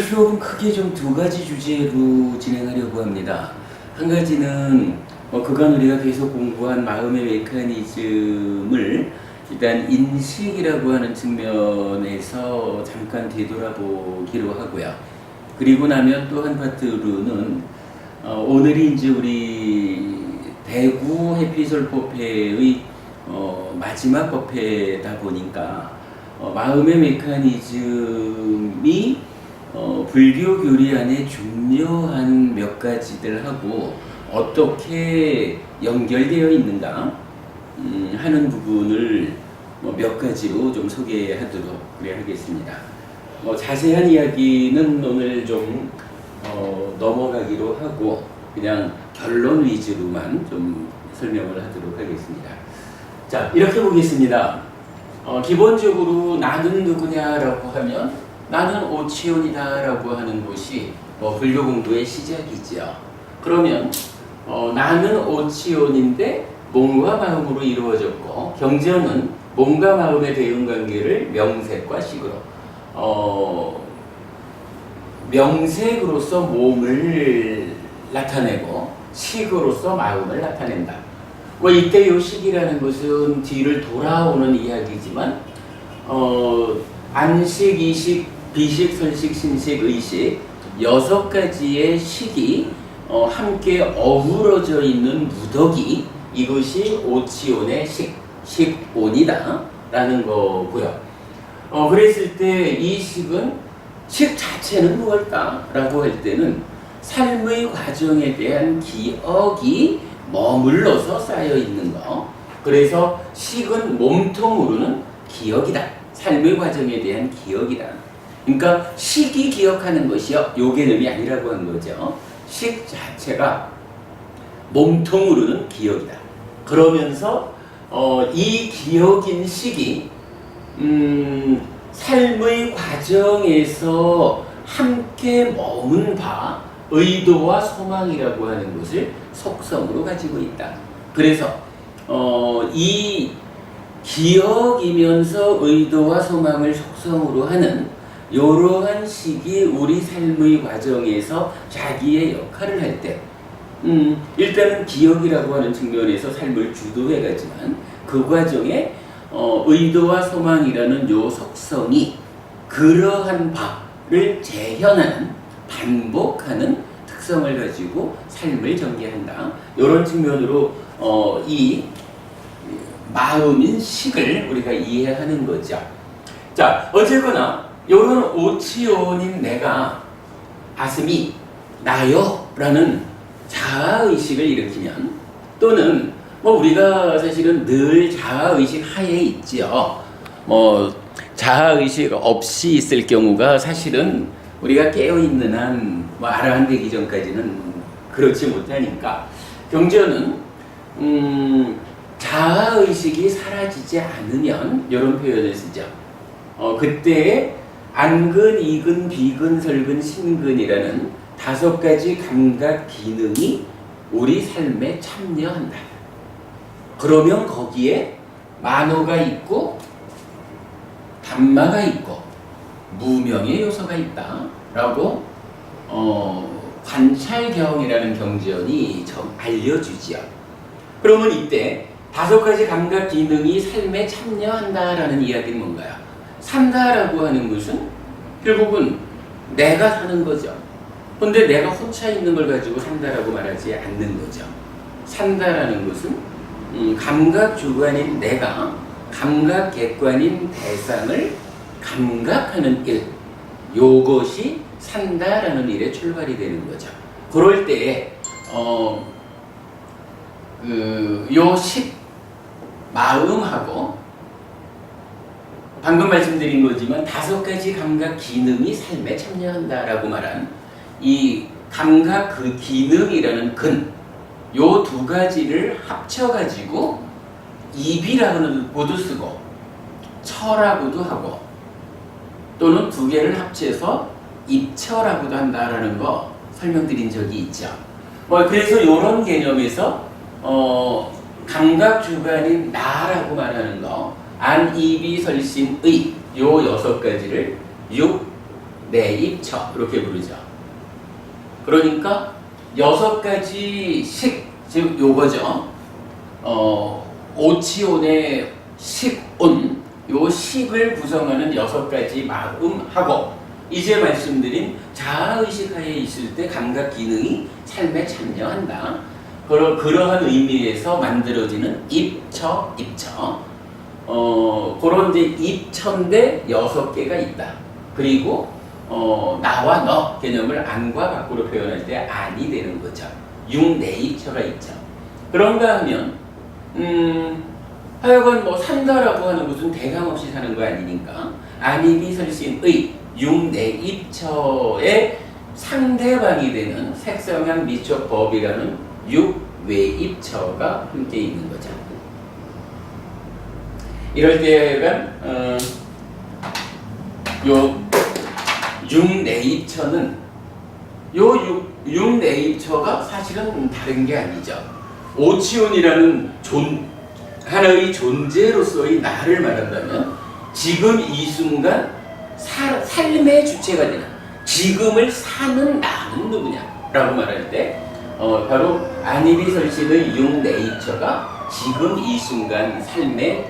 오늘 수업은 크게 좀 두 가지 주제로 진행하려고 합니다. 한 가지는 그간 우리가 계속 공부한 마음의 메커니즘을 일단 인식이라고 하는 측면에서 잠깐 되돌아보기로 하고요. 그리고 나면 또 한 파트로는 오늘이 이제 우리 대구 해피솔법회의 마지막 법회다 보니까 마음의 메커니즘이 불교 교리 안에 중요한 몇 가지들하고 어떻게 연결되어 있는가 하는 부분을 몇 가지로 좀 소개하도록 그래 하겠습니다. 자세한 이야기는 오늘 좀 넘어가기로 하고 그냥 결론 위주로만 좀 설명을 하도록 하겠습니다. 자, 이렇게 보겠습니다. 기본적으로 나는 누구냐라고 하면 나는 오치온이다 라고 하는 것이 불교 공부의 시작이죠. 그러면 나는 오치온인데 몸과 마음으로 이루어졌고 경전은 몸과 마음의 대응관계를 명색과 식으로 명색으로서 몸을 나타내고 식으로서 마음을 나타낸다. 이때 요 식이라는 것은 뒤를 돌아오는 이야기지만 안식, 이식, 비식, 설식, 신식, 의식 6가지의 식이 함께 어우러져 있는 무더기, 이것이 오치온의 식온이다 라는 거고요. 그랬을 때 이 식은 식 자체는 무엇일까? 라고 할 때는 삶의 과정에 대한 기억이 머물러서 쌓여 있는 거. 그래서 식은 몸통으로는 기억이다. 삶의 과정에 대한 기억이다. 그러니까 식이 기억하는 것이요, 요 개념이 아니라고 한 거죠. 식 자체가 몸통으로는 기억이다. 그러면서 이 기억인 식이 삶의 과정에서 함께 머문 바 의도와 소망이라고 하는 것을 속성으로 가지고 있다. 그래서 이 기억이면서 의도와 소망을 속성으로 하는 이러한 식이 우리 삶의 과정에서 자기의 역할을 할 때 일단은 기억이라고 하는 측면에서 삶을 주도해 가지만 그 과정에 의도와 소망이라는 요 속성이 그러한 바를 재현하는 반복하는 특성을 가지고 삶을 전개한다. 이런 측면으로 이 마음인 식을 우리가 이해하는 거죠. 자, 어쨌거나 이런 오치온인 내가 아스미 나요 라는 자아의식을 일으키면 또는 우리가 사실은 늘 자아의식 하에 있죠. 자아의식 없이 있을 경우가 사실은 우리가 깨어있는 한 아라한되기 전까지는 그렇지 못하니까 경전은 자아의식이 사라지지 않으면 이런 표현을 쓰죠. 그때 안근, 이근, 비근, 설근, 신근이라는 5가지 감각 기능이 우리 삶에 참여한다. 그러면 거기에 만호가 있고 담마가 있고 무명의 요소가 있다 라고 관찰경이라는 경전이 알려주지요. 그러면 이때 5가지 감각 기능이 삶에 참여한다라는 이야기는 뭔가요? 산다라고 하는 것은 결국은 내가 사는 거죠. 근데 내가 혼자 있는 걸 가지고 산다라고 말하지 않는 거죠. 산다라는 것은 감각 주관인 내가 감각 객관인 대상을 감각하는 일, 요것이 산다라는 일의 출발이 되는 거죠. 그럴 때에 요 식 마음하고 방금 말씀드린 거지만 5가지 감각 기능이 삶에 참여한다라고 말한 이 감각 그 기능이라는 근, 요 2가지를 합쳐가지고 입이라고도 쓰고 처라고도 하고 또는 2개를 합쳐서 입처라고도 한다라는 거 설명드린 적이 있죠. 그래서 이런 개념에서 감각 주관인 나라고 말하는 거 안, 이비, 설신, 의 요 6가지를 육, 내입처 이렇게 부르죠. 그러니까 6가지 식, 즉 요거죠. 오치온의 식온, 요 식을 구성하는 6가지 마음하고 이제 말씀드린 자아의식하에 있을 때 감각 기능이 삶에 참여한다. 그러한 의미에서 만들어지는 입처. 그런 이제 입처인데 6개가 있다. 그리고 나와 너 개념을 안과 밖으로 표현할 때 안이 되는 거죠. 육내입처가 있죠. 그런가 하면 하여간 뭐 산다라고 하는 것은 대강 없이 사는 거 아니니까 안입이설신의 육내입처의 상대방이 되는 색성향 미촉법이라는 육외입처가 함께 있는 거죠. 이럴 때가 요 육내입처는 육내입처가 사실은 다른 게 아니죠. 오치온이라는 하나의 존재로서의 나를 말한다면 지금 이 순간 삶의 주체가 되는 지금을 사는 나는 누구냐라고 말할 때 바로 안입이설신의 육내입처가 지금 이 순간 삶의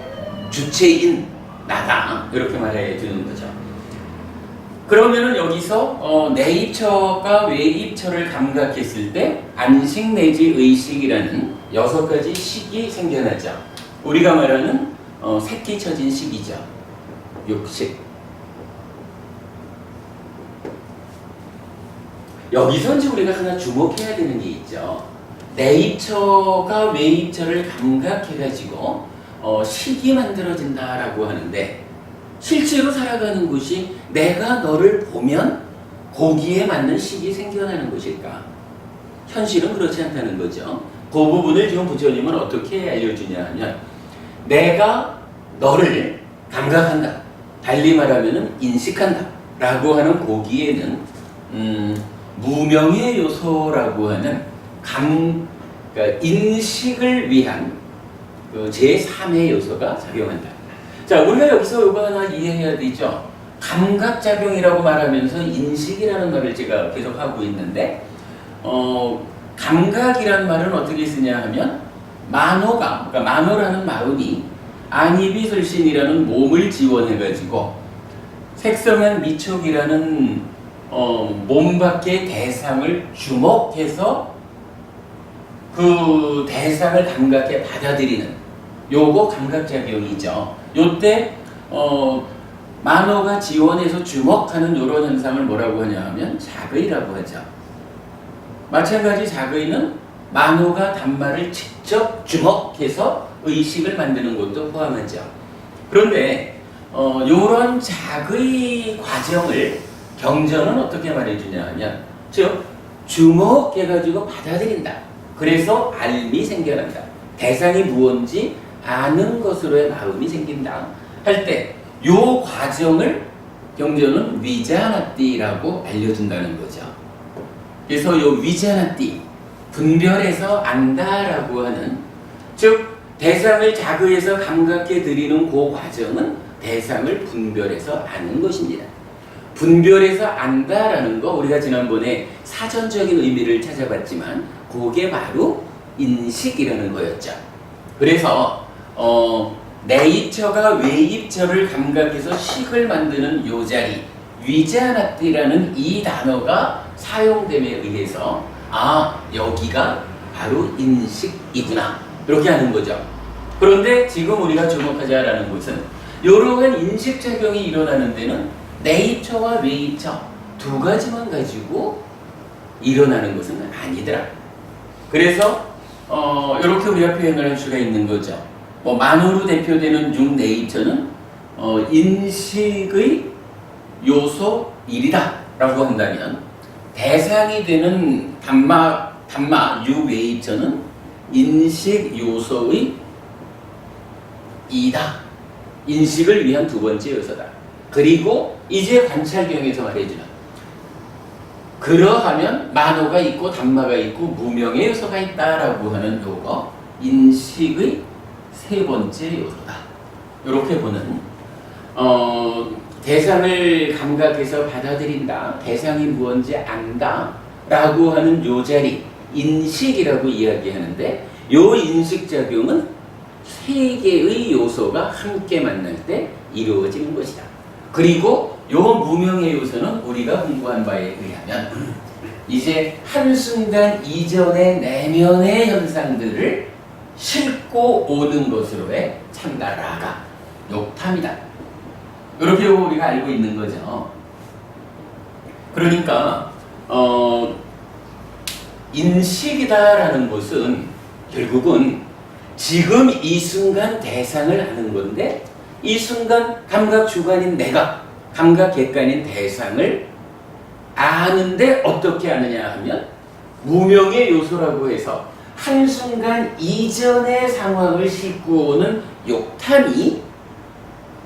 주체인 나다 이렇게 말해 주는 거죠. 그러면은 여기서 내입처가 외입처를 감각했을 때 안식 내지 의식이라는 6가지 식이 생겨나죠. 우리가 말하는 새끼처진 식이죠. 육식. 여기서 이제 우리가 하나 주목해야 되는 게 있죠. 내입처가 외입처를 감각해가지고 식이 만들어진다라고 하는데 실제로 살아가는 곳이 내가 너를 보면 거기에 맞는 식이 생겨나는 것일까? 현실은 그렇지 않다는 거죠. 그 부분을 지금 부처님은 어떻게 알려주냐 하면 내가 너를 감각한다. 달리 말하면 인식한다. 라고 하는 거기에는 무명의 요소라고 하는 그러니까 인식을 위한 제3의 요소가 작용한다. 자, 우리가 여기서 이거 하나 이해해야 되죠. 감각작용이라고 말하면서 인식이라는 말을 제가 계속 하고 있는데 감각이라는 말은 어떻게 쓰냐 하면 그러니까 만호라는 마음이 안입이설신이라는 몸을 지원해가지고 색성한 미촉이라는 몸 밖의 대상을 주목해서 그 대상을 감각해 받아들이는 요거 감각작용이죠. 요때 만호가 지원해서 주목하는 요런 현상을 뭐라고 하냐 하면 자의라고 하죠. 마찬가지 자의는 만호가 단마를 직접 주목해서 의식을 만드는 것도 포함하죠. 그런데 요런 자의 과정을 경전은 어떻게 말해주냐 하면 즉 주목해가지고 받아들인다. 그래서 알미 생겨난다. 대상이 무언지 아는 것으로의 마음이 생긴다 할 때 요 과정을 경전은 위자나띠라고 알려준다는 거죠. 그래서 요 위자나띠 분별해서 안다라고 하는 즉 대상을 자의해서 감각해 드리는 그 과정은 대상을 분별해서 아는 것입니다. 분별해서 안다라는 거 우리가 지난번에 사전적인 의미를 찾아봤지만 그게 바로 인식이라는 거였죠. 그래서 내입처가 외입처를 감각해서 식을 만드는 요 자리 위자나띠라는 이 단어가 사용됨에 의해서 여기가 바로 인식이구나 이렇게 하는 거죠. 그런데 지금 우리가 주목하자라는 것은 이러한 인식작용이 일어나는 데는 내입처와 외입처 두 가지만 가지고 일어나는 것은 아니더라. 그래서 이렇게 우리가 표현을 할 수가 있는 거죠. 만호로 대표되는 육내입처는 인식의 요소 1이다 라고 한다면 대상이 되는 단마 육외입처는 인식 요소의 2다. 인식을 위한 두 번째 요소다. 그리고 이제 관찰경에서 말해주는 그러하면 만호가 있고 단마가 있고 무명의 요소가 있다라고 하는 요거 인식의 세 번째 요소다. 이렇게 보는 대상을 감각해서 받아들인다, 대상이 무언지 안다 라고 하는 요 자리, 인식이라고 이야기하는데, 요 인식작용은 세 개의 요소가 함께 만날 때 이루어지는 것이다. 그리고 요 무명의 요소는 우리가 공부한 바에 의하면 이제 한순간 이전의 내면의 현상들을 싣고 오는 것으로의 참다라가 욕탐이다. 이렇게 우리가 알고 있는 거죠. 그러니까 인식이다라는 것은 결국은 지금 이 순간 대상을 아는 건데, 이 순간 감각 주관인 내가, 감각 객관인 대상을 아는데 어떻게 아느냐 하면 무명의 요소라고 해서 한순간 이전의 상황을 싣고 오는 욕탐이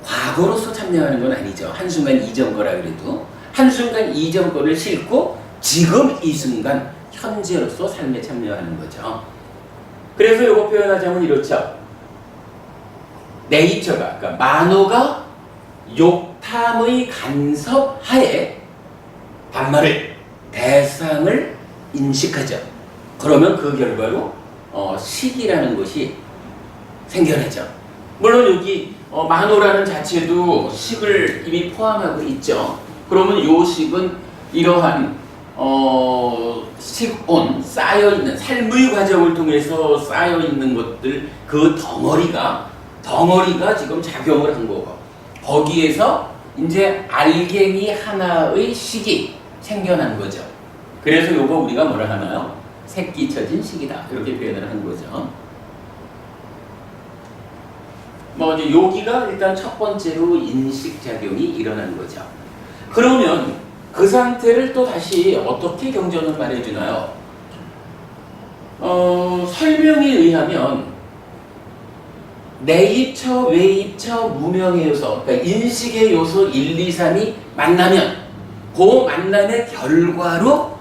과거로서 참여하는 건 아니죠. 한순간 이전 거라 그래도 한순간 이전 거를 싣고 지금 이 순간 현재로서 삶에 참여하는 거죠. 그래서 이거 표현하자면 이렇죠. 네이처가, 그러니까 만호가 욕탐의 간섭 하에 반말을, 대상을 인식하죠. 그러면 그 결과로 식이라는 것이 생겨나죠. 물론 여기 만호라는 자체도 식을 이미 포함하고 있죠. 그러면 요 식은 이러한 식온, 쌓여있는 삶의 과정을 통해서 쌓여있는 것들, 그 덩어리가 지금 작용을 한 거고, 거기에서 이제 알갱이 하나의 식이 생겨난 거죠. 그래서 요거 우리가 뭐라 하나요? 새끼쳐진 식이다, 이렇게 표현을 한 거죠. 이제 여기가 일단 첫 번째로 인식작용이 일어난 거죠. 그러면 그 상태를 또 다시 어떻게 경전을 말해주나요? 설명에 의하면 내입처, 외입처, 무명의 요소, 그러니까 인식의 요소 1, 2, 3이 만나면 그 만남의 결과로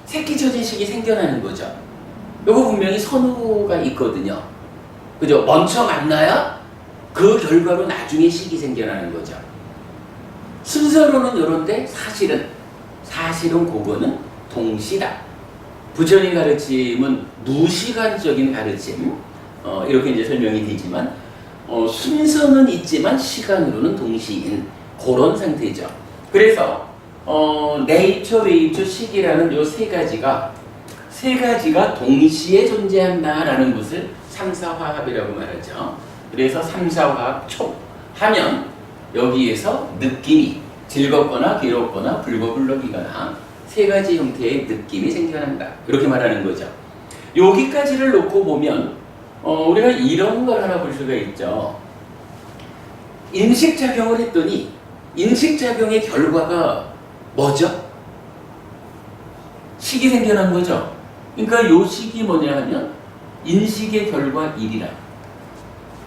새끼쳐진 식이 생겨나는 거죠. 요거 분명히 선후가 있거든요. 그죠? 먼저 만나야 그 결과로 나중에 식이 생겨나는 거죠. 순서로는 이런데 사실은 그거는 동시다. 부처님 가르침은 무시간적인 가르침, 이렇게 이제 설명이 되지만 순서는 있지만 시간으로는 동시인 그런 상태죠. 그래서 네이처, 웨이처, 식이라는 요 세 가지가 동시에 존재한다라는 것을 삼사화합이라고 말하죠. 그래서 삼사화합 촉 하면 여기에서 느낌이 즐겁거나 괴롭거나 불거불럭이거나 세 가지 형태의 느낌이 생겨난다, 이렇게 말하는 거죠. 여기까지를 놓고 보면 우리가 이런 걸 하나 볼 수가 있죠. 인식작용을 했더니 인식작용의 결과가 뭐죠? 식이 생겨난 거죠. 그러니까 요 식이 뭐냐 하면 인식의 결과 1이라.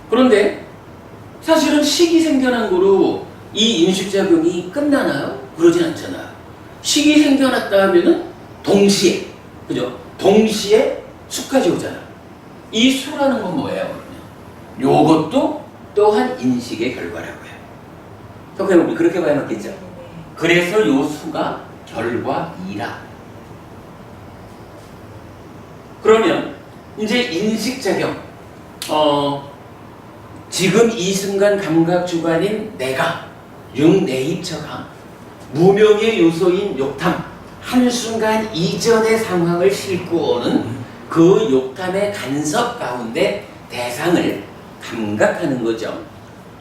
그런데 사실은 식이 생겨난 거로 이 인식작용이 끝나나요? 그러진 않잖아요. 식이 생겨났다 하면은 동시에, 그죠? 동시에 수까지 오잖아요. 이 수라는 건 뭐예요, 그러면? 요것도 또한 인식의 결과라고요. 그럼 우리 그렇게 봐야겠죠? 그래서 요 수가 결과 2라. 그러면 이제 인식작용, 지금 이 순간 감각 주관인 내가, 육내입처가 무명의 요소인 욕탐, 한순간 이전의 상황을 싣고 오는 그 욕탐의 간섭 가운데 대상을 감각하는 거죠.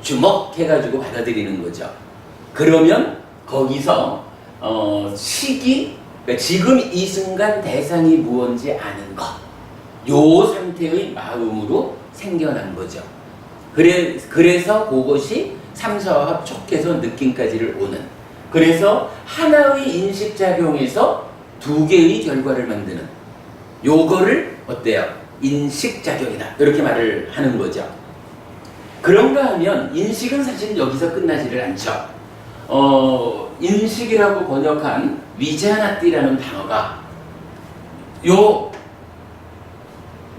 주목해가지고 받아들이는 거죠. 그러면 거기서 식이, 그러니까 지금 이 순간 대상이 무언지 아는 것, 요 상태의 마음으로 생겨난 거죠. 그래서 그것이 삼사화합 촉해서 느낌까지를 오는, 그래서 하나의 인식작용에서 두 개의 결과를 만드는 요거를 어때요? 인식작용이다, 이렇게 말을 하는 거죠. 그런가 하면 인식은 사실 여기서 끝나지를 않죠. 인식이라고 번역한 위자나띠라는 단어가 요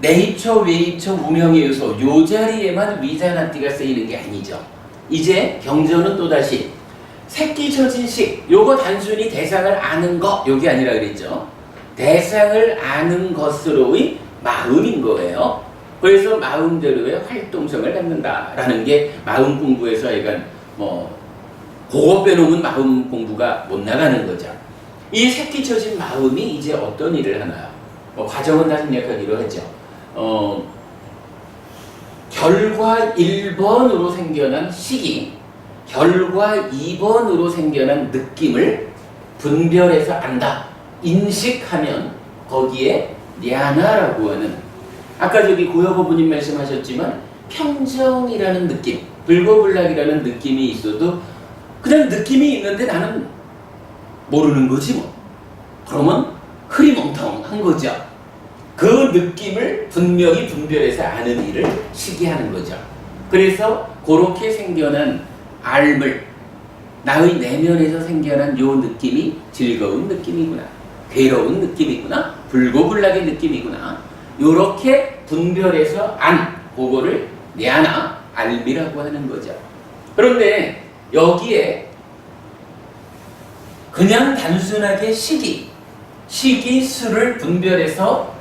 네이처, 웨이처, 무명의 요소 요 자리에만 위자나띠가 쓰이는 게 아니죠. 이제 경전은 또다시 새끼처진식, 요거 단순히 대상을 아는 거, 요게 아니라 그랬죠. 대상을 아는 것으로의 마음인 거예요. 그래서 마음대로의 활동성을 갖는다라는 게 마음 공부에서 약간 그거 빼놓으면 마음 공부가 못 나가는 거죠. 이 새끼쳐진 마음이 이제 어떤 일을 하나요? 과정은 다 생략하기로 했죠. 결과 1번으로 생겨난 시기, 결과 2번으로 생겨난 느낌을 분별해서 안다, 인식하면 거기에 냐나라고 하는, 아까 저기 고여보부님 말씀하셨지만 평정이라는 느낌, 불고불락이라는 느낌이 있어도 그냥 느낌이 있는데 나는 모르는 거지 뭐. 그러면 흐리멍텅한 거죠. 그 느낌을 분명히 분별해서 아는 일을 시기하는 거죠. 그래서 그렇게 생겨난 알물, 나의 내면에서 생겨난 요 느낌이 즐거운 느낌이구나, 괴로운 느낌이구나, 불고불락의 느낌이구나, 요렇게 분별해서 그거를 냐나, 알미라고 하는 거죠. 그런데 여기에 그냥 단순하게 시기, 수를 분별해서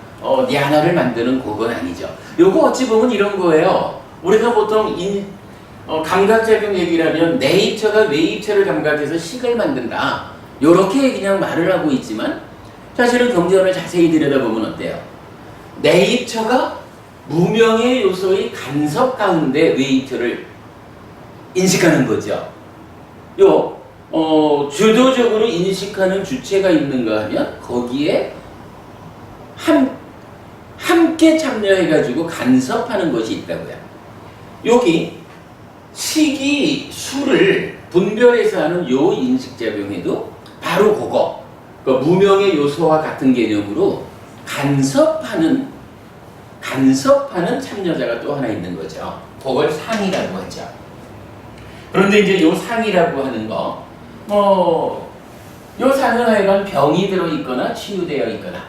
냐나를 만드는 그건 아니죠. 요거 어찌 보면 이런 거예요. 우리가 보통 감각작용 얘기라면 네이처가 웨이처를 감각해서 식을 만든다, 요렇게 그냥 말을 하고 있지만 사실은 경전을 자세히 들여다보면 어때요? 네이처가 무명의 요소의 간섭 가운데 웨이처를 인식하는 거죠. 주도적으로 인식하는 주체가 있는가 하면 거기에 함께 참여해가지고 간섭하는 것이 있다고요. 여기 식이 수를 분별해서 하는 요 인식작용에도 바로 그거, 그러니까 무명의 요소와 같은 개념으로 간섭하는 참여자가 또 하나 있는 거죠. 그걸 상이라고 하죠. 그런데 이제 요 상이라고 하는 거, 요 상은 하여간 병이 들어있거나 치유되어 있거나,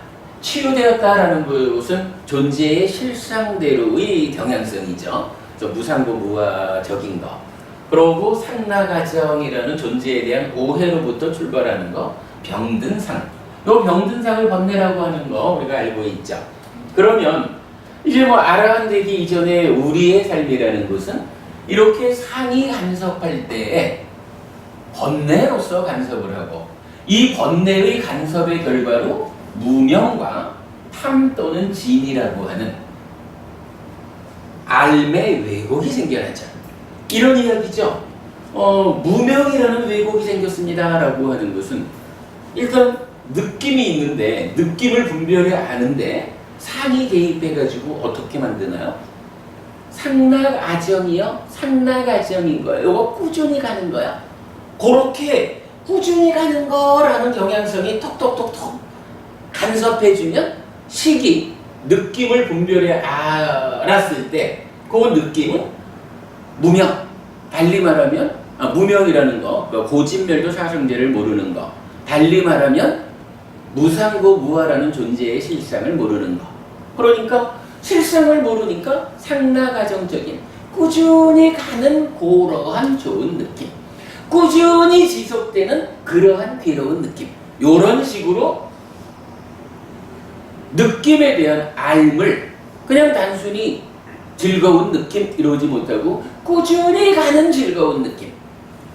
치유되었다라는 것은 존재의 실상대로의 경향성이죠. 그래서 무상고 무화적인 거. 그러고 상나가정이라는 존재에 대한 오해로부터 출발하는 거, 병든 상. 요 병든 상을 번뇌라고 하는 거 우리가 알고 있죠. 그러면 이제 아라한되기 이전에 우리의 삶이라는 것은 이렇게 상이 간섭할 때에 번뇌로서 간섭을 하고, 이 번뇌의 간섭의 결과로 무명과 탐 또는 진이라고 하는 알의 왜곡이 생겨나죠. 이런 이야기죠. 무명이라는 왜곡이 생겼습니다 라고 하는 것은 일단 느낌이 있는데, 느낌을 분별해 아는데 상이 개입해가지고 어떻게 만드나요? 상락아정이요? 상락아정인 거예요. 이거 꾸준히 가는 거야. 그렇게 꾸준히 가는 거라는 경향성이 톡톡톡톡 간섭해주면 시기, 느낌을 분별해 알았을 때 그 느낌은 무명, 달리 말하면 무명이라는 거, 고진멸도 사성제를 모르는 거, 달리 말하면 무상고 무아라는 존재의 실상을 모르는 거. 그러니까 실상을 모르니까 상나가정적인 꾸준히 가는 그러한 좋은 느낌, 꾸준히 지속되는 그러한 괴로운 느낌, 요런 식으로 느낌에 대한 알물, 그냥 단순히 즐거운 느낌 이러지 못하고 꾸준히 가는 즐거운 느낌,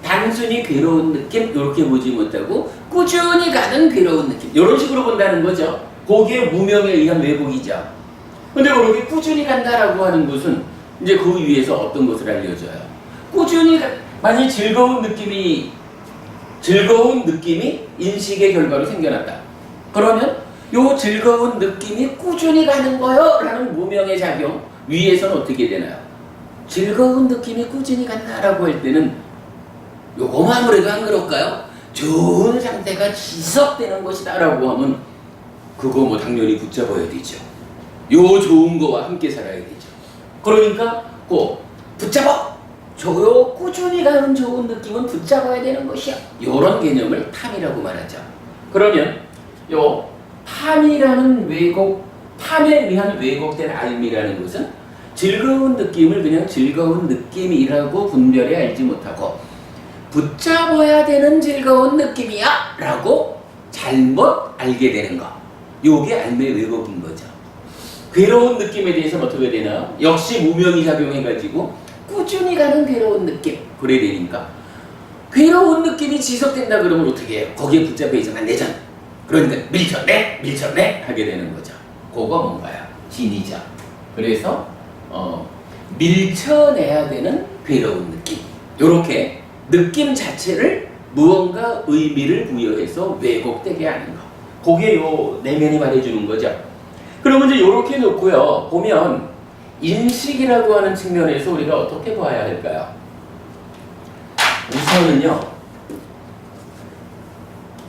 단순히 괴로운 느낌 이렇게 보지 못하고 꾸준히 가는 괴로운 느낌, 이런 식으로 본다는 거죠. 그게 무명에 의한 왜곡이죠. 근데 그렇게 꾸준히 간다라고 하는 것은 이제 그 위에서 어떤 것을 알려줘요. 꾸준히 만약 즐거운 느낌이 인식의 결과로 생겨났다. 그러면 요 즐거운 느낌이 꾸준히 가는 거요 라는 무명의 작용 위에서는 어떻게 되나요? 즐거운 느낌이 꾸준히 간다라고 할 때는 요거만 아무래도 안 그럴까요? 좋은 상태가 지속되는 것이다 라고 하면 그거 당연히 붙잡아야 되죠. 요 좋은 거와 함께 살아야 되죠. 그러니까 붙잡아! 저요 꾸준히 가는 좋은 느낌은 붙잡아야 되는 것이야. 요런 개념을 탐이라고 말하죠. 그러면 요 탐이라는 왜곡, 탐에 의한 왜곡된 알미라는 것은 즐거운 느낌을 그냥 즐거운 느낌이라고 분별해 알지 못하고 붙잡아야 되는 즐거운 느낌이야 라고 잘못 알게 되는 거. 요게 알매 왜곡인 거죠. 괴로운 느낌에 대해서는 어떻게 되나요? 역시 무명이 작용해가지고 꾸준히 가는 괴로운 느낌. 그래야 되니까 괴로운 느낌이 지속된다 그러면 어떻게 해요? 거기에 붙잡혀 있으면 안 되잖아. 그러니까 밀쳐내 하게 되는 거죠. 그거 뭔가요? 진이죠. 그래서 밀쳐내야 되는 괴로운 느낌. 요렇게 느낌 자체를 무언가 의미를 부여해서 왜곡되게 하는 거. 그게 요 내면이 말해주는 거죠. 그러면 이제 요렇게 놓고요. 보면 인식이라고 하는 측면에서 우리가 어떻게 봐야 할까요? 우선은요.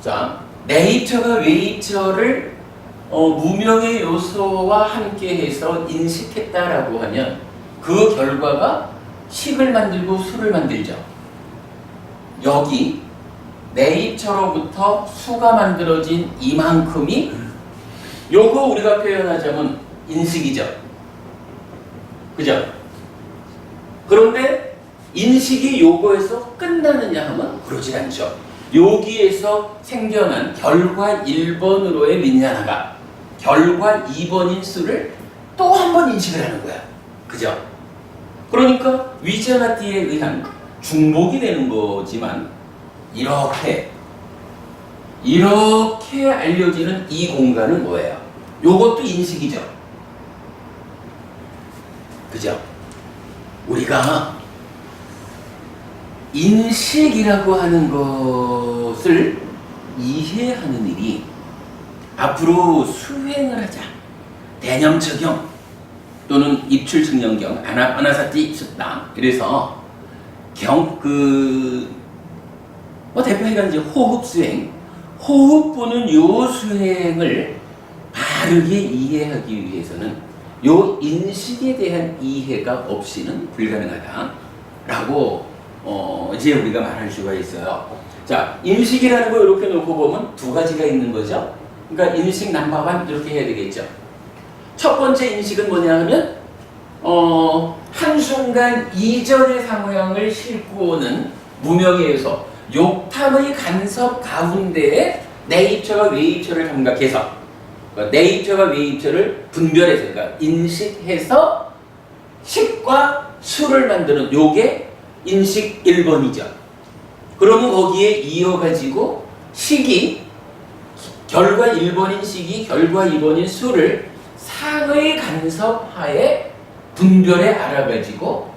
자, 네이처가 웨이처를 무명의 요소와 함께해서 인식했다라고 하면 그 결과가 식을 만들고 수를 만들죠. 여기 네이처로부터 수가 만들어진 이만큼이 요거 우리가 표현하자면 인식이죠. 그죠? 그런데 인식이 요거에서 끝나느냐 하면 그러질 않죠. 여기에서 생겨난 결과 1번으로의 민냐나가 결과 2번인 수를 또 한 번 인식을 하는 거야. 그죠? 그러니까 위자나티에 의한 중복이 되는 거지만 이렇게 알려지는 이 공간은 뭐예요? 요것도 인식이죠. 그죠? 우리가 인식이라고 하는 것을 이해하는 일이 앞으로 수행을 하자. 대념 적용 또는 입출 증명경 아나사티 입숫다. 그래서 대표해가 이제 호흡 수행, 호흡 보는 요 수행을 바르게 이해하기 위해서는 요 인식에 대한 이해가 없이는 불가능하다라고 이제 우리가 말할 수가 있어요. 자, 인식이라는 거 이렇게 놓고 보면 두 가지가 있는 거죠. 그러니까 인식 넘버1 이렇게 해야 되겠죠. 첫 번째 인식은 뭐냐 하면 한순간 이전의 상황을 싣고 오는 무명의 요소, 욕탐의 간섭 가운데에 네이처가 웨이처를 감각해서 그러니까 네이처가 웨이처를 분별해서 그러니까 인식해서 식과 수를 만드는 요게 인식 1번이죠. 그러면 거기에 이어가지고 식이 결과 1번인 식이 결과 2번인 수를 상의 간섭하에 분별해 알아가지고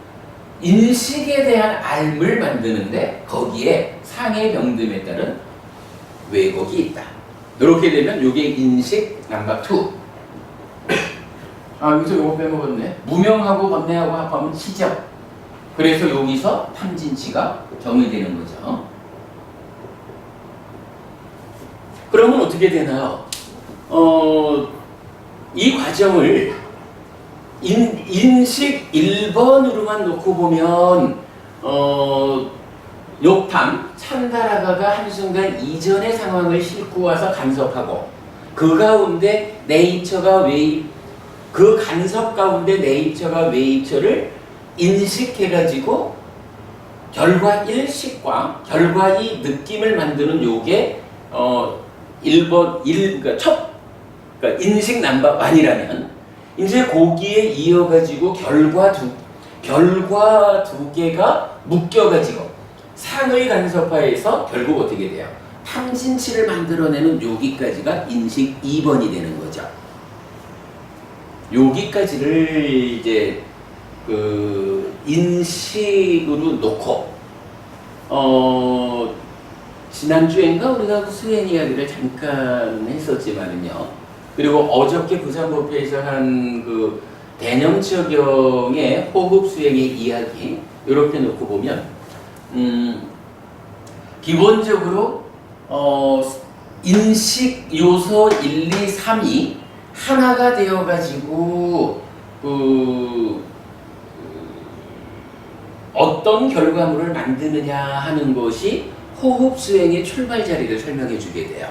인식에 대한 알을 만드는데 거기에 상의 병듦에 따른 왜곡이 있다. 이렇게 되면 이게 인식 넘버2. 여기서 요거 빼먹었네. 무명하고 번뇌하고 합하면 시죠. 그래서 여기서 탐진치가 정의되는 거죠. 그러면 어떻게 되나요? 이 과정을 인식 1번으로만 놓고 보면 욕탐, 찬다라가가 한순간 이전의 상황을 싣고 와서 간섭하고 그 가운데 네이처가 그 간섭 가운데 네이처가 웨이처를 인식해가지고 결과 1식과 결과 2 느낌을 만드는 요게 1번, 그러니까 인식 넘버 1이라면 이제 거기에 이어가지고 결과 두 개가 묶여가지고 상의 간섭하에서 결국 어떻게 돼요? 탐진치를 만들어내는 여기까지가 인식 2번이 되는 거죠. 여기까지를 이제 인식으로 놓고 지난주엔가 우리가 수행 이야기를 잠깐 했었지만은요. 그리고 어저께 부산법회에서 한 그 대념적용의 호흡 수행의 이야기 이렇게 놓고 보면 기본적으로 인식 요소 1, 2, 3이 하나가 되어가지고 어떤 결과물을 만드느냐 하는 것이 호흡 수행의 출발 자리를 설명해 주게 돼요.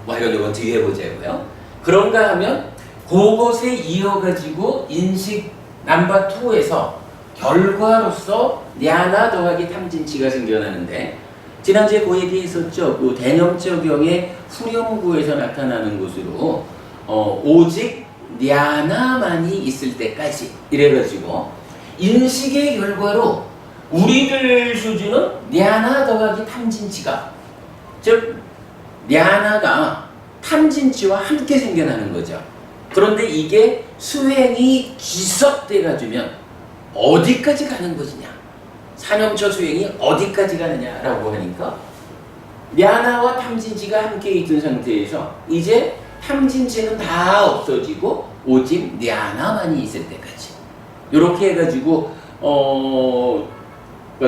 이건 뒤에 보자고요. 그런가 하면 그것에 이어가지고 인식 넘버2에서 결과로서 냐나 더하기 탐진치가 생겨나는데 지난주에 그 얘기 했었죠. 그 대념적용의 후렴구에서 나타나는 것으로 오직 네 하나만이 있을 때까지 이래가지고 인식의 결과로 우리들 수준은 네 하나 더하기 탐진치가, 즉 네 하나가 탐진치와 함께 생겨나는 거죠. 그런데 이게 수행이 지속돼 가지면 어디까지 가는 것이냐, 산염초 수행이 어디까지 가느냐라고 하니까 네 하나와 탐진치가 함께 있던 상태에서 이제 탐진치는 다 없어지고 오직 네 하나만이 있을 때까지, 이렇게 해가지고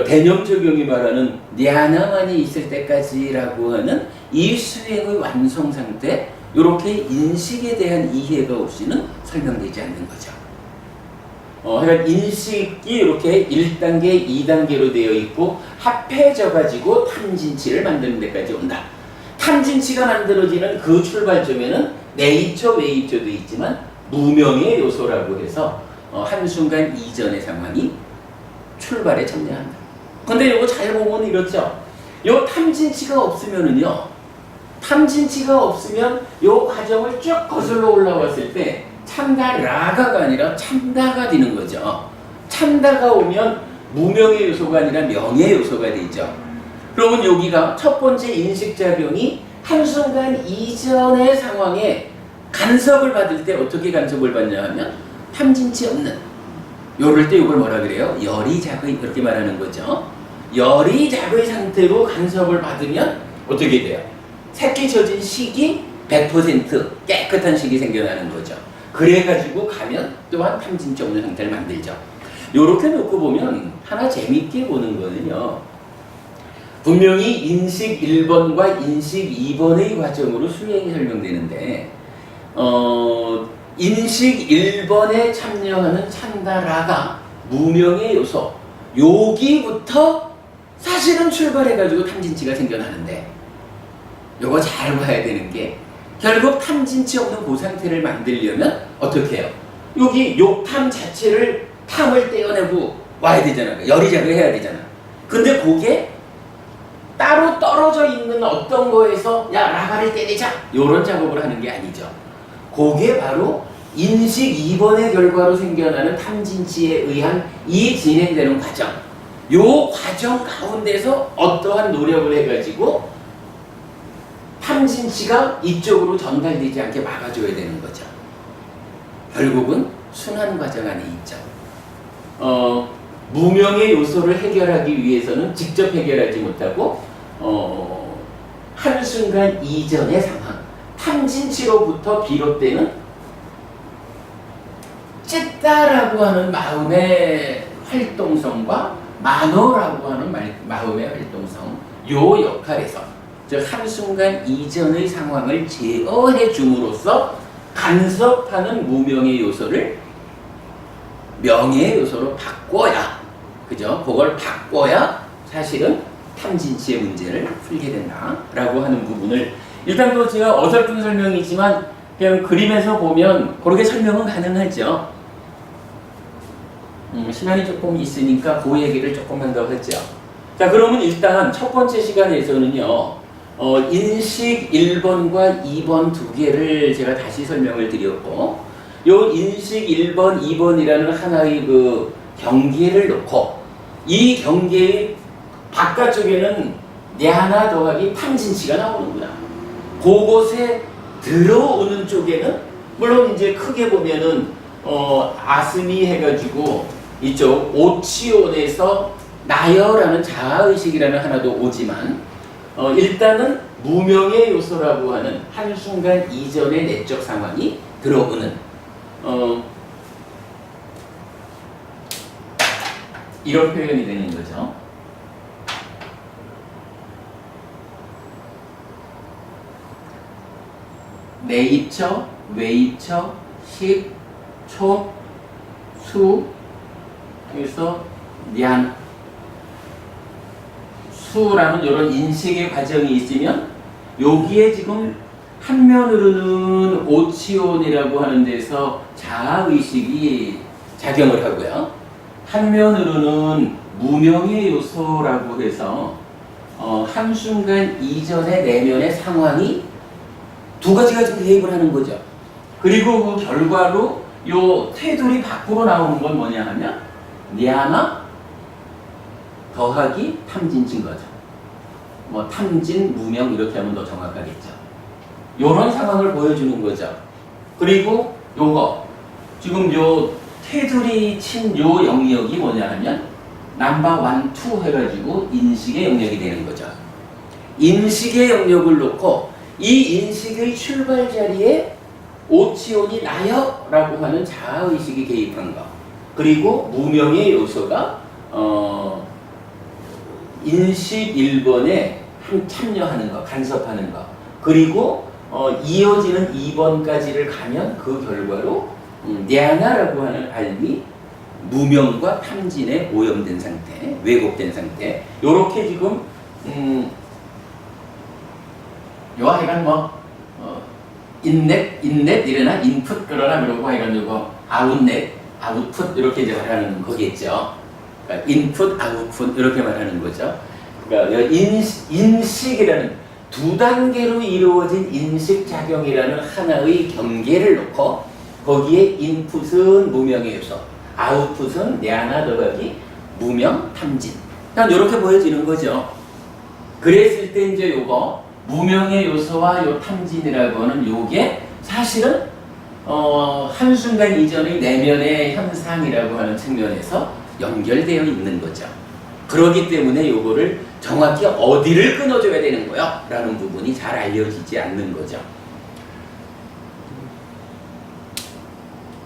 대념적용이 말하는 네 하나만이 있을 때까지라고 하는 이 수행의 완성 상태, 이렇게 인식에 대한 이해가 없이는 설명되지 않는 거죠. 그러니까 인식이 이렇게 1단계, 2단계로 되어 있고 합해져 가지고 탐진치를 만드는 데까지 온다. 탐진치가 만들어지는 그 출발점에는 내입처, 외입처도 있지만 무명의 요소라고 해서 한순간 이전의 상황이 출발에 참여한다. 근데 이거 잘 보면 이렇죠. 요 탐진치가 없으면은요, 탐진치가 없으면 요 과정을 쭉 거슬러 올라왔을 때 참다라가가 아니라 참다가 되는 거죠. 참다가 오면 무명의 요소가 아니라 명의 요소가 되죠. 그러면 여기가 첫 번째 인식작용이 한순간 이전의 상황에 간섭을 받을 때 어떻게 간섭을 받냐 하면 탐진치 없는, 요럴 때 이걸 뭐라 그래요? 열이작의, 그렇게 말하는 거죠. 열이작의 상태로 간섭을 받으면 어떻게 돼요? 새끼 젖은 식이 100% 깨끗한 식이 생겨나는 거죠. 그래가지고 가면 또한 탐진치 없는 상태를 만들죠. 요렇게 놓고 보면 하나 재밌게 보는 거는요, 분명히 인식 1번과 인식 2번의 과정으로 수행이 설명되는데 인식 1번에 참여하는 참다라가 무명의 요소, 여기부터 사실은 출발해가지고 탐진치가 생겨나는데, 요거 잘 봐야 되는 게 결국 탐진치 없는 그 상태를 만들려면 어떻게 해요? 여기 욕탐 자체를 탐을 떼어내고 와야 되잖아. 열이작을 해야 되잖아. 근데 그게 따로 떨어져 있는 어떤 거에서 야 라가를 때리자 요런 작업을 하는 게 아니죠. 그게 바로 인식 2번의 결과로 생겨나는 탐진치에 의한 이 진행되는 과정, 요 과정 가운데서 어떠한 노력을 해가지고 탐진치가 이쪽으로 전달되지 않게 막아줘야 되는 거죠. 결국은 순환 과정 안에 있죠. 무명의 요소를 해결하기 위해서는 직접 해결하지 못하고 한순간 이전의 상황, 탐진치로부터 비롯되는 찢다라고 하는 마음의 활동성과 만호라고 하는 마음의 활동성, 요 역할에서, 즉 한순간 이전의 상황을 제어해 줌으로써 간섭하는 무명의 요소를 명의 요소로 바꿔야, 그죠? 그걸 바꿔야 사실은 탐진치의 문제를 풀게 된다라고 하는 부분을, 일단 또 제가 어설픈 설명이지만 그냥 그림에서 보면 그렇게 설명은 가능하죠. 시간이 조금 있으니까 그 얘기를 조금만 더 하죠. 자, 그러면 일단 첫 번째 시간에서는요, 인식 1번과 2번 두 개를 제가 다시 설명을 드렸고, 요 인식 1번, 2번이라는 하나의 그 경계를 놓고 이 경계의 바깥쪽에는 네 하나 더하기 탐진치가 나오는구나. 그곳에 들어오는 쪽에는 물론 이제 크게 보면은 아스미 해가지고 이쪽 오치온에서 나여라는 자아의식이라는 하나도 오지만 일단은 무명의 요소라고 하는 한순간 이전의 내적 상황이 들어오는 이런 표현이 되는 거죠. 내입처, 외입처, 식, 초, 수, 그래서 량, 수라는 이런 인식의 과정이 있으면 여기에 지금 한면으로는 오치온이라고 하는 데서 자아의식이 작용을 하고요. 한면으로는 무명의 요소라고 해서 한순간 이전의 내면의 상황이 두 가지가 지금 대입을 하는 거죠. 그리고 그 결과로 요 테두리 밖으로 나오는 건 뭐냐 하면 니아나 더하기 탐진친 거죠. 뭐 탐진, 무명 이렇게 하면 더 정확하겠죠. 요런 상황을 보여주는 거죠. 그리고 요거 지금 요 테두리 친 요 영역이 뭐냐 하면 넘버 1, 2 해가지고 인식의 영역이 되는 거죠. 인식의 영역을 놓고 이 인식의 출발 자리에 오치온이 나요 라고 하는 자아의식이 개입한 거, 그리고 무명의 요소가 인식 1번에 참여하는 거, 간섭하는 거, 그리고 이어지는 2번까지를 가면 그 결과로 냐나라고 하는 알미 무명과 탐진에 오염된 상태, 왜곡된 상태, 요렇게 지금 요 하여간 뭐 인넷 이래나 인풋 그러나 그러고 하여간 요거 아웃넷 아웃풋 이렇게 이제 말하는 거겠죠. 그러니까 인풋 아웃풋 이렇게 말하는 거죠. 그러니까 인식이라는 두 단계로 이루어진 인식작용이라는 하나의 경계를 놓고 거기에 인풋은 무명의 요소, 아웃풋은 냐나 더하기 무명 탐진, 그냥 이렇게 보여지는 거죠. 그랬을 때 이제 요거 무명의 요소와 요 탐진이라고 하는 요게 사실은 한순간 이전의 내면의 현상이라고 하는 측면에서 연결되어 있는 거죠. 그렇기 때문에 요거를 정확히 어디를 끊어줘야 되는 거야? 라는 부분이 잘 알려지지 않는 거죠.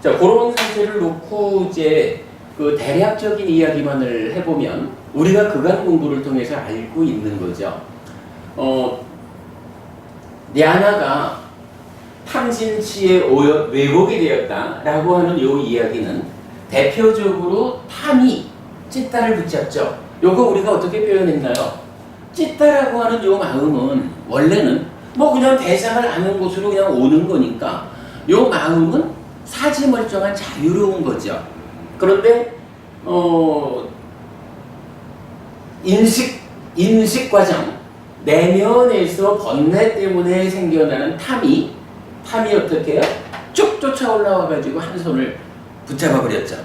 자, 그런 상태를 놓고 이제 그 대략적인 이야기만을 해보면 우리가 그간 공부를 통해서 알고 있는 거죠. 냐나가 탐진치에 왜곡이 되었다라고 하는 요 이야기는 대표적으로 탐이 찌따를 붙잡죠. 요거 우리가 어떻게 표현했나요? 찌따라고 하는 요 마음은 원래는 뭐 그냥 대상을 아는 곳으로 그냥 오는 거니까 요 마음은 사지멀쩡한 자유로운 거죠. 그런데 인식 과정, 내면에서 번뇌 때문에 생겨나는 탐이 어떻게 해요? 쭉 쫓아 올라와 가지고 한 손을 붙잡아 버렸죠.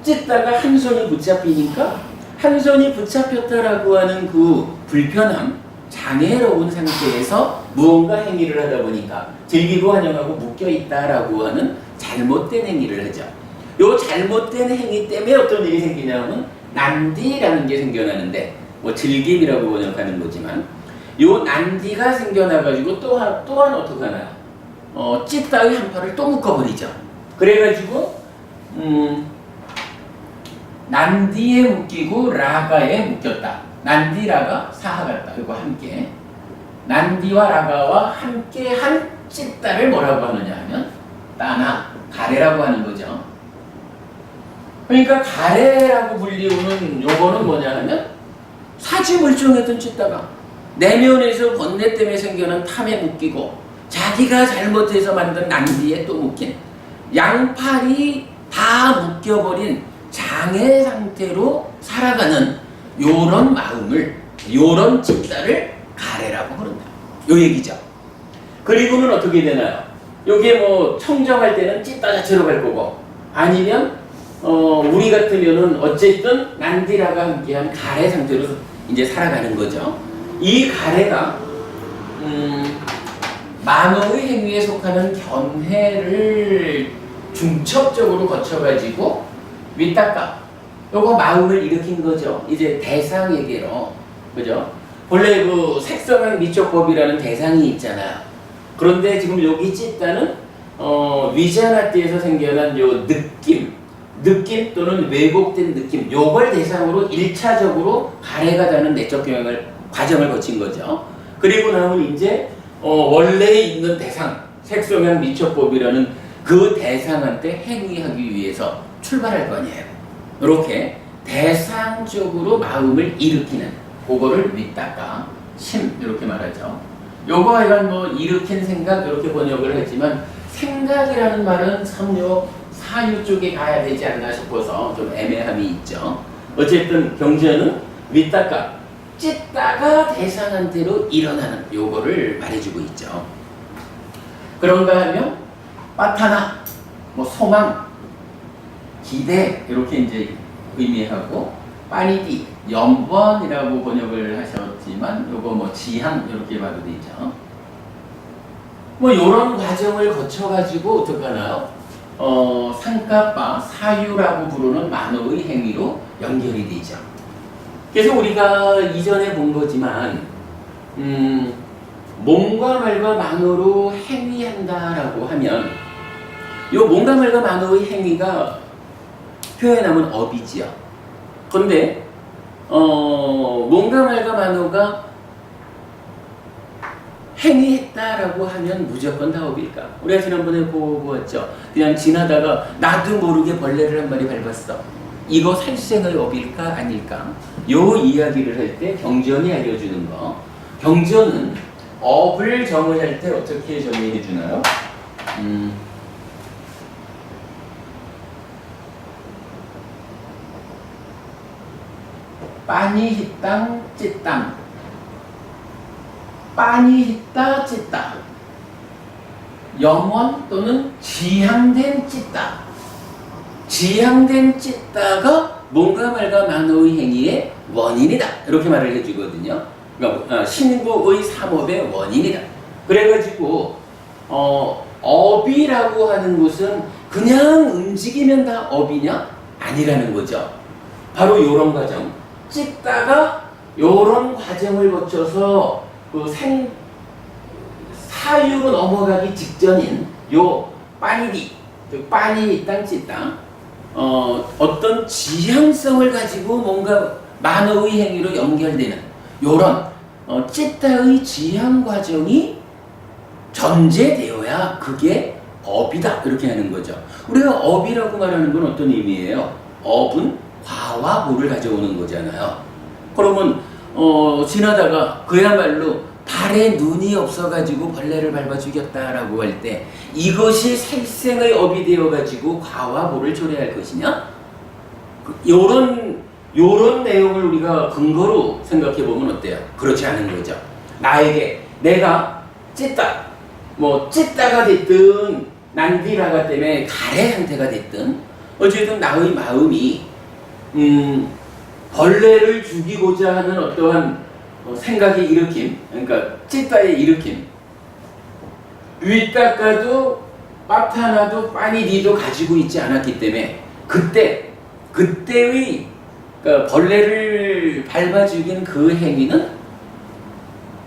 찢다가 한 손이 붙잡히니까 한 손이 붙잡혔다라고 하는 그 불편함, 장애로운 상태에서 무언가 행위를 하다 보니까 즐기고 환영하고 묶여있다라고 하는 잘못된 행위를 하죠. 요 잘못된 행위 때문에 어떤 일이 생기냐면 난디라는 게 생겨나는데 뭐 즐김이라고 번역하는 거지만 요 난디가 생겨나가지고 또한 어떻게 하나요? 찢다의 한 팔을 또 묶어버리죠. 그래가지고 난디에 묶이고 라가에 묶였다. 난디 라가 사하 같다. 그리고 함께 난디와 라가와 함께 한 찢다를 뭐라고 하느냐 하면 따나 가래라고 하는 거죠. 그러니까 가래라고 불리우는 요거는 뭐냐 하면 사지물쩡했던 찢다가 내면에서 번뇌 때문에 생겨난 탐에 묶이고 자기가 잘못해서 만든 난디에 또 묶인 양팔이 다 묶여버린 장애 상태로 살아가는 요런 마음을, 요런 찢다를 가래라고 부른다. 요 얘기죠. 그리고는 어떻게 되나요? 요게 뭐 청정할 때는 찢다 자체로 갈 거고 아니면 우리 같으면은 어쨌든 난디라가 함께한 가래 상태로 이제 살아가는 거죠. 이 가래가 만호의 행위에 속하는 견해를 중첩적으로 거쳐가지고 윗닦아 요거 마음을 일으킨 거죠. 이제 대상에게로, 그죠? 본래 그 색성한 미촉법이라는 대상이 있잖아요. 그런데 지금 여기 찢다는 위자나띠에서 생겨난 요 느낌 또는 왜곡된 느낌, 요걸 대상으로 1차적으로 가래가 되는 내적 과정을 거친 거죠. 그리고 나면 이제 원래 있는 대상, 색성향 미촉법이라는 그 대상한테 행위하기 위해서 출발할 거 아니에요. 이렇게 대상적으로 마음을 일으키는 그거를 윗닦아, 심 이렇게 말하죠. 요거 하여간 뭐 일으킨 생각 이렇게 번역을 했지만 생각이라는 말은 삼요 사유 쪽에 가야 되지 않나 싶어서 좀 애매함이 있죠. 어쨌든 경전은 윗닦아 찢다가 대상한테로 일어나는 요거를 말해주고 있죠. 그런가 하면 빠타나, 뭐 소망, 기대 이렇게 이제 의미하고 빠니디, 연번이라고 번역을 하셨지만 요거 뭐 지향 이렇게 봐도 되죠. 뭐 요런 과정을 거쳐가지고 어떡하나요? 상가빠, 사유라고 부르는 만호의 행위로 연결이 되죠. 그래서 우리가 이전에 본 거지만 몸과 말과 만호로 행위한다라고 하면 요 몸과 말과 만호의 행위가 표현하면 업이지요. 그런데 몸과 말과 만호가 행위했다라고 하면 무조건 다 업일까? 우리가 지난번에 보았죠. 그냥 지나다가 나도 모르게 벌레를 한 마리 밟았어. 이거 살생의 업일까 아닐까? 요 이야기를 할 때 경전이 알려주는 거. 경전은 업을 정의할 때 어떻게 정의해 주나요? 빠니 히땅 찌땅, 빠니 히따 찌따, 염원 또는 지향된 찌따, 지향된 찌따가 몸과 말과 만호의 행위의 원인이다 이렇게 말을 해주거든요. 그러니까 신구의 삼업의 원인이다. 그래가지고 업이라고 하는 것은 그냥 움직이면 다 업이냐? 아니라는 거죠. 바로 요런 과정, 찢다가 요런 과정을 거쳐서 그 사유로 넘어가기 직전인 요 빠니디, 빠니 땅 찢다, 어떤 지향성을 가지고 뭔가 만호의 행위로 연결되는 요런 찢다의 지향 과정이 전제되어야 그게 업이다 이렇게 하는 거죠. 우리가 업이라고 말하는 건 어떤 의미예요? 업은 과와 보를 가져오는 거잖아요. 그러면 지나다가 그야말로 발에 눈이 없어가지고 벌레를 밟아 죽였다라고 할 때 이것이 살생의 업이 되어가지고 과와 보를 초래할 것이냐? 요런 내용을 우리가 근거로 생각해 보면 어때요? 그렇지 않은 거죠. 나에게 내가 찢다, 뭐 찢다가 됐든 난디라가 때문에 가래 상태가 됐든 어쨌든 나의 마음이 벌레를 죽이고자 하는 어떠한 생각의 일으킴, 그러니까 찢다의 일으킴, 윗닦아도 빠타나도 빠니디도 가지고 있지 않았기 때문에 그때의 그러니까 벌레를 밟아 죽인 그 행위는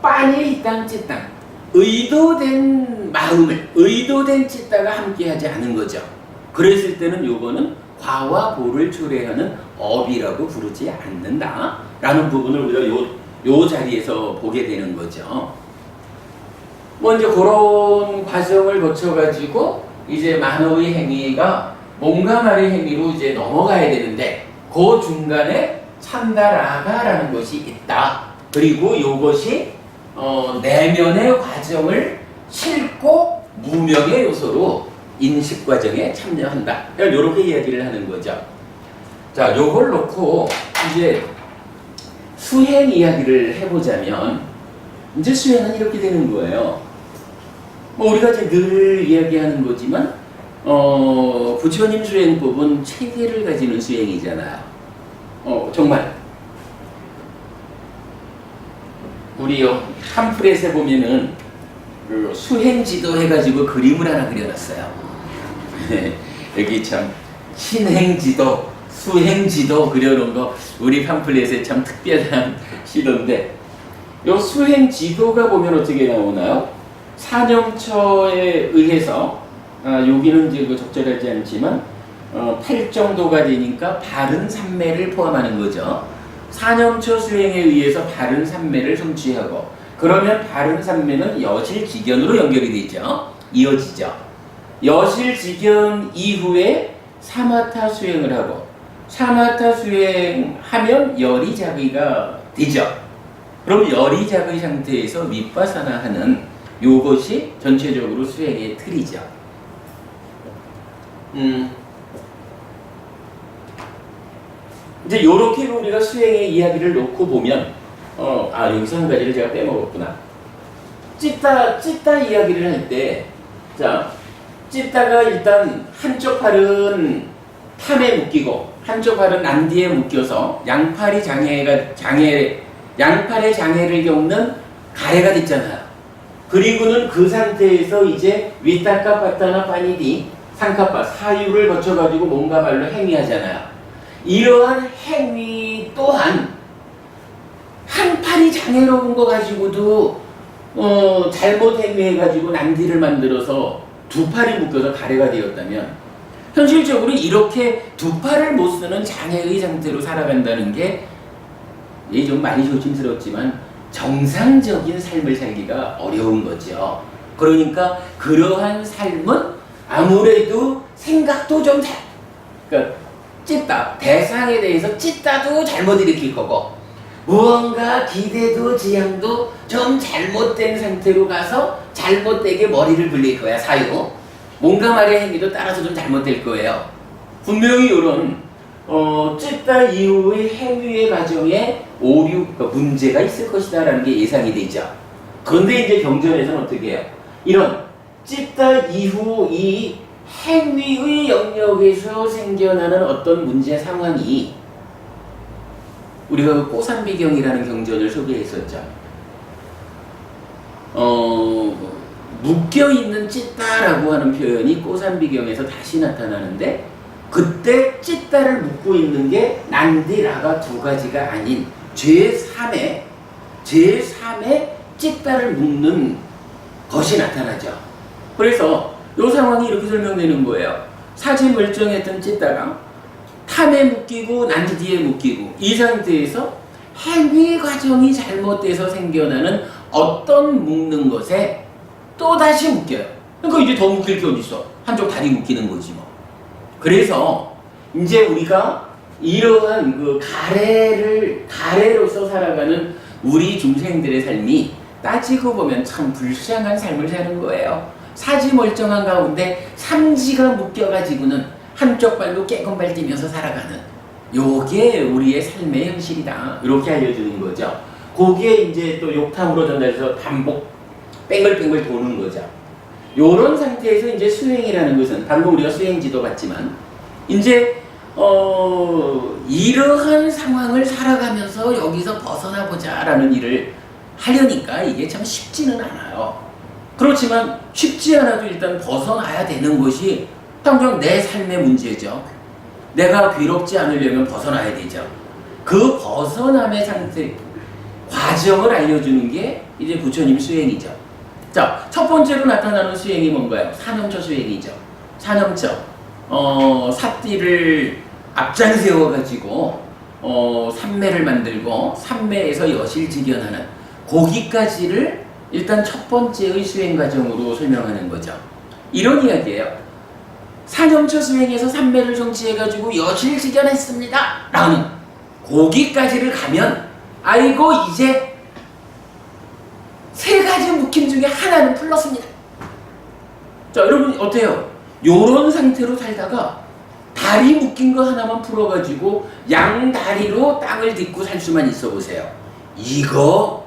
빠니 땅 찢땅, 의도된 마음을, 의도된 찢다가 함께하지 않은 거죠. 그랬을 때는 요거는 과와 보를 초래하는 업이라고 부르지 않는다 라는 부분을 우리가 요 자리에서 보게 되는 거죠. 뭐 이제 그런 과정을 거쳐가지고 이제 만호의 행위가 몸과 말의 행위로 이제 넘어가야 되는데 그 중간에 참다라가라는 것이 있다. 그리고 요것이 내면의 과정을 싣고 무명의 요소로 인식 과정에 참여한다. 이렇게 이야기를 하는 거죠. 자, 요걸 놓고 이제 수행 이야기를 해보자면 이제 수행은 이렇게 되는 거예요. 뭐 우리가 이제 늘 이야기하는 거지만 부처님 수행법은 체계를 가지는 수행이잖아요. 정말 우리 팜플렛에 보면은 그 수행지도 해가지고 그림을 하나 그려놨어요. 여기 참 신행지도, 수행지도 그려놓은 거 우리 팜플렛에 참 특별한 시도인데 요 수행지도가 보면 어떻게 나오나요? 사념처에 의해서 여기는 이제 적절하지 않지만 8 정도가 되니까 바른 삼매를 포함하는 거죠. 사념처 수행에 의해서 바른 삼매를 성취하고 그러면 바른 삼매는 여실직견으로 연결이 되죠. 이어지죠. 여실직견 이후에 사마타 수행을 하고 사마타 수행하면 열이자비가 되죠. 그럼 열이자비 상태에서 윗바사나 하는 요것이 전체적으로 수행의 틀이죠. 이제 요렇게 우리가 수행의 이야기를 놓고 보면 여기서 한 가지를 제가 빼먹었구나. 찢다 이야기를 할 때, 자, 찢다가 일단 한쪽 팔은 탐에 묶이고, 한쪽 팔은 난디에 묶여서 양팔의 장애를 겪는 가래가 됐잖아요. 그리고는 그 상태에서 이제 위타카 파타나 파니디 상카파 사유를 거쳐가지고 몸과 말로 행위하잖아요. 이러한 행위 또한 한 팔이 장애로운 거 가지고도 잘못 행위해가지고 난디를 만들어서 두 팔이 묶여서 가래가 되었다면, 현실적으로 이렇게 두 팔을 못 쓰는 장애의 상태로 살아간다는 게 좀 많이 조심스럽지만 정상적인 삶을 살기가 어려운 거죠. 그러니까 그러한 삶은 아무래도 생각도 좀 그러니까 찢다, 대상에 대해서 찢다도 잘못 일으킬 거고, 무언가 기대도 지향도 좀 잘못된 상태로 가서 잘못되게 머리를 굴릴 거야. 사유, 뭔가 말의 행위도 따라서 좀 잘못될 거예요. 분명히 이런 찢다 이후의 행위의 과정에 오류, 그러니까 문제가 있을 것이다 라는 게 예상이 되죠. 그런데 이제 경전에서는 어떻게 해요? 이런 찢다 이후 이 행위의 영역에서 생겨나는 어떤 문제 상황이, 우리가 그 꼬산비경이라는 경전을 소개했었죠. 묶여있는 찢다라고 하는 표현이 꼬산비경에서 다시 나타나는데, 그때 찢다를 묶고 있는 게 난디라가 두 가지가 아닌 제3의 찢다를 묶는 것이 나타나죠. 그래서 이 상황이 이렇게 설명되는 거예요. 사지 멀쩡했던 찢다가 탐에 묶이고 난디에 묶이고, 이 상태에서 행위 과정이 잘못돼서 생겨나는 어떤 묶는 것에 또다시 묶여요. 그러니까 이제 더 묶일 게 어딨어. 한쪽 다리 묶이는 거지 뭐. 그래서 이제 우리가 이러한 그 가래로서 살아가는 우리 중생들의 삶이 따지고 보면 참 불쌍한 삶을 사는 거예요. 사지 멀쩡한 가운데 삼지가 묶여가지고는 한쪽 발로 깨건발 뛰면서 살아가는, 요게 우리의 삶의 현실이다, 이렇게 알려주는 거죠. 거기에 이제 또 욕탕으로 전달해서 반복 뺑글뺑글 도는 거죠. 요런 상태에서 이제 수행이라는 것은, 방금 우리가 수행지도 봤지만, 이제 이러한 상황을 살아가면서 여기서 벗어나 보자라는 일을 하려니까 이게 참 쉽지는 않아요. 그렇지만 쉽지 않아도 일단 벗어나야 되는 것이 당장 내 삶의 문제죠. 내가 괴롭지 않으려면 벗어나야 되죠. 그 벗어남의 상태, 과정을 알려주는 게 이제 부처님 수행이죠. 자, 첫 번째로 나타나는 수행이 뭔가요? 사념처 수행이죠. 사념처. 삿띠를 앞장 세워가지고, 삼매를 만들고, 삼매에서 여실직연하는, 거기까지를 일단 첫 번째의 수행 과정으로 설명하는 거죠. 이런 이야기예요. 사념처 수행에서 삼매를 성취해가지고 여실직연했습니다 라는, 거기까지를 가면, 아이고, 이제 세 가지 묶임 중에 하나는 풀렸습니다. 자, 여러분 어때요? 요런 상태로 살다가 다리 묶인 거 하나만 풀어가지고 양다리로 땅을 딛고 살 수만 있어 보세요. 이거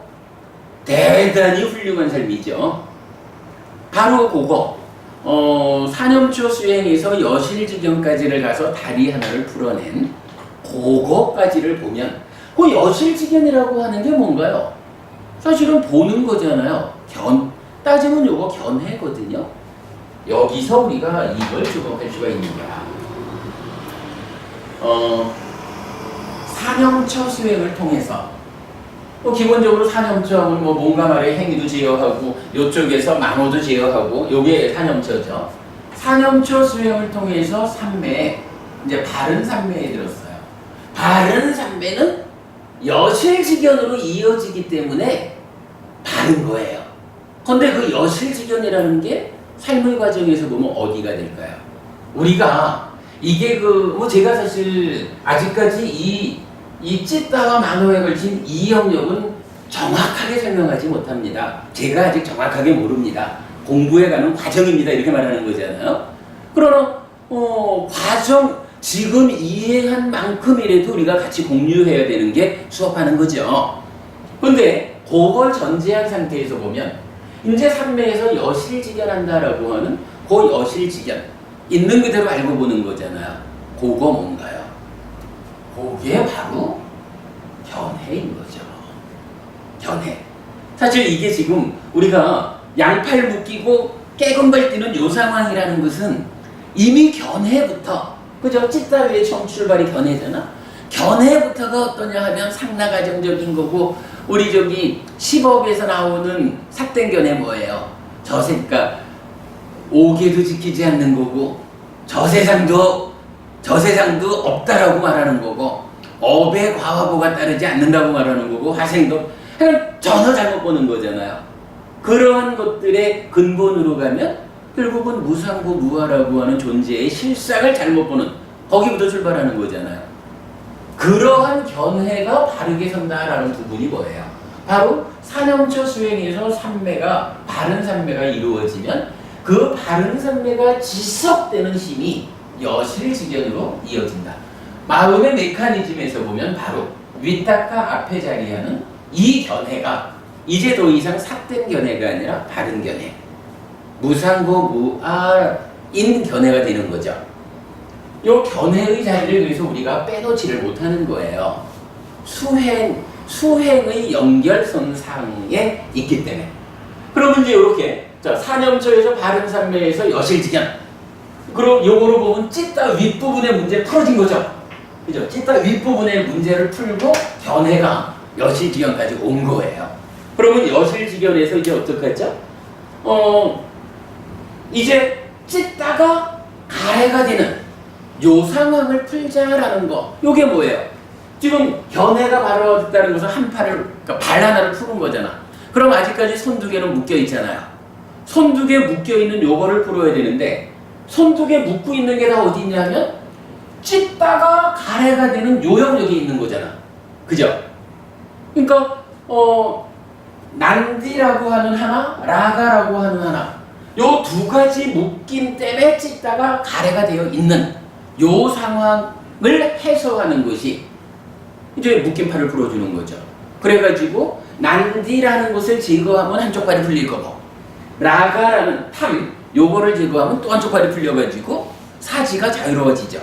대단히 훌륭한 삶이죠. 바로 그거, 사념처 수행에서 여실직연까지를 가서 다리 하나를 풀어낸 그거까지를 보면, 그 여실직연이라고 하는 게 뭔가요? 사실은 보는 거잖아요. 따지면 요거 견해거든요. 여기서 우리가 이걸 주목할 수가 있는 거야. 사념처 수행을 통해서, 기본적으로 사념처는 뭔가 말의 행위도 제어하고, 요쪽에서 만호도 제어하고, 요게 사념처죠. 사념처 수행을 통해서 삼매, 이제 바른 삼매에 들었어요. 바른 삼매는 여실직연으로 이어지기 때문에 바른 거예요. 근데 그 여실직연이라는 게 삶의 과정에서 보면 어디가 될까요? 우리가 이게 제가 사실 아직까지 이 찢다와 만호에 걸친 이 영역은 정확하게 설명하지 못합니다. 제가 아직 정확하게 모릅니다. 공부해가는 과정입니다. 이렇게 말하는 거잖아요. 그러나 과정, 지금 이해한 만큼이라도 우리가 같이 공유해야 되는 게 수업하는 거죠. 근데 그걸 전제한 상태에서 보면 이제 삼매에서 여실직연한다라고 하는 그 여실직연 있는 그대로 알고 보는 거잖아요. 그거 뭔가요? 그게 바로 견해인 거죠. 견해. 사실 이게 지금 우리가 양팔 묶이고 깨금발 뛰는 요 상황이라는 것은 이미 견해부터, 그죠? 찢다위의 처음 출발이 견해잖아. 견해부터가 어떠냐 하면 상나가정적인 거고, 우리 저기 10억에서 나오는 삭된 견해 뭐예요? 그러니까 오개도 지키지 않는 거고, 저세상도 없다라고 말하는 거고, 업의 과화보가 따르지 않는다고 말하는 거고, 화생도 그냥 전혀 잘못 보는 거잖아요. 그러한 것들의 근본으로 가면 결국은 무상고 무아라고 하는 존재의 실상을 잘못 보는, 거기부터 출발하는 거잖아요. 그러한 견해가 바르게 선다라는 부분이 뭐예요? 바로 산영처 수행에서 삼매가, 바른 삼매가 이루어지면 그 바른 삼매가 지속되는 힘이 여실직연으로 이어진다. 마음의 메커니즘에서 보면 바로 위탁과 앞에 자리하는 이 견해가 이제 더 이상 삭된 견해가 아니라 바른 견해, 무상고 무아인 견해가 되는 거죠. 이 견해의 자리를 그래서 우리가 빼놓지를 못하는 거예요. 수행의 연결선상에 있기 때문에. 그러면 이제 이렇게 사념처에서 바른 삼매에서 여실직연, 그럼 요거로 보면 찢다 윗부분의 문제 풀어진 거죠. 그죠? 찢다 윗부분의 문제를 풀고 견해가 여실직연까지 온 거예요. 그러면 여실직연에서 이제 어떡하죠? 이제 찢다가 가해가 되는 요 상황을 풀자라는 거. 요게 뭐예요? 지금 견해가 바로됐다는 것은 한 팔을, 그러니까 발 하나를 푸는 거잖아. 그럼 아직까지 손 두 개는 묶여 있잖아요. 손 두 개 묶여 있는 요거를 풀어야 되는데, 손 두 개 묶고 있는 게 다 어디 있냐면 찢다가 가래가 되는 요 영역에 있는 거잖아. 그죠? 그러니까 난디라고 하는 하나, 라가라고 하는 하나, 요 두 가지 묶임 때문에 찢다가 가래가 되어 있는 요 상황을 해소하는 것이 이제 묶임팔을 풀어주는 거죠. 그래가지고 난디라는 것을 제거하면 한쪽 발이 풀릴 거고, 라가라는 탐, 요거를 제거하면 또 한쪽 발이 풀려가지고 사지가 자유로워지죠.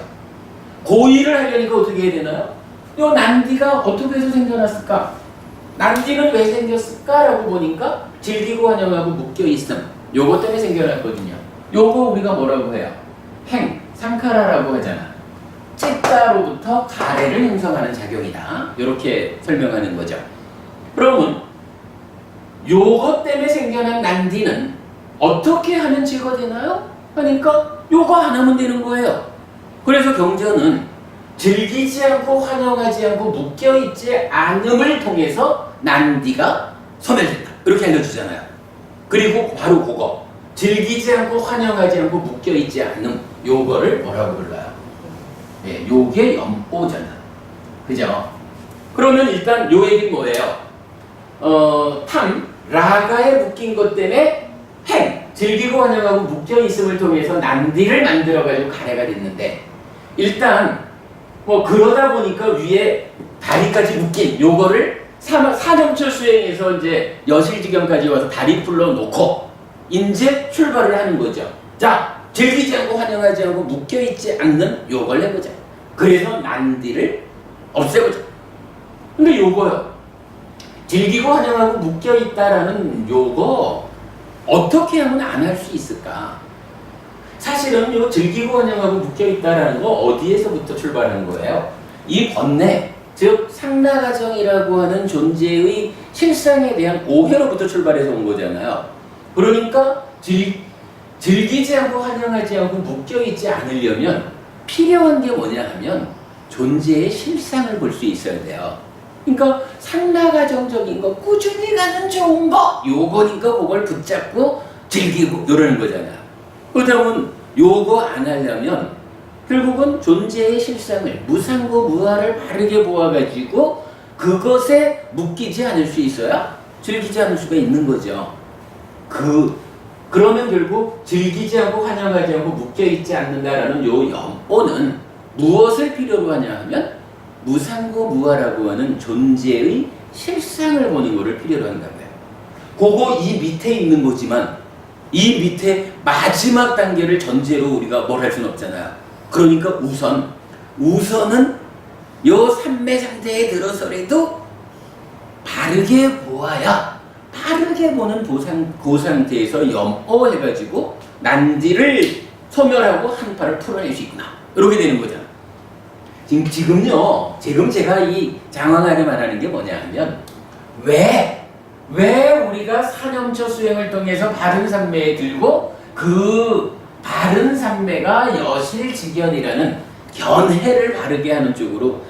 고의를 하려니까 어떻게 해야 되나요? 요 난디가 어떻게 해서 생겨났을까? 난디는 왜 생겼을까? 라고 보니까 즐기고 환영하고 묶여있음, 요거 때문에 생겨났거든요. 요거 우리가 뭐라고 해요? 행, 상카라라고 하잖아. 찢다로부터 가래를 형성하는 작용이다. 이렇게 설명하는 거죠. 그러면 요거 때문에 생겨난 난디는 어떻게 하면 제거되나요? 하니까 요거 안 하면 되는 거예요. 그래서 경전은 즐기지 않고 환영하지 않고 묶여있지 않음을 통해서 난디가 소멸된다. 이렇게 알려주잖아요. 그리고 바로 그거, 즐기지 않고 환영하지 않고 묶여있지 않음, 요거를 뭐라고 불러요? 예, 요게 염오잖아. 그죠? 그러면 일단 요 얘기는 뭐예요? 탐, 라가에 묶인 것 때문에 행, 즐기고 환영하고 묶여있음을 통해서 난디를 만들어가지고 가래가 됐는데, 일단 뭐 그러다 보니까 위에 다리까지 묶인 요거를 사념처 수행에서 이제 여실직연까지 와서 다리 풀러놓고 이제 출발을 하는 거죠. 자, 즐기지 않고 환영하지 않고 묶여있지 않는 요걸 해보자. 그래서 난디를 없애보자. 근데 요거요, 즐기고 환영하고 묶여있다라는 요거 어떻게 하면 안 할 수 있을까? 사실은 요 즐기고 환영하고 묶여있다라는 거 어디에서부터 출발하는 거예요? 이 번뇌, 즉 상나가정이라고 하는 존재의 실상에 대한 오해로부터 출발해서 온 거잖아요. 그러니까 즐기지 않고 환영하지 않고 묶여있지 않으려면 필요한 게 뭐냐 하면 존재의 실상을 볼 수 있어야 돼요. 그러니까 상나가정적인 거, 꾸준히 가는 좋은 거, 요거니까 그걸 붙잡고 즐기고 이러는 거잖아요. 그렇다면 요거 안 하려면 결국은 존재의 실상을, 무상고 무아를 바르게 보아가지고 그것에 묶이지 않을 수 있어야 즐기지 않을 수가 있는 거죠. 그러면 결국 즐기지 않고 환영하지 않고 묶여있지 않는다라는 요 염오는 무엇을 필요로 하냐 하면 무상고 무아라고 하는 존재의 실상을 보는 거를 필요로 한다고요. 그거 이 밑에 있는 거지만 이 밑에 마지막 단계를 전제로 우리가 뭘 할 수는 없잖아요. 그러니까 우선은 요 삼매 상태에 들어서라도 바르게 보아야, 바르게 보는 그 상태에서 염오해가지고 난디를 소멸하고 한파를 풀어낼 수 있구나, 이렇게 되는 거잖아. 지금 제가 이 장황하게 말하는 게 뭐냐 하면, 왜 우리가 사념처 수행을 통해서 바른 삼매에 들고 그 바른 삼매가 여실직연이라는 견해를 바르게 하는 쪽으로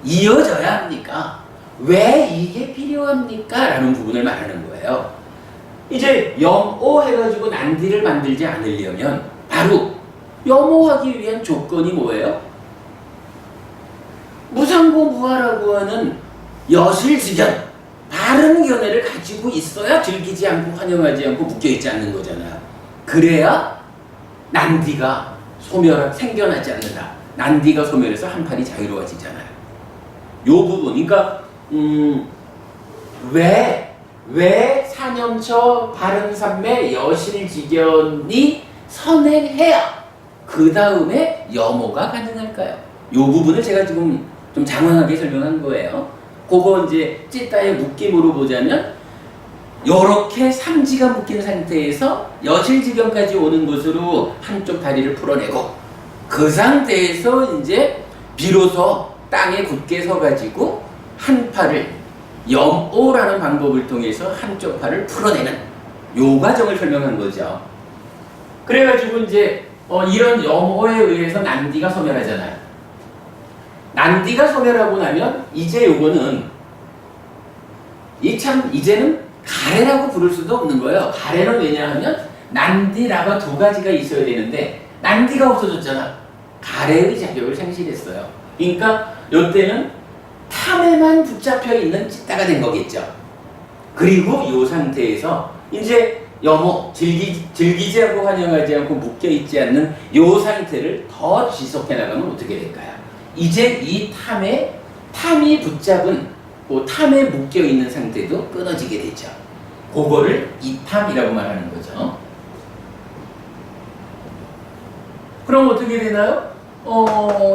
이어져야 합니까? 왜 이게 필요합니까? 라는 부분을 말하는 거예요. 이제 염오해가지고 난디를 만들지 않으려면 바로 염오하기 위한 조건이 뭐예요? 무상고무화라고 하는 여실직연, 바른 견해를 가지고 있어야 즐기지 않고 환영하지 않고 묶여있지 않는 거잖아요. 그래야 난디가 생겨나지 않는다. 난디가 소멸해서 한판이 자유로워지잖아요. 요 부분, 그러니까 왜 사념처 바른 삼매 여실직연이 선행해야 그 다음에 염오가 가능할까요? 요 부분을 제가 지금 좀 장황하게 설명한 거예요. 그거 이제 찌따의 묶임으로 보자면, 요렇게 삼지가 묶인 상태에서 여실직연까지 오는 것으로 한쪽 다리를 풀어내고, 그 상태에서 이제 비로소 땅에 굳게 서가지고 한 팔을 염오라는 방법을 통해서 한쪽 팔을 풀어내는 요 과정을 설명한 거죠. 그래가지고 이제 이런 염오에 의해서 난디가 소멸하잖아요. 난디가 소멸하고 나면 이제 요거는 이제는 가래라고 부를 수도 없는 거예요. 가래는 왜냐하면 난디라가 두 가지가 있어야 되는데 난디가 없어졌잖아. 가래의 자격을 상실했어요. 그러니까 요때는 탐에만 붙잡혀 있는 찌따가 된 거겠죠. 그리고 이 상태에서 이제 염오, 즐기지 않고 환영하지 않고 묶여있지 않는 이 상태를 더 지속해 나가면 어떻게 될까요? 이제 이 탐이 붙잡은, 탐에 묶여있는 상태도 끊어지게 되죠. 그거를 이탐이라고 말하는 거죠. 그럼 어떻게 되나요?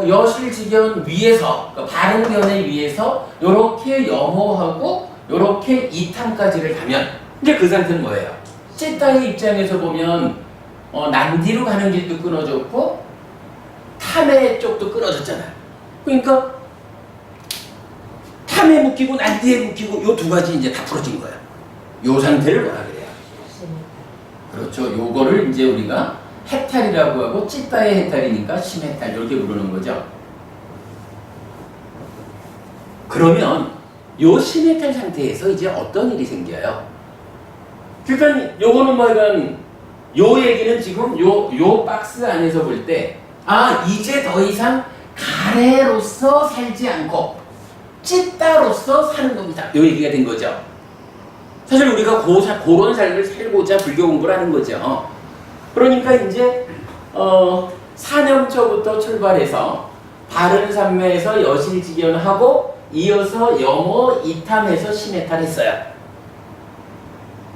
여실직연 위에서, 그러니까 바른 견해 위에서 요렇게 염오하고 요렇게 이탐까지를 가면 이제 그 상태는 뭐예요? 찌따의 입장에서 보면 난디로 가는 길도 끊어졌고 탐의 쪽도 끊어졌잖아요. 그러니까 탐에 묶이고 난디에 묶이고 요 두 가지 이제 다 풀어진 거예요. 요 상태를 뭐라 그래요? 그렇죠. 요거를 이제 우리가 해탈이라고 하고, 찌따의 해탈이니까 심해탈, 이렇게 부르는 거죠. 그러면 요 심해탈 상태에서 이제 어떤 일이 생겨요? 그러니까 요거는 뭐냐면 요 얘기는 지금 요 박스 안에서 볼 때, 이제 더 이상 가래로서 살지 않고 찌따로서 사는 놈이다, 요 얘기가 된 거죠. 사실 우리가 그런 삶을 살고자 불교 공부를 하는 거죠. 그러니까 이제 사념처부터 출발해서 바른 삼매에서 여실직연하고 이어서 염오 이탐해서 심해탈했어요.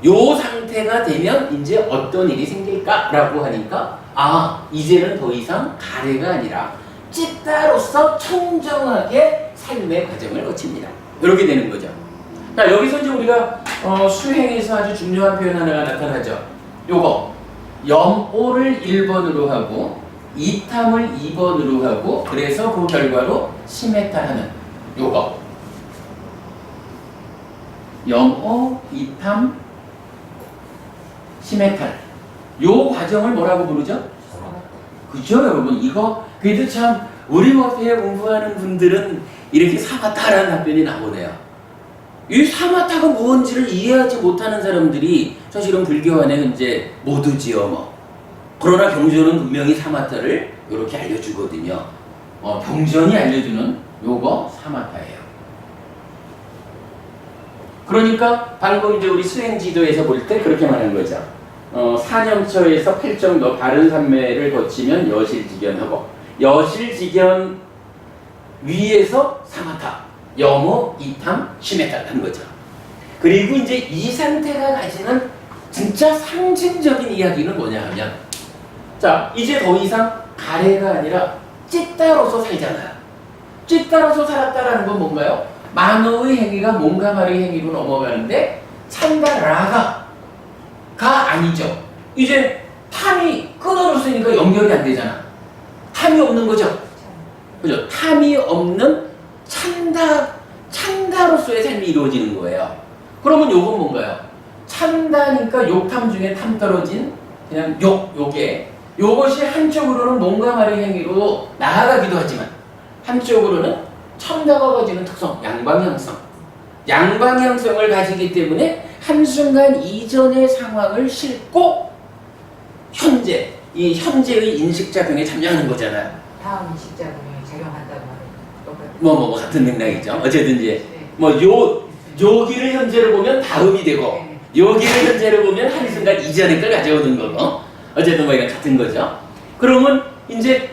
요 상태가 되면 이제 어떤 일이 생길까라고 하니까, 이제는 더 이상 가래가 아니라 찌따로서 청정하게 삶의 과정을 거칩니다. 이렇게 되는 거죠. 자, 여기서 이제 우리가 수행에서 아주 중요한 표현 하나가 나타나죠. 요거 염오를 1번으로 하고 이탐을 2번으로 하고, 그래서 그 결과로 심해탈하는 요거 염오, 이탐, 심해탈, 요 과정을 뭐라고 부르죠? 그죠, 여러분? 이거 그래도 참 우리 법회 공부하는 분들은 이렇게 사마타라는 답변이 나오네요. 이 사마타가 무언지를 이해하지 못하는 사람들이 사실은 불교 안에 이제 모두지요 뭐. 그러나 경전은 분명히 사마타를 이렇게 알려주거든요. 경전이 알려주는 요거 사마타예요. 그러니까 방금 이제 우리 수행 지도에서 볼 때 그렇게 말하는 거죠. 사념처에서 8정도 바른 삼매를 거치면 여실직연하고, 여실직연 위에서 사마타, 여모, 이탐, 시메탈한 거죠. 그리고 이제 이 상태가 가지는 진짜 상징적인 이야기는 뭐냐 하면, 자, 이제 더 이상 가래가 아니라 찢다로서 살잖아요. 찢다로서 살았다라는 건 뭔가요? 만호의 행위가 몽가마르의 행위로 넘어가는데 찬다라가 아니죠. 이제 탐이 끊어졌으니까 연결이 안 되잖아. 탐이 없는 거죠. 그죠? 탐이 없는 찬다로서의 삶이 이루어지는 거예요. 그러면 요건 뭔가요? 찬다니까 욕탐 중에 탐 떨어진 그냥 요것이 한쪽으로는 몽가마르의 행위로 나아가기도 하지만 한쪽으로는 천다가 가지는 특성, 양방향성을 가지기 때문에 한순간 이전의 상황을 싣고 이 현재의 인식작용에 참여하는 거잖아요. 다음 인식작용에 작용한다고 말해요. 뭐 같은 맥락이죠. 어쨌든지 여기를 현재로 보면 다음이 되고 여기를 현재로 보면 한순간 이전의 걸 가져오는 거고 어쨌든 뭐 이건 같은 거죠. 그러면 이제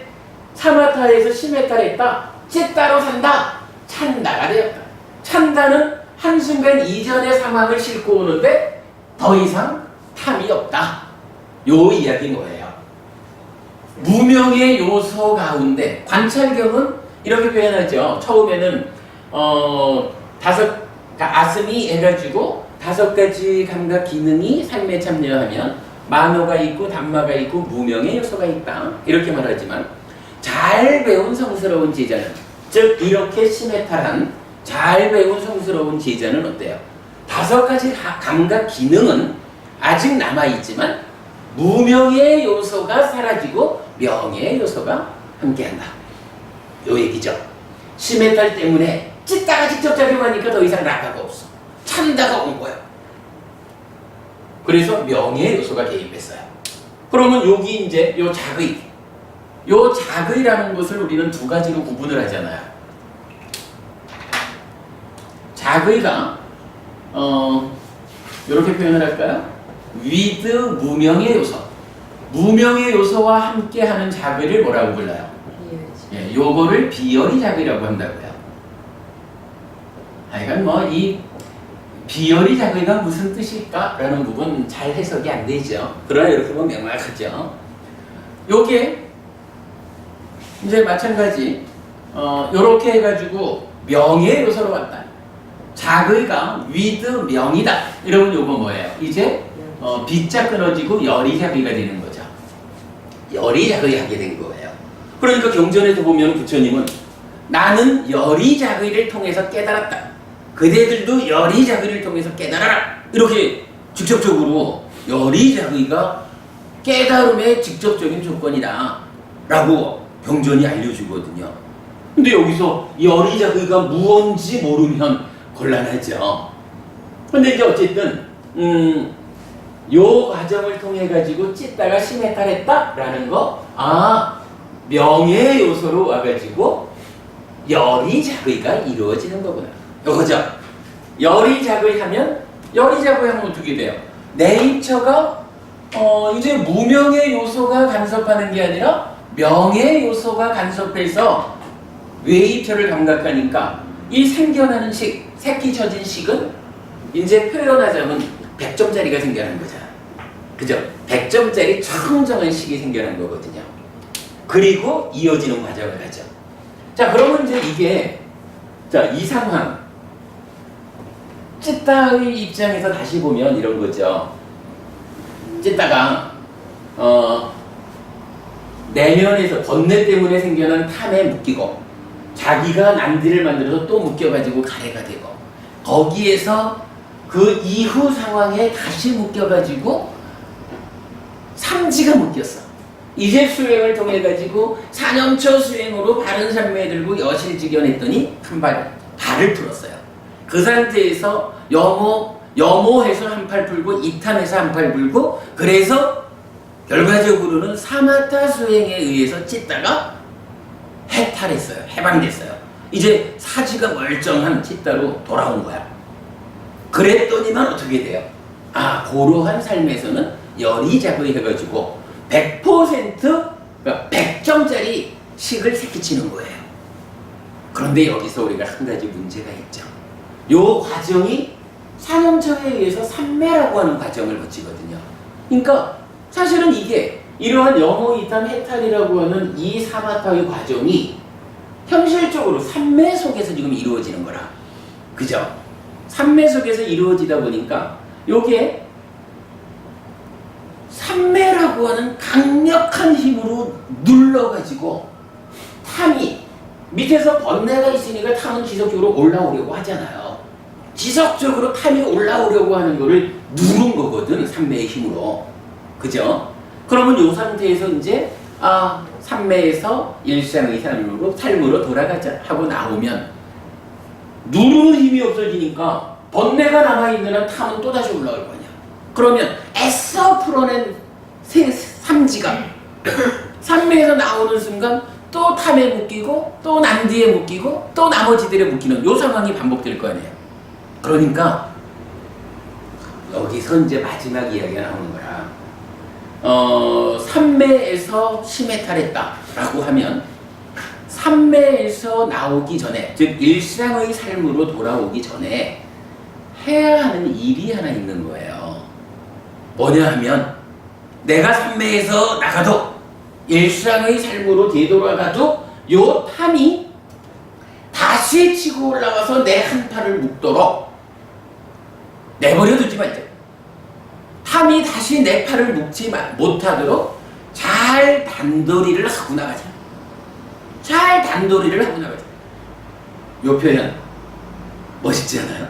사마타에서 시메타를 했다. 찢다로 산다. 찬다가 되었다. 찬다는 한순간 이전의 상황을 싣고 오는데 더 이상 탐이 없다. 요 이야기 뭐예요? 무명의 요소 가운데 관찰경은 이렇게 표현하죠. 처음에는 아스미 해가지고 5가지 감각 기능이 삶에 참여하면 만호가 있고 담마가 있고 무명의 요소가 있다. 이렇게 말하지만 잘 배운 성스러운 제자는, 즉 이렇게 시메탈한 잘 배운 성스러운 제자는 어때요? 5가지 감각 기능은 아직 남아있지만 무명의 요소가 사라지고 명의 요소가 함께한다. 요 얘기죠. 시메탈 때문에 찢다가 직접 작용하니까 더 이상 라가가 없어. 찬다가 온 거야. 그래서 명의 요소가 개입했어요. 그러면 여기 이제 요 자의라는 것을 우리는 2가지로 구분을 하잖아요. 자의가 이렇게 표현을 할까요? with 무명의 요소. 무명의 요소와 함께하는 자의를 뭐라고 불러요? 예, 요거를 비열의 자의라고 한다고요. 하여간 뭐 이 비열의 자의가 무슨 뜻일까라는 부분 잘 해석이 안 되죠. 그러나 이렇게 보면 명확하죠. 요게 이제 마찬가지 요렇게 해가지고 명의 요소로 왔다. 자의가 with 명이다. 이러면 요거 뭐예요? 이제 빗자 끊어지고 열이 자의가 되는 거죠. 열이 자의하게 된 거예요. 그러니까 경전에서 보면 부처님은 나는 열이 자의를 통해서 깨달았다. 그대들도 열이 자의를 통해서 깨달아라. 이렇게 직접적으로 열이 자의가 깨달음의 직접적인 조건이다 라고 경전이 알려주거든요. 근데 여기서 열이 자의가 무언지 모르면 곤란하죠. 근데 이제 어쨌든 요 과정을 통해 가지고 찢다가 시메탈했다 라는 거, 명의 요소로 와가지고 열이 자의가 이루어지는 거구나. 요거죠. 열이 자의하면 어떻게 돼요? 네이처가 이제 무명의 요소가 간섭하는 게 아니라 명의 요소가 간섭해서 웨이처를 감각하니까 이 생겨나는 식, 새끼 젖은 식은 이제 표현하자면 100점짜리가 생겨난 거잖아. 그죠? 100점짜리 청정한 식이 생겨난 거거든요. 그리고 이어지는 과정을 가죠. 자, 그러면 이제 이게, 이 상황. 찢다의 입장에서 다시 보면 이런 거죠. 찢다가, 내면에서 번뇌 때문에 생겨난 탐에 묶이고, 자기가 난디를 만들어서 또 묶여가지고 가래가 되고, 거기에서 그 이후 상황에 다시 묶여가지고 삼지가 묶였어. 이제 수행을 통해 가지고 사념처 수행으로 바른 삶에 들고 여실직연했더니 발을 풀었어요. 그 상태에서 여모해서 한 팔 풀고 이탐해서 한 팔 풀고, 그래서 결과적으로는 사마타 수행에 의해서 찢다가 해탈했어요. 해방됐어요. 이제 사지가 멀쩡한 찢다로 돌아온 거야. 그랬더니만 어떻게 돼요? 고러한 삶에서는 열이 자극해가지고 100%, 그러니까 100점짜리 식을 새끼치는 거예요. 그런데 여기서 우리가 한 가지 문제가 있죠. 요 과정이 산염청에 의해서 산매라고 하는 과정을 거치거든요. 그러니까 사실은 이게 이러한 영호 이탄 해탈이라고 하는 이 사마타의 과정이 현실적으로 산매 속에서 지금 이루어지는 거라. 그죠? 산매 속에서 이루어지다 보니까 요게 산매라고 하는 강력한 힘으로 눌러가지고 탐이 밑에서 번뇌가 있으니까 탐은 지속적으로 올라오려고 하잖아요. 지속적으로 탐이 올라오려고 하는 거를 누른 거거든, 산매의 힘으로. 그죠? 그러면 이 상태에서 이제 산매에서 일상의 삶으로 돌아가자 하고 나오면 누르는 힘이 없어지니까 번뇌가 남아있는 한 탐은 또다시 올라올 거냐. 그러면 애써 풀어낸 삼지가 산매에서 나오는 순간 또 탐에 묶이고 또 난디에 묶이고 또 나머지들에 묶이는 요 상황이 반복될 거 아니에요. 그러니까 여기서 이제 마지막 이야기가 나오는 거라. 산매에서 심해탈했다라고 하면 산매에서 나오기 전에, 즉 일상의 삶으로 돌아오기 전에 해야 하는 일이 하나 있는 거예요. 뭐냐 하면 내가 산매에서 나가도 일상의 삶으로 되돌아가도 요 탐이 다시 치고 올라와서 내 한 팔을 묶도록 내버려 두지 말자. 탐이 다시 내 팔을 묶지 못하도록 잘 단도리를 하고 나가자. 잘 단도리를 하고 나가자. 요 표현 멋있지 않아요?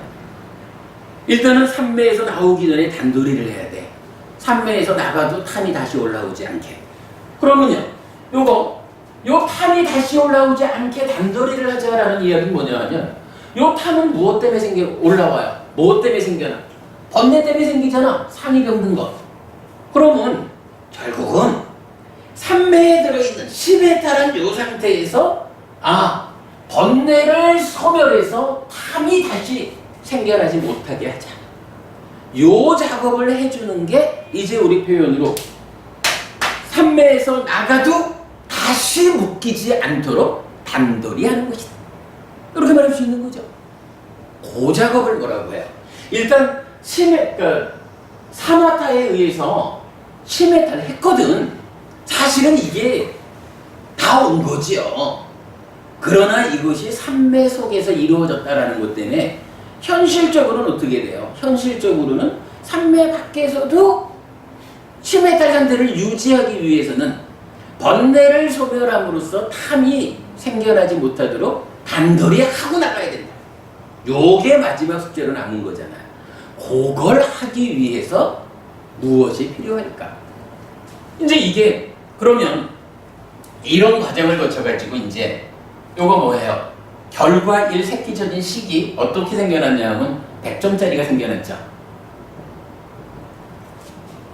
일단은 산매에서 나오기 전에 단도리를 해야 돼. 산매에서 나가도 탐이 다시 올라오지 않게. 그러면요, 요 탐이 다시 올라오지 않게 단도리를 하자라는 이야기는 뭐냐 하면, 요 탐은 무엇 때문에 올라와요? 무엇 때문에 생겨나? 번뇌 때문에 생기잖아. 상이 병든 것. 그러면 결국은 산매에 들어있는 심해탈한 요 상태에서 번뇌를 소멸해서 탐이 다시 생겨나지 못하게 하자. 요 작업을 해주는 게 이제 우리 표현으로 산매에서 나가도 다시 묶이지 않도록 단도리 하는 것이다. 이렇게 말할 수 있는 거죠. 그 작업을 뭐라고 해요? 일단 사마타에 의해서 심해탈을 했거든. 사실은 이게 다 온 거지요. 그러나 이것이 산매 속에서 이루어졌다라는 것 때문에 현실적으로는 어떻게 돼요? 현실적으로는 산매 밖에서도 심해탈 상태를 유지하기 위해서는 번뇌를 소멸함으로써 탐이 생겨나지 못하도록 단도리 하고 나가야 된다. 요게 마지막 숙제로 남은 거잖아요. 그걸 하기 위해서 무엇이 필요할까? 이제 이게 그러면 이런 과정을 거쳐가지고 이제 요거 뭐예요? 결과 1 새끼적인 식이 어떻게 생겨났냐면 100점짜리가 생겨났죠.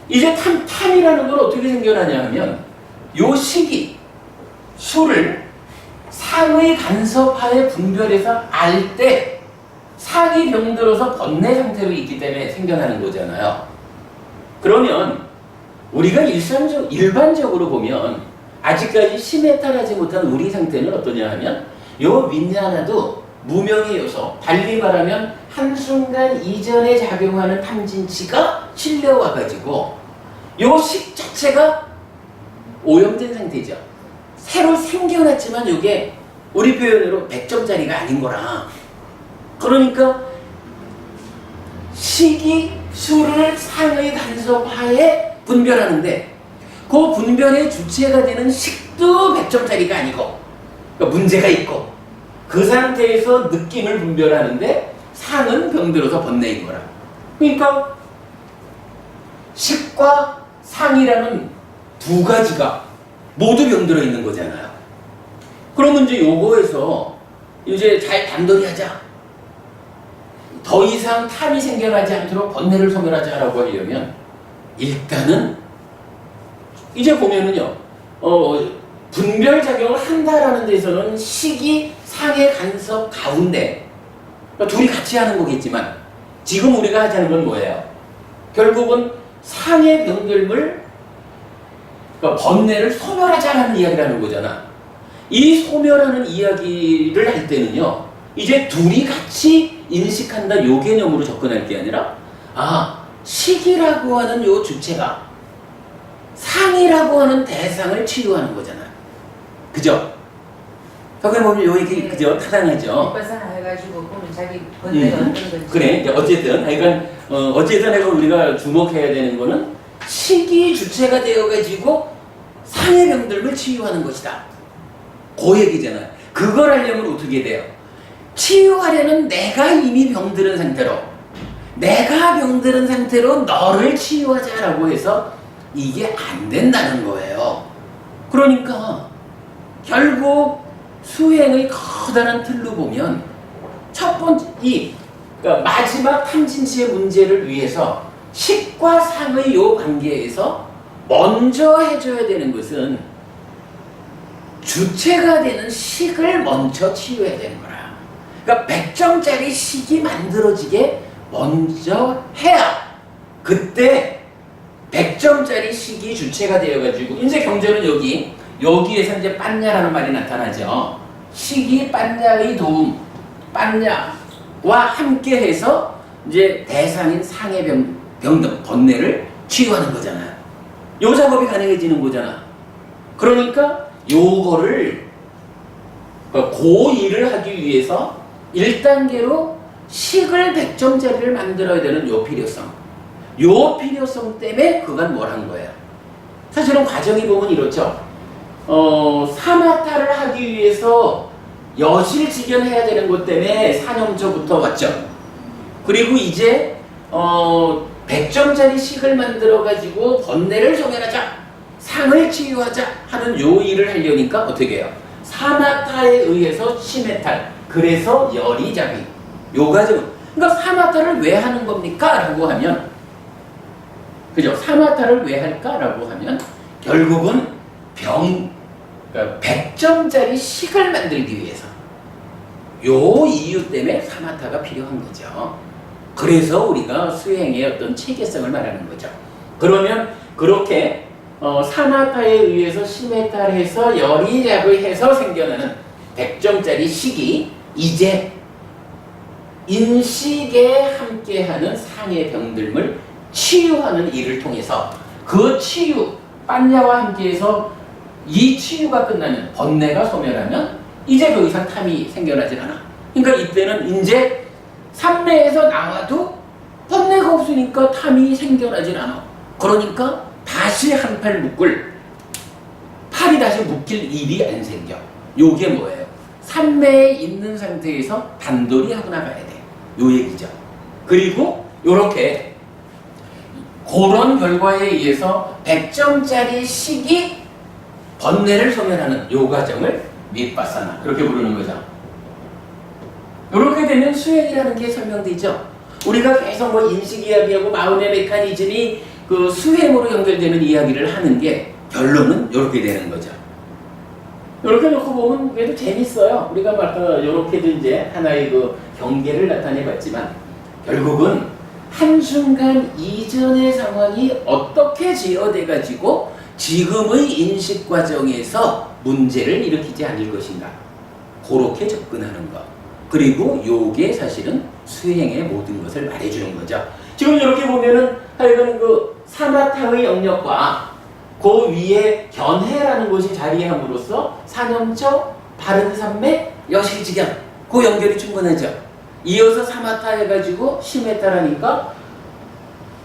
이제 탐이라는 건 어떻게 생겨나냐 하면 요 식이 수를 상의 간섭하에 분별해서 알 때 상이 병들어서 번뇌 상태로 있기 때문에 생겨나는 거잖아요. 그러면 우리가 일반적으로 보면 아직까지 심해탈하지 못한 우리 상태는 어떠냐 하면 요 윈냐나도 무명의 요소, 달리 말하면 한순간 이전에 작용하는 탐진치가 실려와가지고 요 식 자체가 오염된 상태죠. 새로 생겨났지만 이게 우리 표현으로 100점짜리가 아닌 거라. 그러니까 식이 수를 상의 간섭하에 분별하는데 그 분별의 주체가 되는 식도 100점짜리가 아니고 그러니까 문제가 있고 그 상태에서 느낌을 분별하는데 상은 병들어서 번뇌인 거라. 그러니까 식과 상이라는 두 가지가 모두 병들어 있는 거잖아요. 그러면 이제 요거에서 이제 잘 단도리 하자. 더 이상 탐이 생겨나지 않도록 번뇌를 소멸하자라고 하려면 일단은 이제 보면은요, 분별작용을 한다라는 데서는 식이 상의 간섭 가운데 그러니까 둘이 같이 하는 거겠지만 지금 우리가 하자는 건 뭐예요? 결국은 상의 병들물 그러니까 번뇌를 소멸하자라는 이야기를 하는 거잖아. 이 소멸하는 이야기를 할 때는요, 이제 둘이 같이 인식한다 요 개념으로 접근할 게 아니라, 식이라고 하는 요 주체가 상이라고 하는 대상을 치유하는 거잖아요. 그죠? 저게 보면 요 얘기 그죠? 타당하죠? 밑바산 해가지고 보면 자기 번뇌가 어떤 건지. 그래, 이제 어쨌든 내가 우리가 주목해야 되는 거는 식이 주체가 되어가지고 상의 병들을 치유하는 것이다. 그 얘기잖아요. 그걸 하려면 어떻게 돼요? 치유하려는 내가 이미 병들은 상태로, 내가 병들은 상태로 너를 치유하자라고 해서 이게 안 된다는 거예요. 그러니까 결국 수행의 커다란 틀로 보면 첫 번째 그러니까 마지막 탐진치의 문제를 위해서 식과 상의 요 관계에서 먼저 해줘야 되는 것은 주체가 되는 식을 먼저 치유해야 되는 거라. 그러니까 100점짜리 식이 만들어지게 먼저 해야 그때 100점짜리 식이 주체가 되어가지고 이제 경전은 여기에서 이제 빤냐라는 말이 나타나죠. 식이 빤냐의 도움, 빤냐와 함께해서 이제 대상인 상의 병등, 번뇌를 치유하는 거잖아요. 요 작업이 가능해지는 거잖아. 그러니까 요거를 고2를 하기 위해서 1단계로 식을 100점짜리를 만들어야 되는 요 필요성. 요 필요성 때문에 그간 뭘 한 거예요. 사실은 과정이 보면 이렇죠. 사마타를 하기 위해서 여실직연해야 되는 것 때문에 4년초부터 왔죠. 그리고 이제 100점짜리 식을 만들어가지고 번뇌를 소멸하자, 상을 치유하자 하는 요 일을 하려니까 어떻게 해요? 사마타에 의해서 시메탈, 그래서 열이자비, 요 과정. 그러니까 사마타를 왜 하는 겁니까? 라고 하면, 그죠? 사마타를 왜 할까? 라고 하면 결국은 그러니까 100점짜리 식을 만들기 위해서 요 이유 때문에 사마타가 필요한 거죠. 그래서 우리가 수행의 어떤 체계성을 말하는 거죠. 그러면 그렇게 사마타에 의해서 시메탈해서 열이작을 해서 생겨나는 100점짜리 식이 이제 인식에 함께하는 상의 병들을 치유하는 일을 통해서 그 치유, 빤냐와 함께해서 이 치유가 끝나면 번뇌가 소멸하면 이제 더 이상 탐이 생겨나질 않아. 그러니까 이때는 이제 삼매에서 나와도 번뇌가 없으니까 탐이 생겨나질 않아. 그러니까 다시 한 팔 묶을, 팔이 다시 묶일 일이 안 생겨. 요게 뭐예요? 삼매에 있는 상태에서 단돌이 하고 나가야 돼. 요 얘기죠. 그리고 요렇게 그런 결과에 의해서 100점짜리 식이 번뇌를 소멸하는 요 과정을 밑바사나 그렇게 부르는 거죠. 이렇게 되면 수행이라는 게 설명되죠. 우리가 계속 뭐 인식 이야기하고 마음의 메커니즘이 그 수행으로 연결되는 이야기를 하는 게 결론은 이렇게 되는 거죠. 이렇게 놓고 보면 그래도 재밌어요. 우리가 아까 이렇게도 이제 하나의 그 경계를 나타내 봤지만 결국은 한순간 이전의 상황이 어떻게 제어돼 가지고 지금의 인식 과정에서 문제를 일으키지 않을 것인가, 그렇게 접근하는 것. 그리고 요게 사실은 수행의 모든 것을 말해주는 거죠. 지금 이렇게 보면은 하여간 그 사마타의 영역과 그 위에 견해라는 것이 자리함으로써 사념처, 바른 삼매, 여실직연, 그 연결이 충분하죠. 이어서 사마타 해가지고 시메타라니까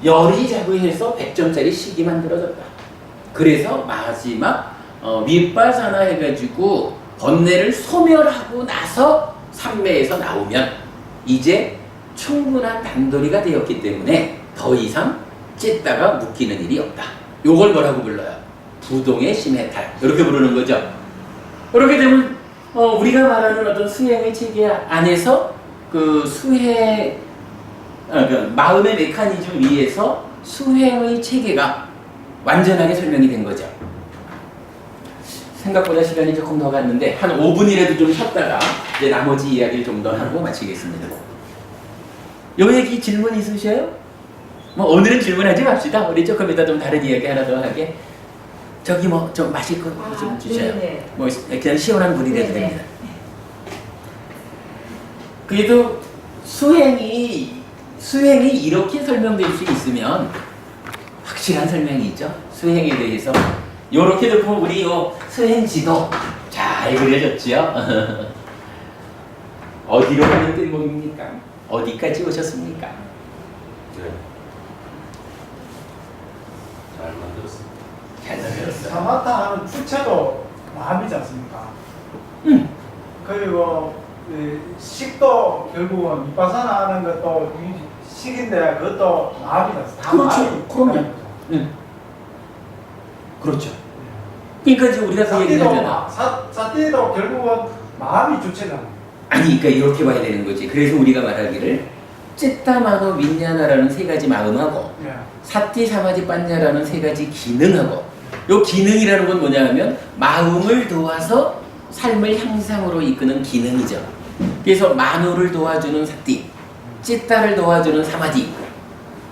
열이 자극해서 100점짜리 식이 만들어졌다. 그래서 마지막 밑바사나 해가지고 번뇌를 소멸하고 나서 삼매에서 나오면 이제 충분한 단도리가 되었기 때문에 더 이상 찢다가 묶이는 일이 없다. 요걸 뭐라고 불러요? 부동의 시메탈. 이렇게 부르는 거죠. 이렇게 되면 우리가 말하는 어떤 수행의 체계 안에서 그 수행, 그 마음의 메커니즘 위에서 수행의 체계가 완전하게 설명이 된 거죠. 생각보다 시간이 조금 더 갔는데 한 5분이라도 좀 쉬었다가 이제 나머지 이야기를 좀 더 하고 마치겠습니다. 요 얘기 질문 있으셔요? 뭐 오늘은 질문하지 맙시다. 우리 조금 이따 좀 다른 이야기 하나 더 하게. 저기 뭐 좀 마실 거 좀 주세요. 네네. 뭐 그냥 시원한 물이라도 네네. 됩니다. 그래도 수행이 이렇게 설명될 수 있으면 확실한 설명이 있죠. 수행에 대해서 이렇게 듣고 우리 요 수행 지도 잘 그려졌지요. 어디로 가는 길목입니까? 어디까지 오셨습니까? 네. 잘 만들었습니다. 잘 설명했어요. 사마타 하는 주체도 마음이지 않습니까? 그리고 이 식도 결국은 미파사나 하는 것도 식인데 그것도 마음이지 않습니까? 다 그렇죠. 마음이 그럼요. 있다는 거죠. 그렇죠. 그러니까 이제 우리가 그 얘기를 하잖아. 사띠도 결국은 마음이 주체잖아요. 아니, 그러니까 이렇게 봐야 되는 거지. 그래서 우리가 말하기를 찌따마노 민냐나라는 세 가지 마음하고 예. 사띠 사마지 빤냐라는 세 가지 기능하고 요 기능이라는 건 뭐냐 하면 마음을 도와서 삶을 향상으로 이끄는 기능이죠. 그래서 마노를 도와주는 사띠, 찌따를 도와주는 사마디,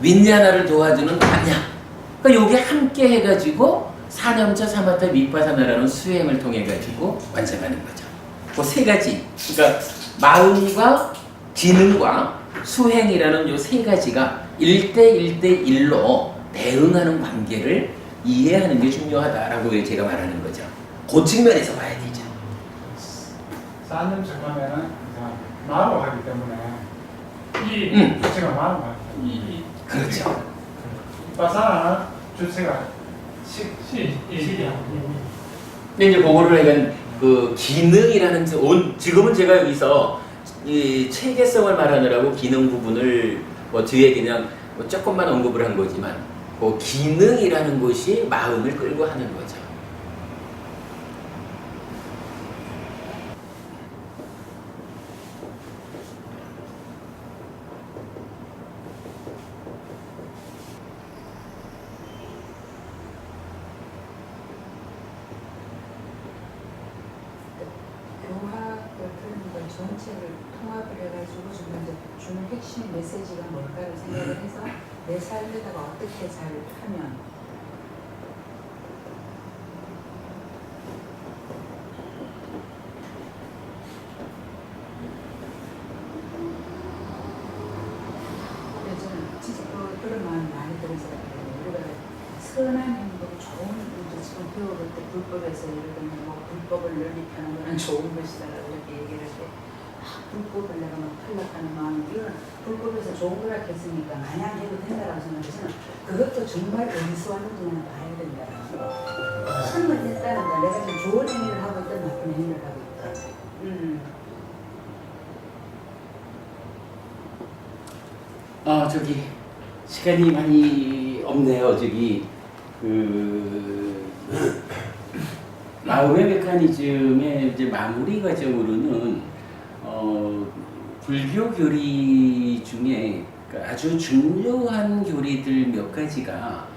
윈냐나를 도와주는 빤냐. 그러니까 요게 함께 해가지고 사념차 사마타 미파사나라는 수행을 통해 가지고 완성하는 거죠. 그 세 가지, 그러니까 마음과 기능과 수행이라는 요 세 가지가 1대1대1로 대응하는 관계를 이해하는 게 중요하다라고 제가 말하는 거죠. 그 측면에서 봐야 되죠. 쌓는 척하면은 마음으로 하기 때문에 이 주체가 마음으로 하기 때문에 그렇죠. 미파사나는 주체가 식이야. 근데 이제 그거를 약간 그 기능이라는 지금은 제가 여기서 이 체계성을 말하느라고 기능 부분을 뭐 뒤에 그냥 뭐 조금만 언급을 한 거지만 그 기능이라는 것이 마음을 끌고 하는 거죠. 교학 같은 걸 전체를 통합을 해가지고 주는 핵심 메시지가 뭘까를 생각을 해서 내 삶에다가 어떻게 잘 하면 저는 진짜 그런 마음이 많이 들어서 우리가 선한 행동, 좋은 이제 지금 배워볼 때 불법에서 예를 들면 뭐 불법을 널리 펴는 거는 좋은 것이다라고 이렇게 얘기를 할 때 불법을 내가 막 탈락하는 마음 이거는 불법에서 좋은 거라 했으니까 마냥 해도 된다라고 생각해서는 그것도 정말 어디서 왔는지는 봐야 된다라는 거. 잘못했다는 거 내가 지금 좋은 행위를 하고 있든 나쁜 행위를 하고 있든 저기 시간이 많이 없네요. 저기 마음의 메커니즘의 이제 마무리 과정으로는 불교 교리 중에 그러니까 아주 중요한 교리들 몇 가지가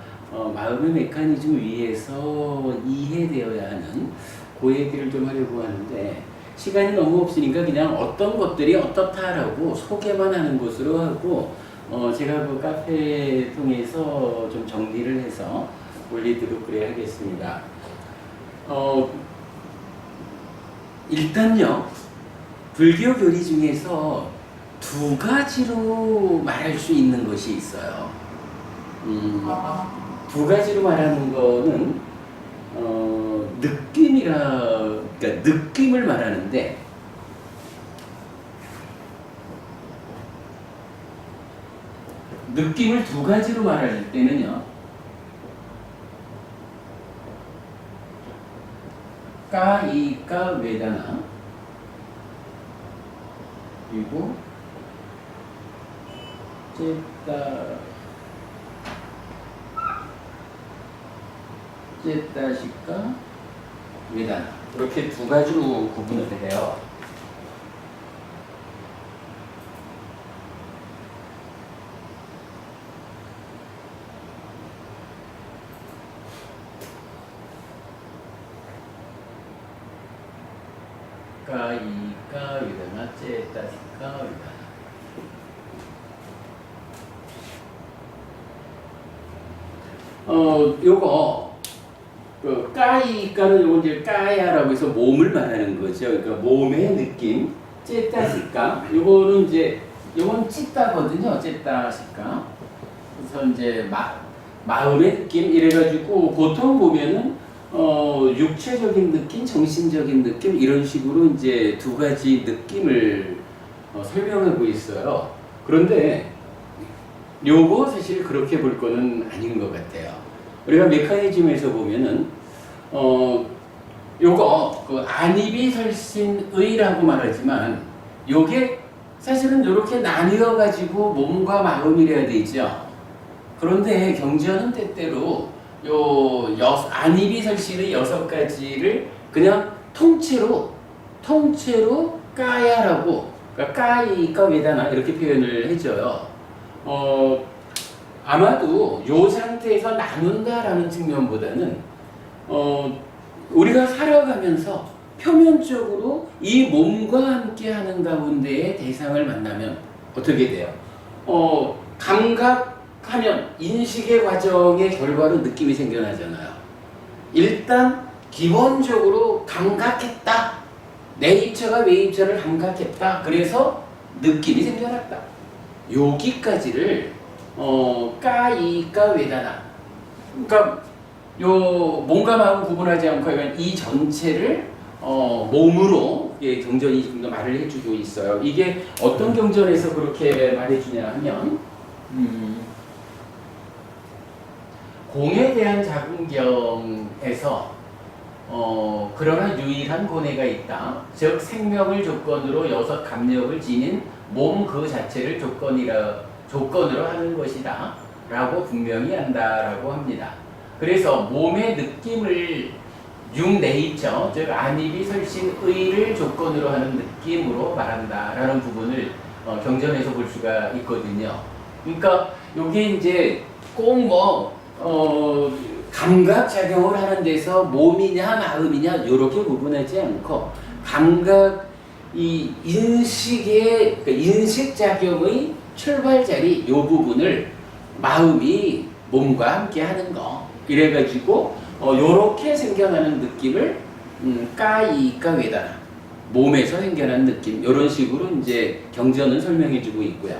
마음의 메커니즘 위에서 이해되어야 하는 그 얘기를 좀 하려고 하는데 시간이 너무 없으니까 그냥 어떤 것들이 어떻다라고 소개만 하는 것으로 하고 제가 그 카페 통해서 좀 정리를 해서 올리도록 그래야 하겠습니다. 일단요, 불교 교리 중에서 두 가지로 말할 수 있는 것이 있어요. 두 가지로 말하는 거는 그러니까 느낌을 말하는데 느낌을 두 가지로 말할 때는요. 까이까 웨다나 그리고 제따시까 웨다나 이렇게 두 가지로 구분을 해요. 까이까 웨다나 제따시까 웨다나 요거 그 까이까는 요건 이제 까야라고 해서 몸을 말하는 거죠. 그러니까 몸의 느낌, 찌따시까. 요거는 이제 요건 찌따거든요. 찌따시까. 그래서 이제 마음의 느낌 이래가지고 보통 보면은 육체적인 느낌, 정신적인 느낌 이런 식으로 이제 두 가지 느낌을 설명하고 있어요. 그런데 요거 사실 그렇게 볼 거는 아닌 것 같아요. 우리가 메커니즘에서 보면은 요거 그 안이비설신의라고 말하지만 요게 사실은 이렇게 나뉘어 가지고 몸과 마음이래야 되죠. 그런데 경전은 때때로 안이비설신의 6가지를 그냥 통째로 까야라고, 그러니까 까이까 외다나 이렇게 표현을 해줘요. 아마도 요 상태에서 나눈다라는 측면보다는 우리가 살아가면서 표면적으로 이 몸과 함께 하는 가운데의 대상을 만나면 어떻게 돼요? 감각하면 인식의 과정의 결과로 느낌이 생겨나잖아요. 일단 기본적으로 감각했다. 내 입체가 외 입체를 감각했다. 그래서 느낌이 생겨났다. 여기까지를 까이까 외다나. 그러니까 요 몸과 마음 구분하지 않고 이 전체를 몸으로 경전이 지금 더 말을 해주고 있어요. 이게 어떤 경전에서 그렇게 말해주냐 하면 공에 대한 자궁경에서 그러나 유일한 고뇌가 있다. 즉 생명을 조건으로 6 감력을 지닌 몸 그 자체를 조건으로 하는 것이다 라고 분명히 한다라고 합니다. 그래서 몸의 느낌을 육내입처, 즉 안이비설신의를 조건으로 하는 느낌으로 말한다라는 부분을 경전에서 볼 수가 있거든요. 그러니까 이게 이제 꼭 감각작용을 하는 데서 몸이냐 마음이냐 이렇게 구분하지 않고 감각 이 인식의 그러니까 인식작용의 출발자리 이 부분을 마음이 몸과 함께 하는 거 이래가지고 요렇게 생겨나는 느낌을 까이까 외다나 몸에서 생겨나는 느낌 이런 식으로 이제 경전은 설명해주고 있고요.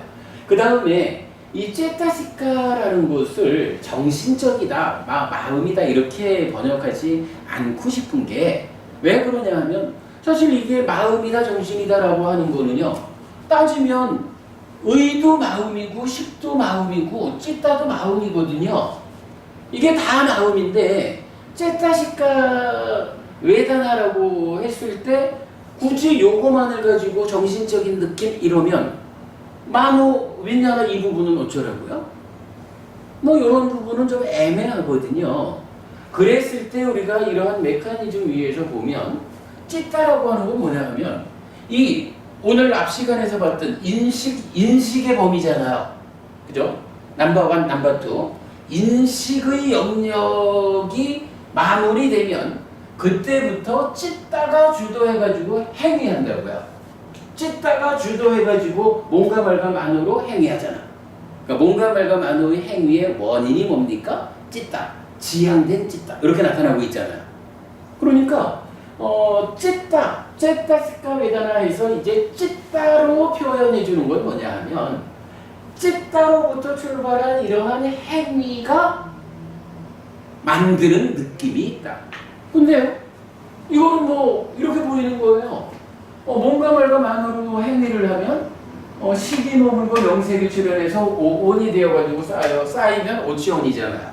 그 다음에 이 째타시카라는 것을 정신적이다, 마음이다 이렇게 번역하지 않고 싶은 게 왜 그러냐 하면 사실 이게 마음이다 정신이다라고 하는 거는요 따지면 의도 마음이고 식도 마음이고 찌따도 마음이거든요. 이게 다 마음인데 째타시카 외다나라고 했을 때 굳이 요거만을 가지고 정신적인 느낌 이러면 마노 윈냐나 이 부분은 어쩌라고요? 뭐 이런 부분은 좀 애매하거든요. 그랬을 때 우리가 이러한 메커니즘 위에서 보면 찌따라고 하는 건 뭐냐 하면 이 오늘 앞 시간에서 봤던 인식의 범위잖아요. 그죠? 넘버1, 넘버2 인식의 영역이 마무리되면 그때부터 찌따가 주도해가지고 행위한다고요. 찌따가 주도해가지고 몸과 말과 안으로 행위하잖아. 그러니까 몸과 말과 안으로의 행위의 원인이 뭡니까? 찌따, 지향된 찌따 이렇게 나타나고 있잖아요. 그러니까 찌따시카 외다나에서 이제 찌따로 표현해 주는 건 뭐냐 하면 찌따로부터 출발한 이러한 행위가 만드는 느낌이 있다. 근데 이거는 뭐 이렇게 보이는 거예요. 몸과 말과 만으로 행위를 하면 식이 머물고 명색이 출현해서 오온이 되어가지고 쌓이면 오치온이잖아요.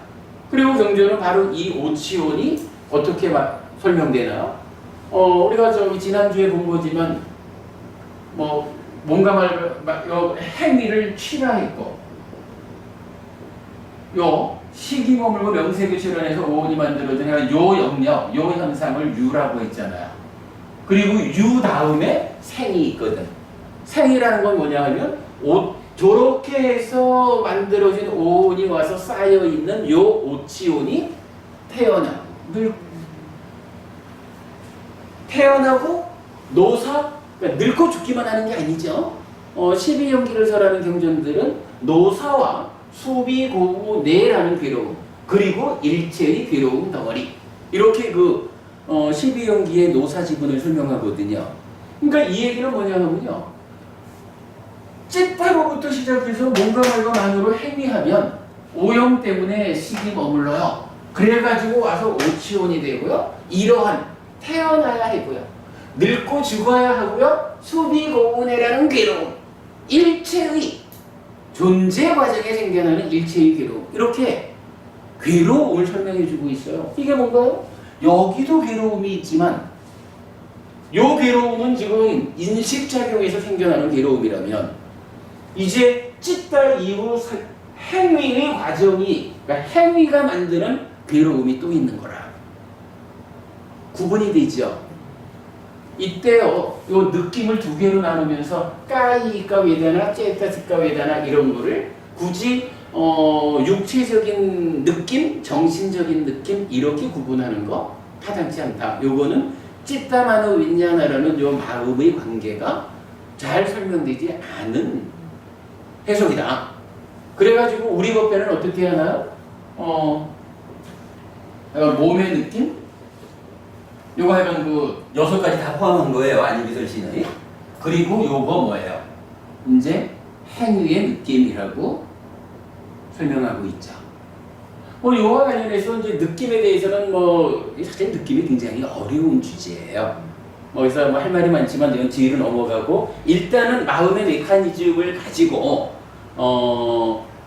그리고 경전은 바로 이 오치온이 어떻게 설명되나요? 우리가 저기 지난주에 본 거지만 몸과 말과 행위를 취하했고 요 식이 머물고 명색이 출현해서 오온이 만들어진 요 영역, 요 현상을 유라고 했잖아요. 그리고 유 다음에 생이 있거든. 생이라는 건 뭐냐 하면 저렇게 해서 만들어진 오온이 와서 쌓여있는 요 오치온이 태어나고 그러니까 늙고 죽기만 하는 게 아니죠. 12연기를 설하는 경전들은 노사와 수비고우내라는 괴로움 그리고 일체의 괴로움 덩어리 이렇게 12용기의 노사 지분을 설명하거든요. 그러니까 이 얘기는 뭐냐면요. 찢다로부터 시작해서 뭔가 말과 만으로 행위하면 오염 때문에 식이 머물러요. 그래가지고 와서 오치온이 되고요. 이러한 태어나야 하고요. 늙고 죽어야 하고요. 수비고운해라는 괴로움. 일체의 존재 과정에 생겨나는 일체의 괴로움. 이렇게 괴로움을 설명해주고 있어요. 이게 뭔가요? 여기도 괴로움이 있지만 이 괴로움은 지금 인식작용에서 생겨나는 괴로움이라면 이제 찢다 이후 행위의 과정이, 그러니까 행위가 만드는 괴로움이 또 있는 거라. 구분이 되죠. 이때요, 요 느낌을 두 개로 나누면서 까이까 웨다나 째타스까 웨다나 이런 거를 굳이 육체적인 느낌, 정신적인 느낌 이렇게 구분하는 거 타당치 않다. 요거는 찌따마노 윈냐나라는 요 마음의 관계가 잘 설명되지 않은 해석이다. 그래가지고 우리 법배는 어떻게 하나요? 몸의 느낌? 요거 하여간 6가지 다 포함한 거예요. 안유기설 씨는. 그리고 요거 뭐예요? 이제 행위의 느낌이라고 설명하고 있죠. 요와 관련해서 이제 느낌에 대해서는 사실 느낌이 굉장히 어려운 주제예요. 그래서 할 말이 많지만 이건 뒤로 넘어가고 일단은 마음의 메커니즘을 가지고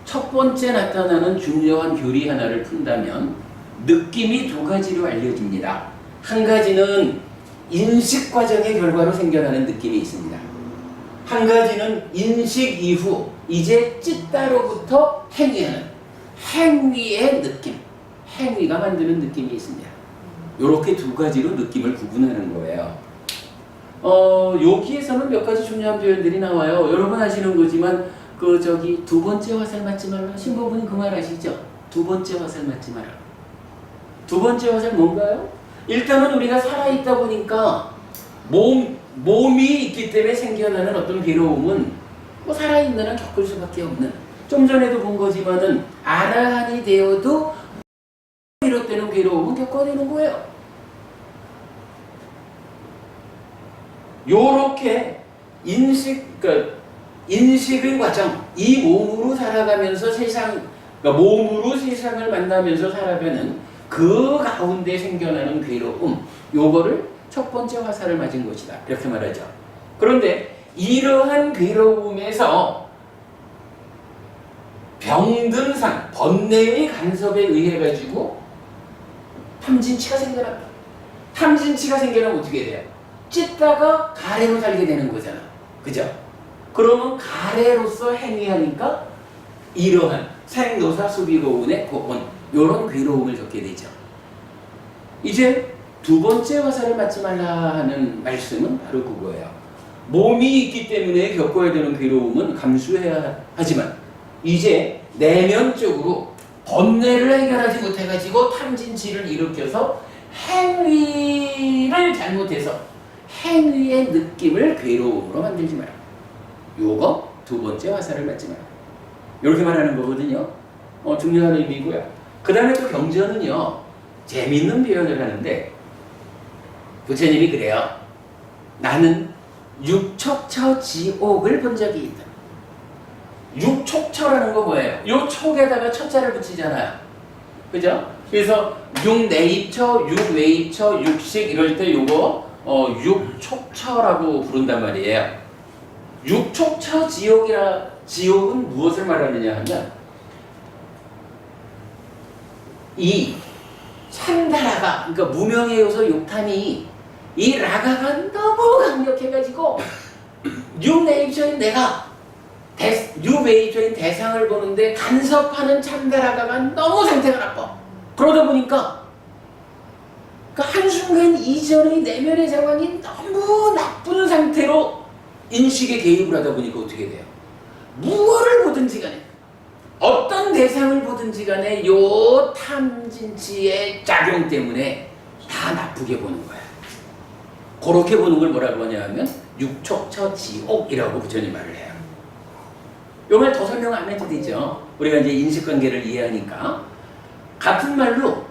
첫 번째 나타나는 중요한 교리 하나를 푼다면 느낌이 두 가지로 알려집니다. 한 가지는 인식 과정의 결과로 생겨나는 느낌이 있습니다. 한 가지는 인식 이후 이제 찢다로부터 행위하는 행위의 느낌, 행위가 만드는 느낌이 있습니다. 이렇게 두 가지로 느낌을 구분하는 거예요. 여기에서는 몇 가지 중요한 표현들이 나와요. 여러분 아시는 거지만 두 번째 화살 맞지 말라. 신부분이 그 말 아시죠? 두 번째 화살 맞지 마라. 두 번째 화살 뭔가요? 일단은 우리가 살아있다 보니까 몸이 있기 때문에 생겨나는 어떤 괴로움은 살아있는 한 겪을 수밖에 없는, 좀 전에도 본 거지만은 아라한이 되어도 비롯되는 괴로움은 겪어내는 거예요. 요렇게 인식의 과정, 이 몸으로 살아가면서 몸으로 세상을 만나면서 살아가는 그 가운데 생겨나는 괴로움, 요거를 첫 번째 화살을 맞은 것이다. 이렇게 말하죠. 그런데 이러한 괴로움에서 병든상, 번뇌의 간섭에 의해 가지고 탐진치가 생겨납니다. 탐진치가 생겨나면 어떻게 돼요? 찢다가 가래로 살게 되는 거잖아. 그죠? 그러면 가래로서 행위하니까 이러한 생노사 수비고운의 고온, 이런 괴로움을 겪게 되죠. 이제 두 번째 화살을 맞지 말라 하는 말씀은 바로 그거예요. 몸이 있기 때문에 겪어야 되는 괴로움은 감수해야 하지만 이제 내면적으로 번뇌를 해결하지 못해가지고 탐진치를 일으켜서 행위를 잘못해서 행위의 느낌을 괴로움으로 만들지 마라. 요거 두 번째 화살을 맞지 마라. 이렇게 말하는 거거든요. 중요한 의미고요. 그 다음에 또 경전은요, 재밌는 표현을 하는데 부처님이 그래요. 나는 육촉처 지옥을 본 적이 있다. 육촉처라는 거 뭐예요? 요 촉에다가 처자를 붙이잖아요. 그죠? 그래서 육내입처, 육외입처, 육식 이럴 때 요거 육촉처라고 부른단 말이에요. 육촉처 지옥은 무엇을 말하느냐 하면 이 참다라가, 그러니까 무명의 요소 욕탐이 이 라가가 너무 강력해가지고 육내입처인 내가 육외입처인 대상을 보는데 간섭하는 참다라가가 너무 상태가 나빠. 그러다 보니까 한순간 이전의 내면의 상황이 너무 나쁜 상태로 인식에 개입을 하다 보니까 어떻게 돼요? 무엇을 보든지 간에 어떤 대상을 보든지 간에 요 탐진치의 작용 때문에 다 나쁘게 보는 거야. 그렇게 보는 걸 뭐라고 하냐 하면 육촉처 지옥이라고 부처님 말을 해요. 요 말 더 설명 안 해도 되죠. 우리가 이제 인식관계를 이해하니까. 같은 말로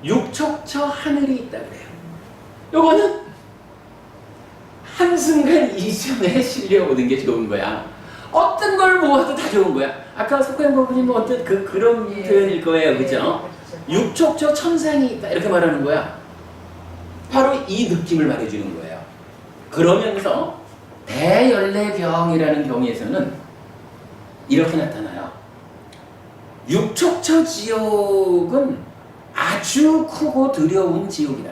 육척처 하늘이 있다 그래요. 요거는 한순간 이전에 실려오는 게 좋은 거야. 어떤 걸 모아도 다 좋은 거야. 아까 석가모니는 어떤 그런 예. 표현일 거예요. 그죠? 그렇죠. 육척처 천상이 있다 이렇게 말하는 거야. 바로 이 느낌을 말해주는 거예요. 그러면서 대열례경이라는 경에서는 이렇게 나타나요. 육척처 지옥은 아주 크고 두려운 지옥이다.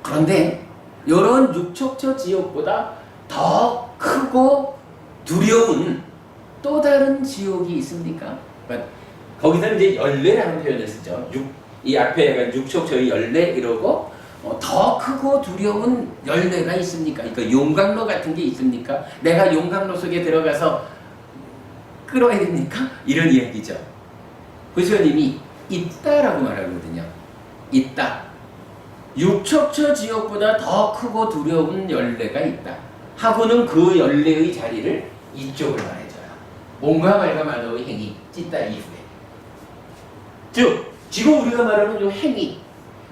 그런데 이런 육척처 지옥보다 더 크고 두려운 또 다른 지옥이 있습니까? 그러니까 거기서 이제 열례라는 표현을 쓰죠. 이 앞에 약간 육척처의 열례 이러고 더 크고 두려운 열례가 있습니까? 그러니까 용광로 같은 게 있습니까? 내가 용광로 속에 들어가서 끌어야 됩니까? 이런 이야기죠. 부처님이 있다라고 말하거든요. 있다. 육척처 지옥보다 더 크고 두려운 열례가 있다. 하고는 그 열례의 자리를 이쪽을 말해줘요. 몸과 말과 마도의 행위, 찢다 이후에. 즉, 지금 우리가 말하는 이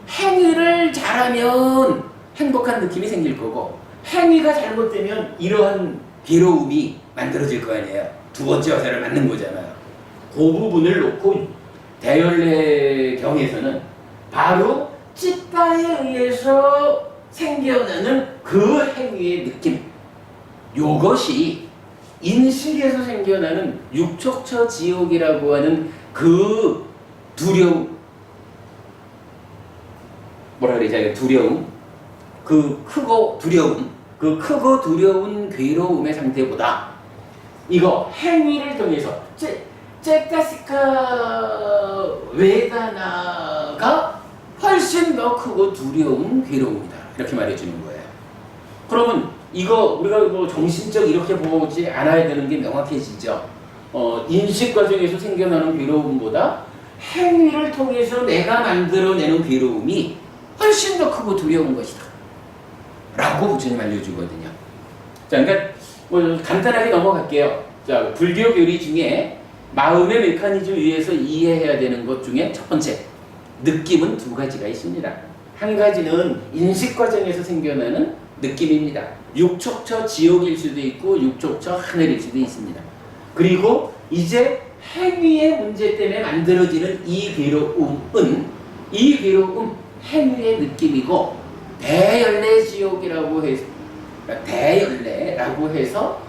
행위를 잘하면 행복한 느낌이 생길 거고, 행위가 잘못되면 이러한 괴로움이 만들어질 거 아니에요. 두 번째 화살을 맞는 거잖아요. 그 부분을 놓고 대열례경에서는 바로 찢다에 의해서 생겨나는 그 행위의 느낌, 요것이 인식에서 생겨나는 육척처 지옥이라고 하는 그 두려움, 뭐라 그러지? 두려움, 그 크고 두려운 괴로움의 상태보다 이거 행위를 통해서 째타시카 웨다나가 훨씬 더 크고 두려운 괴로움이다. 이렇게 말해주는 거예요. 그러면 이거 우리가 뭐 정신적 이렇게 보지 않아야 되는 게 명확해지죠. 인식 과정에서 생겨나는 괴로움보다 행위를 통해서 내가 만들어내는 괴로움이 훨씬 더 크고 두려운 것이다. 라고 부처님 알려주거든요. 자, 그러니까 뭐 간단하게 넘어갈게요. 자, 불교 교리 중에 마음의 메커니즘 위에서 이해해야 되는 것 중에 첫 번째, 느낌은 두 가지가 있습니다. 한 가지는 인식 과정에서 생겨나는 느낌입니다. 육척처 지옥일 수도 있고 육척처 하늘일 수도 있습니다. 그리고 이제 행위의 문제 때문에 만들어지는 이 괴로움, 행위의 느낌이고 대열례 지옥이라고 해서 대열례라고 해서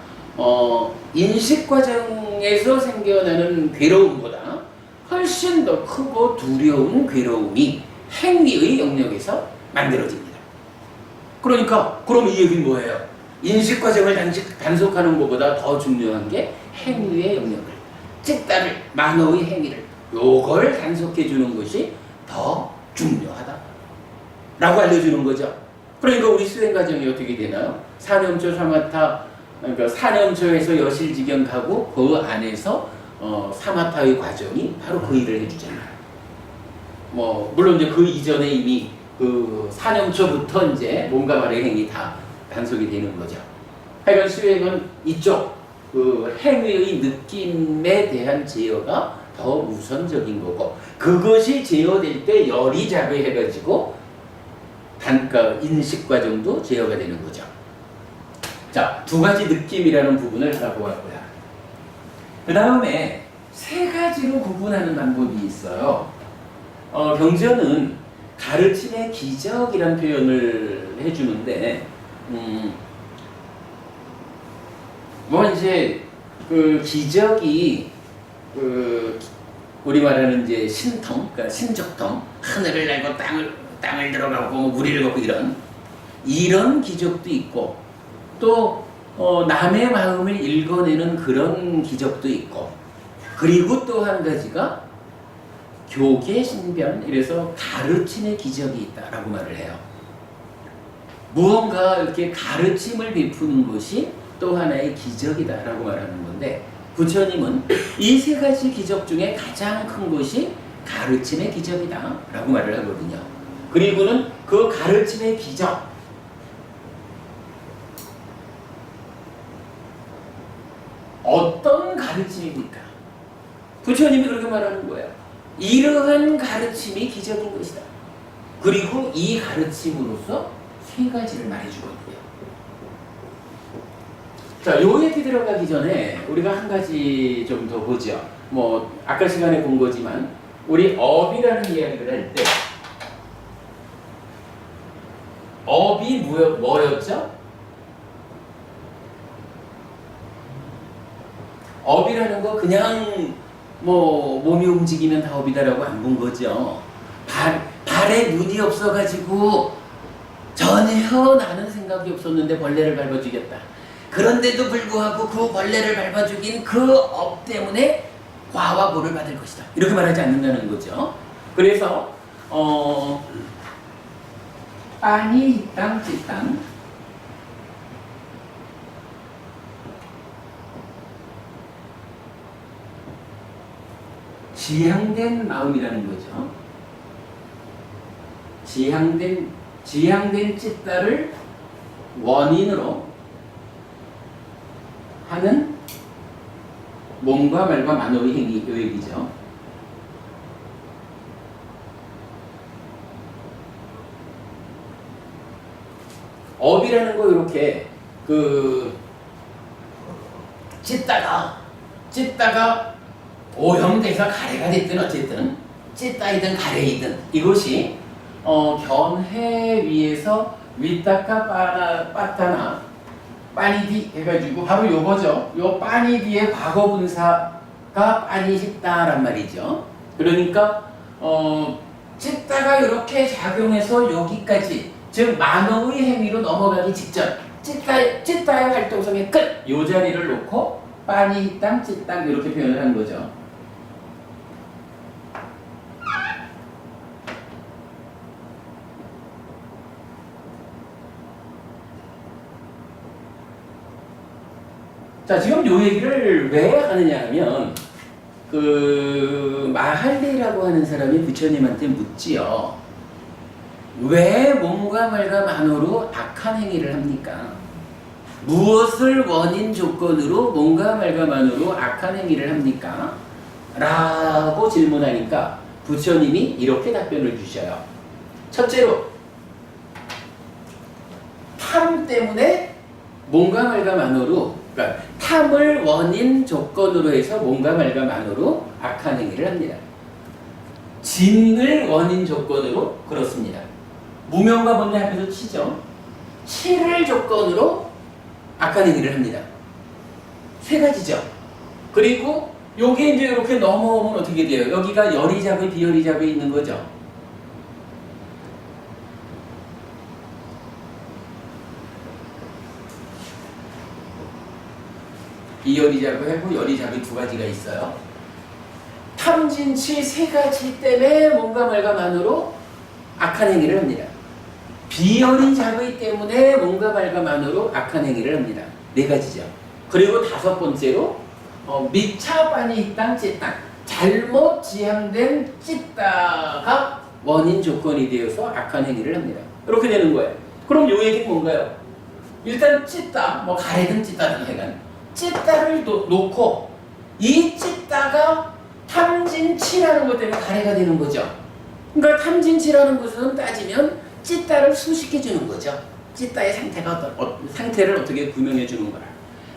인식 과정에서 생겨나는 괴로움보다 훨씬 더 크고 두려운 괴로움이 행위의 영역에서 만들어집니다. 그러니까 그럼 이 얘기는 뭐예요? 인식 과정을 단속하는 것보다 더 중요한 게 행위의 영역을, 찢다를, 만호의 행위를, 요걸 단속해 주는 것이 더 중요하다 라고 알려주는 거죠. 그러니까 우리 수행 과정이 어떻게 되나요? 사념초, 사마타, 그러니까 사념초에서 여실지경 가고 그 안에서 사마타의 과정이 바로 그 일을 해주잖아요. 뭐 물론 이제 그 이전에 이미 그 사념초부터 이제 몸과 말의 행위 다 단속이 되는 거죠. 하여간 수행은 이쪽 그 행위의 느낌에 대한 제어가 더 우선적인 거고, 그것이 제어될 때 열이 작용해가지고 단가 인식 과정도 제어가 되는 거죠. 자, 두 가지 느낌이라는 부분을 알아보았고요. 그 다음에 세 가지로 구분하는 방법이 있어요. 경전은 가르침의 기적이라는 표현을 해주는데, 뭐 이제 그 기적이 우리 말하는 이제 신통, 그러니까 신적통, 하늘을 날고 땅을 들어가고 뭐 물을 걷고 이런 기적도 있고, 또 남의 마음을 읽어내는 그런 기적도 있고, 그리고 또 한 가지가 교계신변, 이래서 가르침의 기적이 있다라고 말을 해요. 무언가 이렇게 가르침을 베푸는 것이 또 하나의 기적이다라고 말하는 건데, 부처님은 이 세 가지 기적 중에 가장 큰 것이 가르침의 기적이다라고 말을 하거든요. 그리고는 그 가르침의 기적, 어떤 가르침입니까? 부처님이 그렇게 말하는 거예요. 이러한 가르침이 기적인 것이다. 그리고 이 가르침으로서 세 가지를 말해주거든요. 자, 요 얘기 들어가기 전에 우리가 한 가지 좀 더 보죠. 뭐 아까 시간에 본 거지만 우리 업이라는 이야기를 할 때 업이 뭐였죠? 업이라는 거 그냥 뭐 몸이 움직이면 다 업이다라고 안 본 거죠. 발에 눈이 없어가지고 전혀 나는 생각이 없었는데 벌레를 밟아 죽였다. 그런데도 불구하고 그 벌레를 밟아 죽인 그 업 때문에 과와 보를 받을 것이다. 이렇게 말하지 않는다는 거죠. 그래서 빤히 땅 찌땅 지향된 마음이라는 거죠. 지향된 찌따를 원인으로 하는 몸과 말과 만호의 행위, 요 얘기죠. 업이라는 거 이렇게 찢다가 오형돼서 가래가 됐든 어쨌든 찢다이든 가래이든 이것이 견해 위에서 위따까 빠따나 빠니디 해가지고 바로 요거죠. 요 빠니디의 과거 분사가 빠니식다란 말이죠. 그러니까 찢다가 이렇게 작용해서 여기까지 즉 만호의 행위로 넘어가기 직전 찢다의 활동성의 끝! 요 자리를 놓고 빠니땅 찢땅 이렇게 표현을 한 거죠. 자, 지금 요 얘기를 왜 하느냐 하면 마할리라고 하는 사람이 부처님한테 묻지요. 왜 몸과 말과 만호로 악한 행위를 합니까? 무엇을 원인 조건으로 몸과 말과 만호로 악한 행위를 합니까? 라고 질문하니까 부처님이 이렇게 답변을 주셔요. 첫째로 탐 때문에 몸과 말과 만호로, 그러니까 탐을 원인 조건으로 해서 몸과 말과 만호로 악한 행위를 합니다. 진을 원인 조건으로 그렇습니다. 무명과 번뇌 앞에서 치죠. 치를 조건으로 악한 행위를 합니다. 세 가지죠. 그리고 요게 이제 이렇게 넘어오면 어떻게 돼요? 여기가 열이잡의 비열이잡에 있는 거죠. 비열이잡하고 열이잡이 두 가지가 있어요. 탐진치 세 가지 때문에 몸과 말과 만으로 악한 행위를 합니다. 비열이잡의 때문에 몸과 말과 만으로 악한 행위를 합니다. 네 가지죠. 그리고 다섯 번째로 미차반이 땅 찌땅 잘못 지향된 찌따가 원인 조건이 되어서 악한 행위를 합니다. 이렇게 되는 거예요. 그럼 요 얘기는 뭔가요? 일단 찌따, 뭐 가래든 찌따든 해간 찌따를 놓고 이 찌따가 탐진치라는 것 때문에 가래가 되는 거죠. 그러니까 탐진치라는 것은 따지면 찌따를 수식해 주는 거죠. 찌따의 상태를 어떻게 구명해 주는 거라.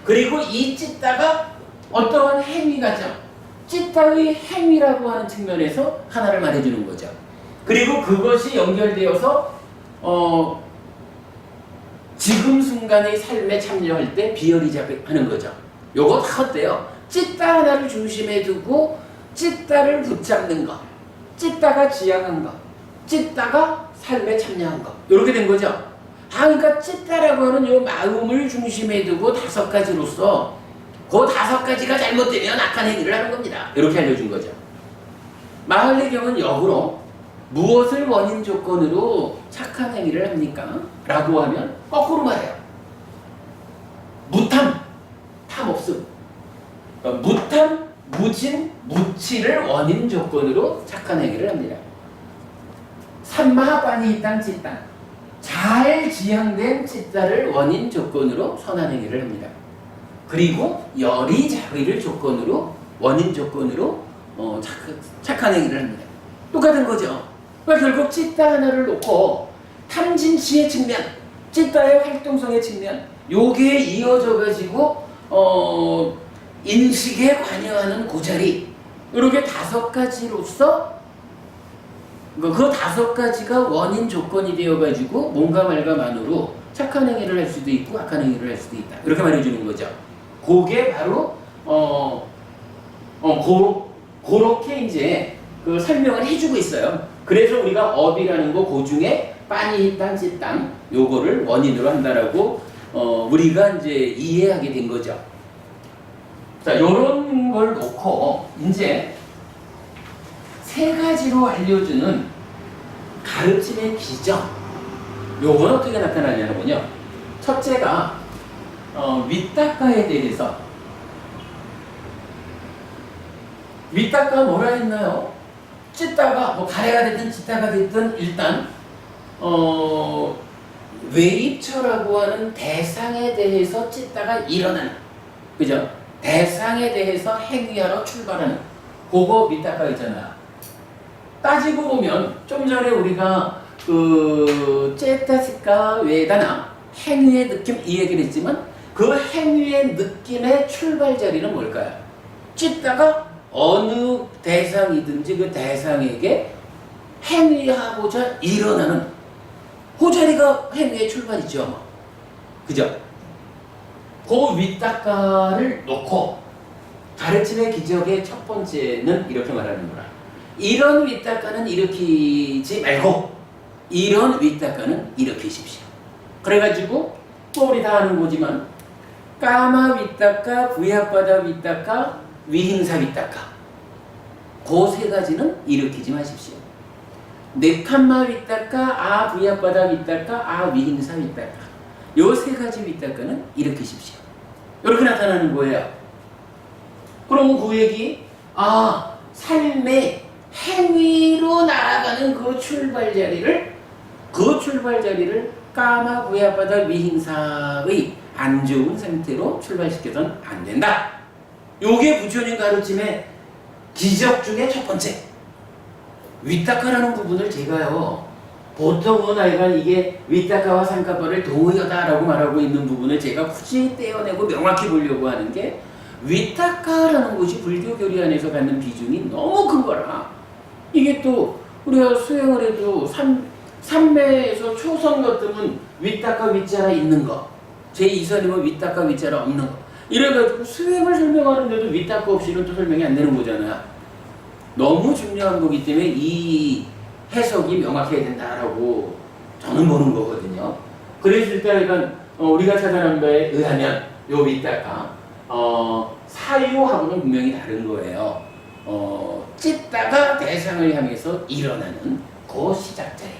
그리고 이 찌따가 어떠한 행위가죠. 찌따의 행위라고 하는 측면에서 하나를 말해주는 거죠. 그리고 그것이 연결되어서 지금 순간의 삶에 참여할 때 비열이잡 하는 거죠. 요거 다 어때요? 찌따 하나를 중심에 두고 찌따를 붙잡는 것, 찌따가 지향한 것, 찌따가 삶에 참여한 것, 이렇게 된 거죠. 그러니까 찌따라고 하는 요 마음을 중심에 두고 다섯 가지로서 그 다섯 가지가 잘못되면 악한 행위를 하는 겁니다. 이렇게 알려준 거죠. 마할리경은 역으로 무엇을 원인 조건으로 착한 행위를 합니까? 라고 하면 거꾸로 말해요. 무탐, 탐 없음. 그러니까 무탐, 무진, 무치를 원인 조건으로 착한 행위를 합니다. 삼마하빠니 땅 찌땅 잘 지향된 찌따를 원인 조건으로 선한 행위를 합니다. 그리고 열이자의를 조건으로 원인 조건으로 착한 행위를 합니다. 똑같은 거죠. 그러니까 결국 찌따 하나를 놓고 탐진치의 측면, 찌따의 활동성의 측면, 요게 이어져 가지고 인식에 관여하는 고자리, 이렇게 5가지로서 그 5가지가 원인 조건이 되어 가지고 뭔가 말과 만으로 착한 행위를 할 수도 있고 악한 행위를 할 수도 있다. 이렇게 말해주는 거죠. 그게 바로 그렇게 이제 그 설명을 해주고 있어요. 그래서 우리가 업이라는 거 그 중에 빤히 땅 찌땅 요거를 원인으로 한다라고 우리가 이제 이해하게 된 거죠. 자, 요런 걸 놓고 이제 3가지로 알려주는 가르침의 기정. 요건 어떻게 나타나냐면요. 첫째가 윗닦아에 대해서, 윗닦아 뭐라 했나요? 찢다가 뭐 가래가 됐든 찢다가 됐든 일단 외입처라고 하는 대상에 대해서 찢다가 일어나는, 그죠? 대상에 대해서 행위하러 출발하는 그거 윗닦아 있잖아요. 따지고 보면 좀 전에 우리가 그 째타스까 외다나 행위의 느낌 이 얘기를 했지만 그 행위의 느낌의 출발 자리는 뭘까요? 찢다가 어느 대상이든지 그 대상에게 행위하고자 일어나는 그 자리가 행위의 출발이죠. 그죠? 그 윗닦아를 놓고 가르침의 기적의 첫 번째는 이렇게 말하는 거라. 이런 윗닦아는 일으키지 말고 이런 윗닦아는 일으키십시오. 그래가지고 또 우리 다 아는 거지만 까마 윗닦아, 부야바다 윗닦아, 위행사 윗닦아 그 3가지는 일으키지 마십시오. 네칸마 윗닦아, 아 부야바다 윗닦아, 아 위행사 윗닦아 요 3가지 윗닦아는 일으키십시오. 이렇게 나타나는 거예요. 그러면 그 얘기 삶의 행위로 나아가는 그 출발 자리를 까마 부야바다 위행사의 안 좋은 상태로 출발시켜서는 안 된다. 요게 부처님 가르침의 기적 중에 첫 번째. 윗닦아라는 부분을 제가요, 보통은 하여간 이게 윗닦아와 상가바를 동의하다라고 말하고 있는 부분을 제가 굳이 떼어내고 명확히 보려고 하는 게 윗닦아라는 것이 불교 교리 안에서 갖는 비중이 너무 큰 거라. 이게 또 우리가 수행을 해도 삼매에서 초선 같으면 윗닦아 윗자라 있는 거, 제2선임은 윗닦아 윗자라 없는 거, 이래가지고 수행을 설명하는데도 윗닦아 없이는 또 설명이 안 되는 거잖아요. 너무 중요한 거기 때문에 이 해석이 명확해야 된다라고 저는 보는 거거든요. 그랬을 때 그러니까 우리가 찾아낸 바에 의하면 요 윗닦아 사유하고는 분명히 다른 거예요. 찢다가 대상을 향해서 일어나는 그 시작자리.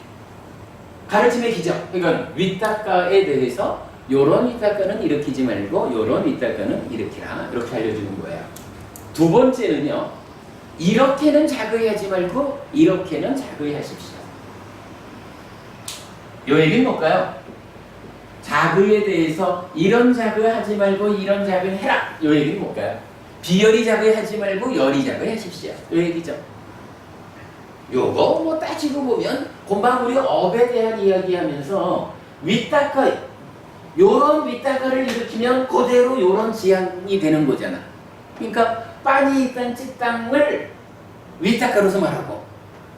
가르침의 기적. 그러니까 윗닦아에 대해서 요런 윗닦아는 일으키지 말고 요런 윗닦아는 일으키라. 이렇게 알려주는 거예요. 두 번째는요. 이렇게는 자거이하지 말고 이렇게는 자거이하십시오. 요 얘기는 뭘까요? 자거에 대해서 이런 자거 하지 말고 이런 자거 해라. 요 얘기는 뭘까요? 비열이 자거 하지 말고 열이 자거 하십시오. 요 얘기죠. 요거 뭐 따지고 보면 금방 우리 업에 대한 이야기하면서 윗닦아 요런 윗닦아를 일으키면 그대로 요런 지향이 되는 거잖아. 그러니까 빤히 있던 찌땅을 윗닦아로서 말하고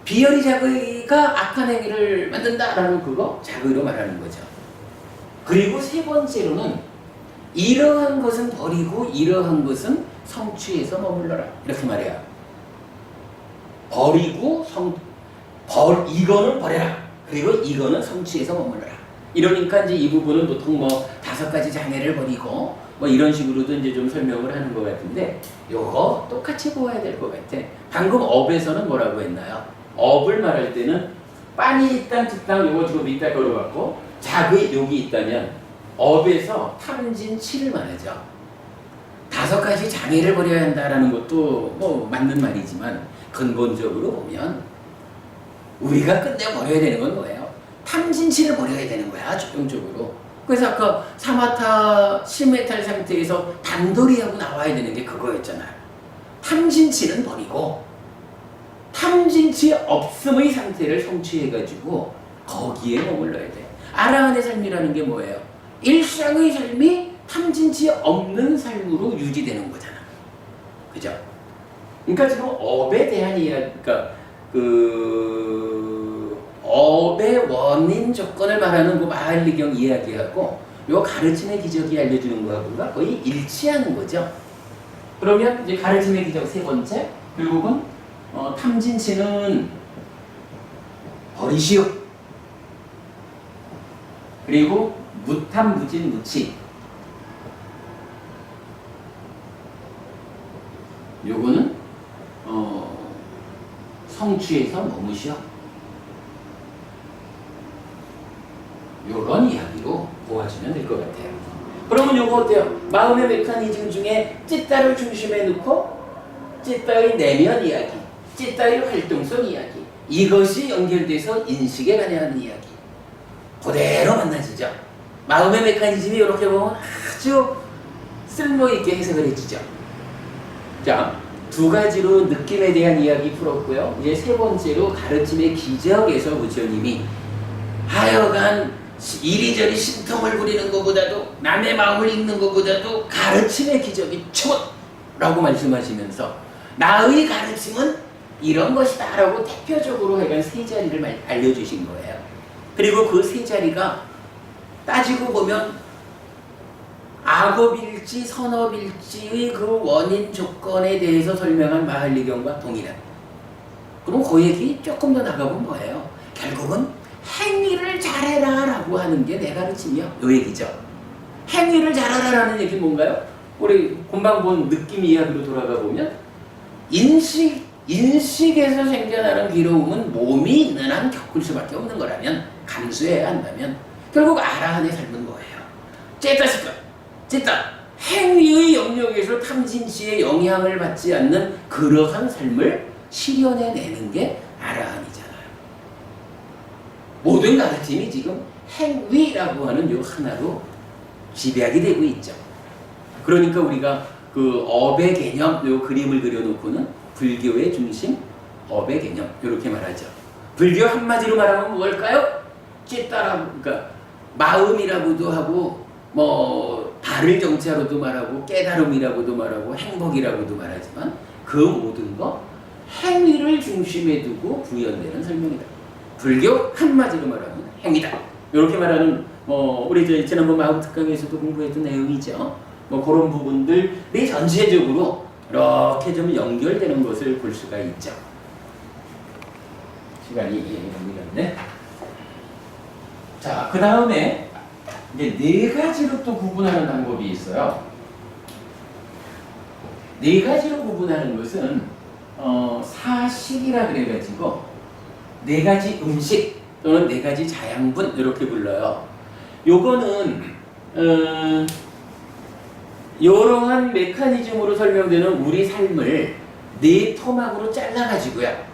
비열이 자거이가 악한 행위를 만든다라는 그거 자거이로 말하는 거죠. 그리고 3번째로는 이러한 것은 버리고 이러한 것은 성취해서 머물러라. 이렇게 말해요. 버리고 이거는 버려라. 그리고 이거는 성취해서 머물러라. 이러니까 이제 이 부분은 보통 뭐 5가지 장애를 버리고 뭐 이런 식으로도 이제 좀 설명을 하는 것 같은데 요거 똑같이 보아야 될 것 같아. 방금 업에서는 뭐라고 했나요? 업을 말할 때는 빤히 있당 즉당 요거 지금 밑다 걸어갖고 작의 욕이 있다면 업에서 탐진치를 말하죠. 5가지 장애를 버려야 한다라는 것도 뭐 맞는 말이지만 근본적으로 보면 우리가 끝내버려야 되는 건 뭐예요? 탐진치를 버려야 되는 거야, 최종적으로. 그래서 아까 사마타 시메탈 상태에서 단도리하고 나와야 되는 게 그거였잖아요. 탐진치는 버리고 탐진치 없음의 상태를 성취해가지고 거기에 머물러야 돼. 아라한의 삶이라는 게 뭐예요? 일상의 삶이 탐진치 없는 삶으로 유지되는 거잖아. 그죠? 그러니까 지금 업에 대한 이야기, 그러니까 그 업의 원인 조건을 말하는 그 마할리경 이야기하고 요 가르침의 기적이 알려주는 거하고가 거의 일치하는 거죠. 그러면 이제 가르침의 기적 세 번째, 결국은 탐진치는 버리시오. 그리고 무탐, 무진, 무치. 요거는 성취에서 머무시오. 요런 이야기로 보아주면 될 것 같아요. 그러면 요거 어때요? 마음의 메커니즘 중에 찌따를 중심에 놓고 찌따의 내면 이야기, 찌따의 활동성 이야기, 이것이 연결돼서 인식에 관여하는 이야기 그대로 만나지죠. 마음의 메커니즘이 이렇게 보면 아주 쓸모있게 해석을 해주죠. 자, 두 가지로 느낌에 대한 이야기 풀었고요. 이제 세 번째로 가르침의 기적에서 부처님이 하여간 이리저리 신통을 부리는 것보다도 남의 마음을 읽는 것보다도 가르침의 기적이 최고라고 말씀하시면서 나의 가르침은 이런 것이다 라고 대표적으로 해간 세 자리를 알려주신 거예요. 그리고 그 세 자리가 따지고 보면 악업일지 선업일지의 그 원인 조건에 대해서 설명한 마할리경과 동일한. 그럼 그 얘기 조금 더 나가보면 뭐예요? 결국은 행위를 잘해라 라고 하는 게 내 가르침이요. 요 얘기죠. 행위를 잘하라 라는 얘기는 뭔가요? 우리 금방 본 느낌 이야기로 돌아가 보면 인식에서 생겨나는 괴로움은 몸이 있는 한 겪을 수밖에 없는 거라면 감수해야 한다면 결국 아라한의 삶은 뭐예요? 쨌다 행위의 영역에서 탐진치의 영향을 받지 않는 그러한 삶을 실현해내는 게 아라한이잖아요. 모든 가르침이 지금 행위라고 하는 요 하나로 집약이 되고 있죠. 그러니까 우리가 그 업의 개념, 요 그림을 그려놓고는 불교의 중심, 업의 개념 이렇게 말하죠. 불교 한마디로 말하면 뭘까요? 찌따라고, 그러니까 마음이라고도 하고 뭐 발을 정자로도 말하고 깨달음이라고도 말하고 행복이라고도 말하지만 그 모든 거 행위를 중심에 두고 구현되는 설명이다. 불교 한마디로 말하면 행위다. 이렇게 말하는 우리 지난번 마음특강에서도 공부했던 내용이죠. 뭐 그런 부분들이 전체적으로 이렇게 좀 연결되는 것을 볼 수가 있죠. 시간이 밀렸네. 자, 그 다음에 이제 네 가지로 또 구분하는 방법이 있어요. 네 가지로 구분하는 것은 사식이라 그래가지고 네 가지 음식 또는 네 가지 자양분 이렇게 불러요. 요거는 이러한 메커니즘으로 설명되는 우리 삶을 네 토막으로 잘라가지고요.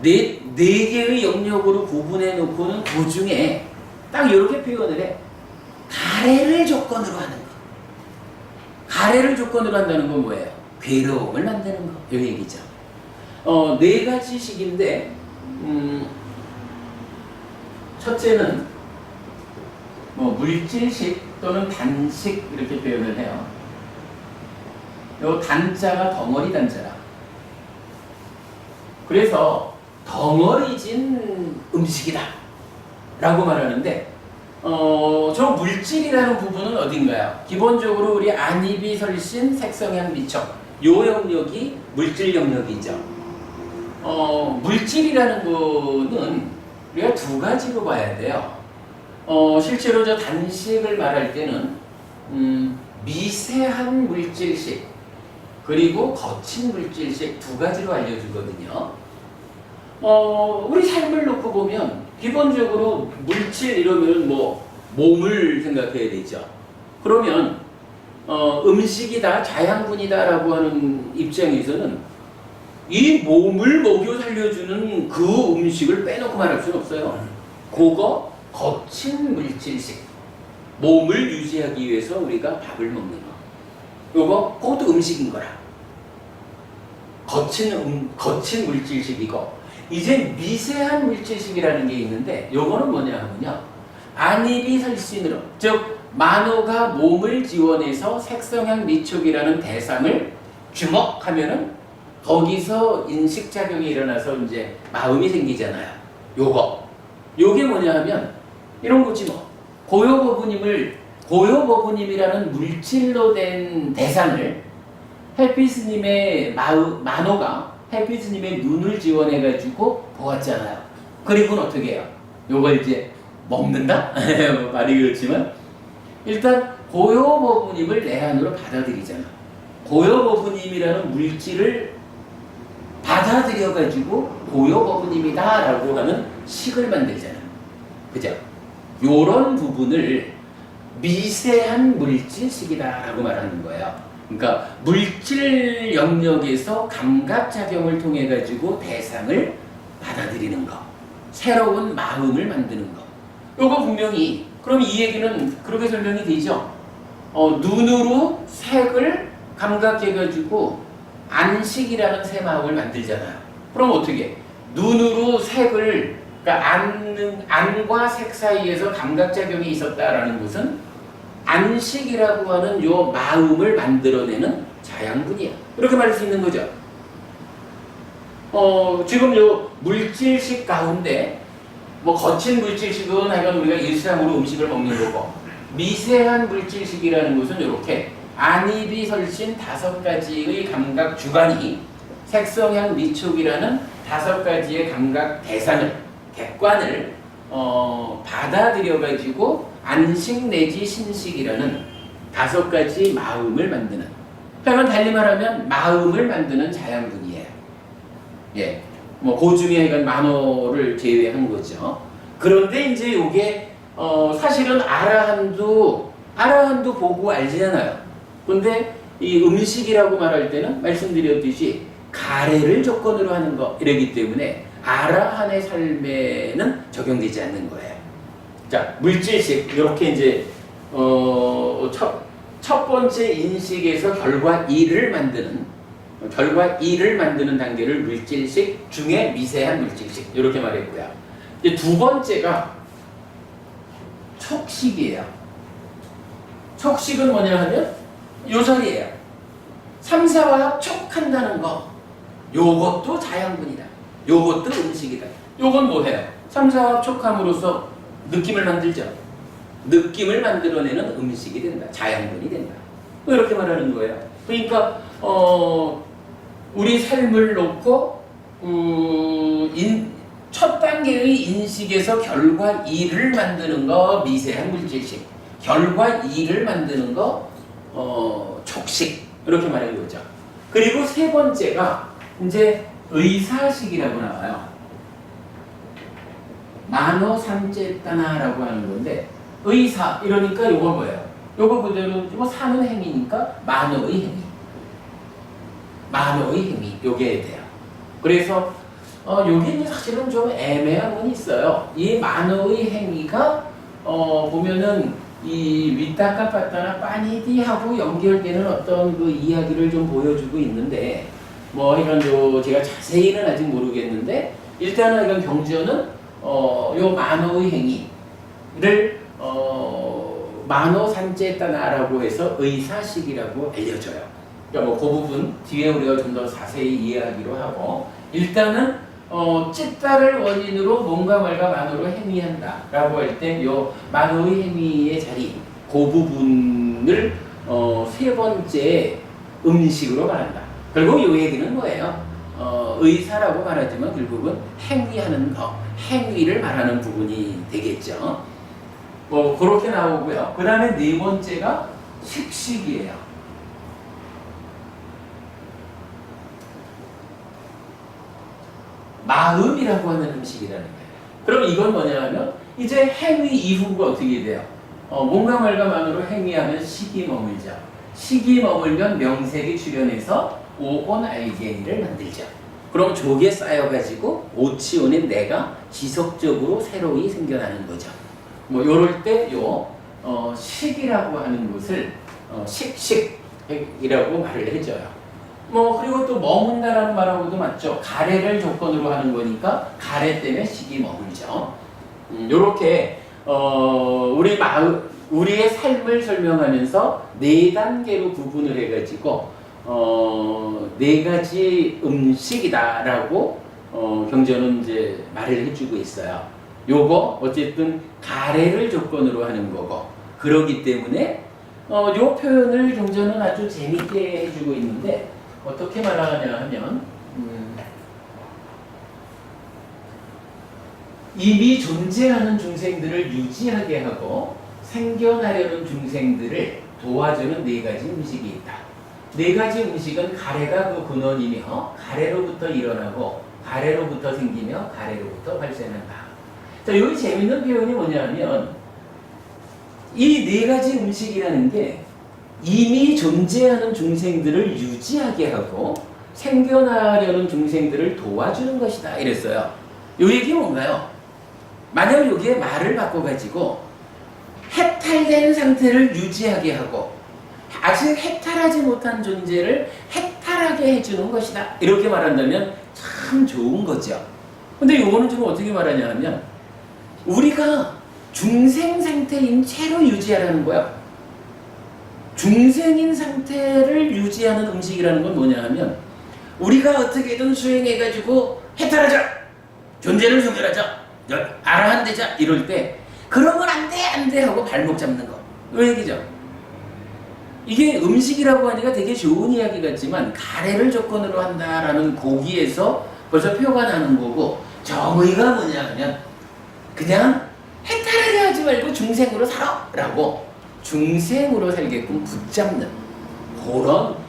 네 개의 영역으로 구분해 놓고는 그 중에 딱 이렇게 표현을 해. 가래를 조건으로 하는 거. 가래를 조건으로 한다는 건 뭐예요? 괴로움을 만드는 거. 이 얘기죠. 네 가지식인데, 첫째는 뭐 물질식 또는 단식 이렇게 표현을 해요. 요 단자가 덩어리 단자라. 그래서 덩어리진 음식이다 라고 말하는데 저 물질이라는 부분은 어딘가요? 기본적으로 우리 안입이 설신 색성향 미척 요 영역이 물질 영역이죠. 물질이라는 거는 우리가 두 가지로 봐야 돼요. 실제로 저 단식을 말할 때는 미세한 물질식 그리고 거친 물질식 두 가지로 알려주거든요. 우리 삶을 놓고 보면 기본적으로 물질 이러면 뭐 몸을 생각해야 되죠. 그러면 음식이다 자양분이다 라고 하는 입장에서는 이 몸을 먹여 살려주는 그 음식을 빼놓고 말할 수는 없어요. 그거 거친 물질식 몸을 유지하기 위해서 우리가 밥을 먹는 거 그것도 음식인 거라. 거친 물질식이고, 이제 미세한 물질식이라는 게 있는데, 요거는 뭐냐 하면요, 안입이설신으로, 즉 만호가 몸을 지원해서 색성향 미촉이라는 대상을 주목하면은 거기서 인식작용이 일어나서 이제 마음이 생기잖아요. 요게 뭐냐 하면 이런 거지 뭐. 고요버부님이라는 물질로 된 대상을 헬피스님의 만호가 헬피스님의 눈을 지원해가지고 보았잖아요. 그리고는 어떻게 해요? 요걸 이제 먹는다? 말이 그렇지만 일단 고요버부님을 내 안으로 받아들이잖아. 고요버부님이라는 물질을 받아들여가지고 고요버부님이다라고 하는 식을 만들잖아. 그죠? 요런 부분을 미세한 물질식이다라고 말하는 거예요. 그러니까 물질 영역에서 감각작용을 통해 가지고 대상을 받아들이는 거, 새로운 마음을 만드는 거. 요거 분명히, 그럼 이 얘기는 그렇게 설명이 되죠. 눈으로 색을 감각해가지고 안식이라는 새 마음을 만들잖아요. 그럼 어떻게? 눈으로 색을, 그러니까 안과 색 사이에서 감각작용이 있었다라는 것은 안식이라고 하는 요 마음을 만들어내는 자양분이야. 이렇게 말할 수 있는 거죠. 지금 요 물질식 가운데 뭐 거친 물질식은 하여간 우리가 일상으로 음식을 먹는 거고, 미세한 물질식이라는 것은 이렇게 안입이 설신 5가지의 감각 주관이 색성향 미촉이라는 5가지의 감각 대상을, 객관을 받아들여 가지고 안식 내지 신식이라는 5가지 마음을 만드는, 그러면 달리 말하면 마음을 만드는 자양분이에요. 예, 뭐 그 중에 만호를 제외한 거죠. 그런데 이제 이게 사실은 아라한도 보고 알잖아요. 근데 이 음식이라고 말할 때는 말씀드렸듯이 가래를 조건으로 하는 거 이러기 때문에 아라한의 삶에는 적용되지 않는 거예요. 자, 물질식 이렇게 이제 첫 번째 인식에서 결과 2를 만드는 단계를 물질식 중에 미세한 물질식 이렇게 말했고요. 이제 두 번째가 촉식이에요. 촉식은 뭐냐 하면 요 자리예요. 3, 4와 촉한다는 거, 요것도 자양분이다. 요것도 음식이다. 요건 뭐해요? 3, 4와 촉함으로써 느낌을 만들죠. 느낌을 만들어내는 음식이 된다. 자양분이 된다. 이렇게 말하는 거예요. 그러니까 우리 삶을 놓고 첫 단계의 인식에서 결과 2를 만드는 거 미세한 물질식, 결과 2를 만드는 거 촉식 이렇게 말하는 거죠. 그리고 세 번째가 이제 의사식이라고 나와요. 만호 삼재따나라고 하는 건데, 의사 이러니까 요거 뭐예요? 요거 그대로 뭐 사는 행위니까 만호의 행위 요게 돼요. 그래서 요게 사실은 좀 애매한 건 있어요. 이 만호의 행위가 보면은 이 위타카파타나 빠니디하고 연결되는 어떤 그 이야기를 좀 보여주고 있는데, 뭐 이건 제가 자세히는 아직 모르겠는데, 일단은 이건 경전은 요 만호의 행위를 만호 산재따나라고 해서 의사식이라고 알려져요. 그러니까 뭐 그 부분 뒤에 우리가 좀 더 자세히 이해하기로 하고, 일단은 찢다를 원인으로 몸과 말과 만호로 행위한다라고 할 때 요 만호의 행위의 자리, 그 부분을 세 번째 음식으로 말한다. 결국 요 얘기는 뭐예요? 의사라고 말하지만 결국은 행위하는 거, 행위를 말하는 부분이 되겠죠. 뭐 그렇게 나오고요. 그 다음에 네 번째가 식식이에요. 마음이라고 하는 음식이라는 거예요. 그럼 이건 뭐냐면 이제 행위 이후가 어떻게 돼요? 몸과 말과 만으로 행위하면 식이 머물죠. 식이 머물면 명색이 출현해서 오온 알게니를 만들죠. 그럼 조개 쌓여가지고 오치오는 내가 지속적으로 새로이 생겨나는 거죠. 뭐 요럴 때 식이라고 하는 것을 식식이라고 말을 해줘요. 뭐 그리고 또 머문다라는 말하고도 맞죠. 가래를 조건으로 하는 거니까 가래 때문에 식이 머물죠. 요렇게 우리의 삶을 설명하면서 네 단계로 구분을 해가지고 네 가지 음식이다라고 경전은 이제 말을 해주고 있어요. 요거 어쨌든 가래를 조건으로 하는 거고 그러기 때문에 요 표현을 경전은 아주 재밌게 해주고 있는데 어떻게 말하냐 하면 이미 존재하는 중생들을 유지하게 하고 생겨나려는 중생들을 도와주는 네 가지 음식이 있다. 네 가지 음식은 가래가 그 근원이며 가래로부터 일어나고 가래로부터 생기며 가래로부터 발생한다. 자, 여기 재밌는 표현이 뭐냐면 이 네 가지 음식이라는 게 이미 존재하는 중생들을 유지하게 하고 생겨나려는 중생들을 도와주는 것이다. 이랬어요. 이 얘기 뭔가요? 만약 여기에 말을 바꿔가지고 해탈된 상태를 유지하게 하고 아직 해탈하지 못한 존재를 해탈하게 해주는 것이다. 이렇게 말한다면 참 좋은 거죠. 근데 요거는 지금 어떻게 말하냐 하면 우리가 중생 상태인 채로 유지하라는 거야. 중생인 상태를 유지하는 음식이라는 건 뭐냐 하면 우리가 어떻게든 수행해가지고 해탈하자, 존재를 소멸하자, 아라한되자 이럴 때 그러면 안 돼 하고 발목 잡는 거. 이 얘기죠. 이게 음식이라고 하니까 되게 좋은 이야기 같지만 가래를 조건으로 한다라는 고기에서 벌써 표가 나는 거고 정의가 뭐냐 하면 그냥 해탈하게 하지 말고 중생으로 살아 라고 중생으로 살게끔 붙잡는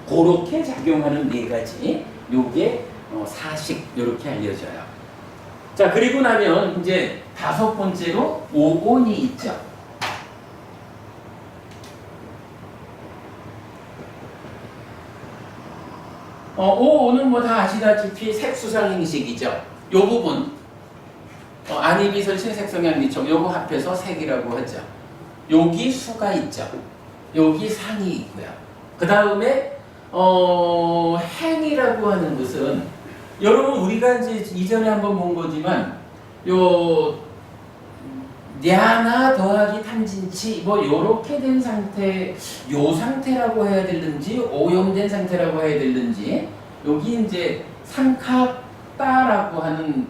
그렇게 작용하는 네 가지 요게 사식 요렇게 알려져요. 자, 그리고 나면 이제 다섯 번째로 오온이 있죠. 오온은 뭐 다 아시다시피 색수상행식이죠. 요 부분 안이비설신 색성향미청 요거 합해서 색이라고 하죠. 여기 수가 있죠. 여기 상이 있고요. 그 다음에 행이라고 하는 것은 여러분 우리가 이제 이전에 한번 본 거지만 요 냐나 더하기 탐진치 뭐 요렇게 된 상태 요 상태라고 해야 되는지 오염된 상태라고 해야 되는지 여기 이제 상카따라고 하는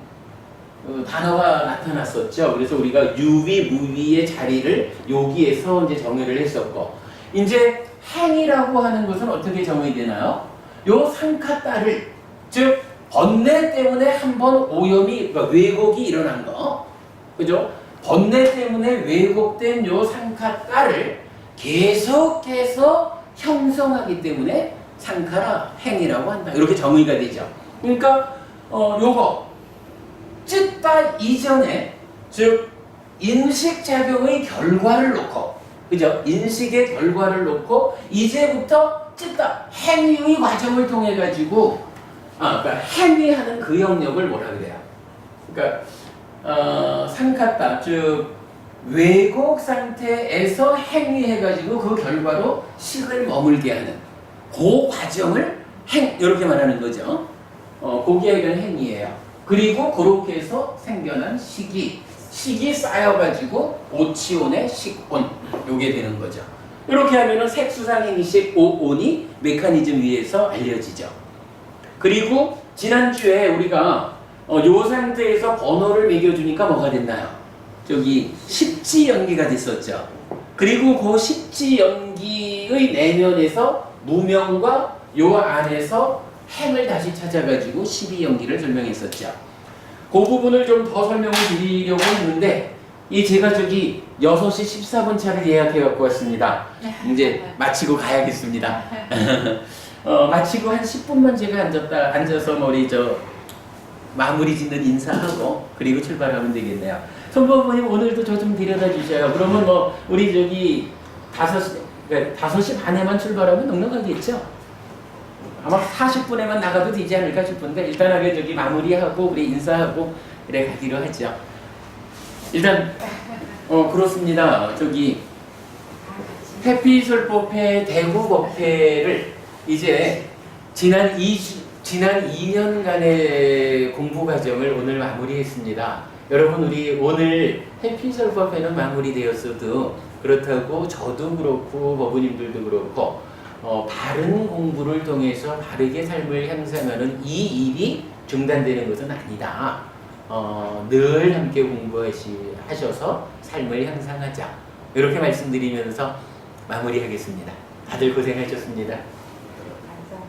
단어가 나타났었죠. 그래서 우리가 유위 무위의 자리를 여기에서 이제 정의를 했었고 이제 행이라고 하는 것은 어떻게 정의되나요? 요 상카따를 즉 번뇌 때문에 한번 오염이 그러니까 왜곡이 일어난 거 그죠? 번뇌 때문에 왜곡된 요 상카따를 계속해서 형성하기 때문에 상카라 행이라고 한다. 이렇게 정의가 되죠. 그러니까 요거 찢다 이전에 즉 인식작용의 결과를 놓고 그죠? 인식의 결과를 놓고 이제부터 찢다 행위의 과정을 통해 가지고 그러니까 행위하는 그 영역을 뭐라 그래요? 그러니까 상카따 즉 왜곡 상태에서 행위해 가지고 그 결과로 식을 머물게 하는 그 과정을 이렇게 말하는 거죠. 거기에 대한 행위예요. 그리고 그렇게 해서 생겨난 식이 쌓여가지고 오치온의 식온 요게 되는 거죠. 이렇게 하면은 색수상행식 오온이 메커니즘 위에서 알려지죠. 그리고 지난주에 우리가 요 상태에서 번호를 매겨주니까 뭐가 됐나요? 저기 십지연기가 됐었죠. 그리고 그 십지연기의 내면에서 무명과 요 안에서 행을 다시 찾아가지고 12연기를 설명했었죠. 그 부분을 좀 더 설명을 드리려고 했는데 제가 저기 6시 14분 차를 예약해 갖고 왔습니다. 이제 마치고 가야겠습니다. 마치고 한 10분만 제가 앉아서 머리 마무리 짓는 인사하고 그리고 출발하면 되겠네요. 손보부님 오늘도 저 좀 데려다 주셔요. 그러면 뭐 우리 저기 5시 반에만 출발하면 넉넉하겠죠? 아마 40분에만 나가도 되지 않을까 싶은데 일단하게 저기 마무리하고 우리 인사하고 그래 가기로 하죠. 일단 그렇습니다. 저기 회피술법회 대구법회를 이제 지난 2년간의 공부 과정을 오늘 마무리했습니다. 여러분, 우리 오늘 해피설법회는 마무리되었어도 그렇다고 저도 그렇고 법부님들도 그렇고 바른 공부를 통해서 바르게 삶을 향상하는 이 일이 중단되는 것은 아니다. 늘 함께 공부하셔서 삶을 향상하자. 이렇게 말씀드리면서 마무리하겠습니다. 다들 고생하셨습니다. 감사합니다.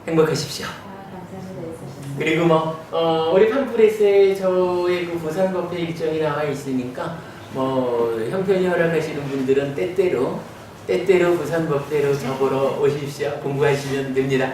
행복하십시오. 감사합니다. 애쓰셨습니다. 그리고 우리 팜플렛에 저의 그 부산법회 일정이 나와 있으니까 형편이 허락하시는 분들은 때때로 부산법회로 접으러 오십시오. 공부하시면 됩니다.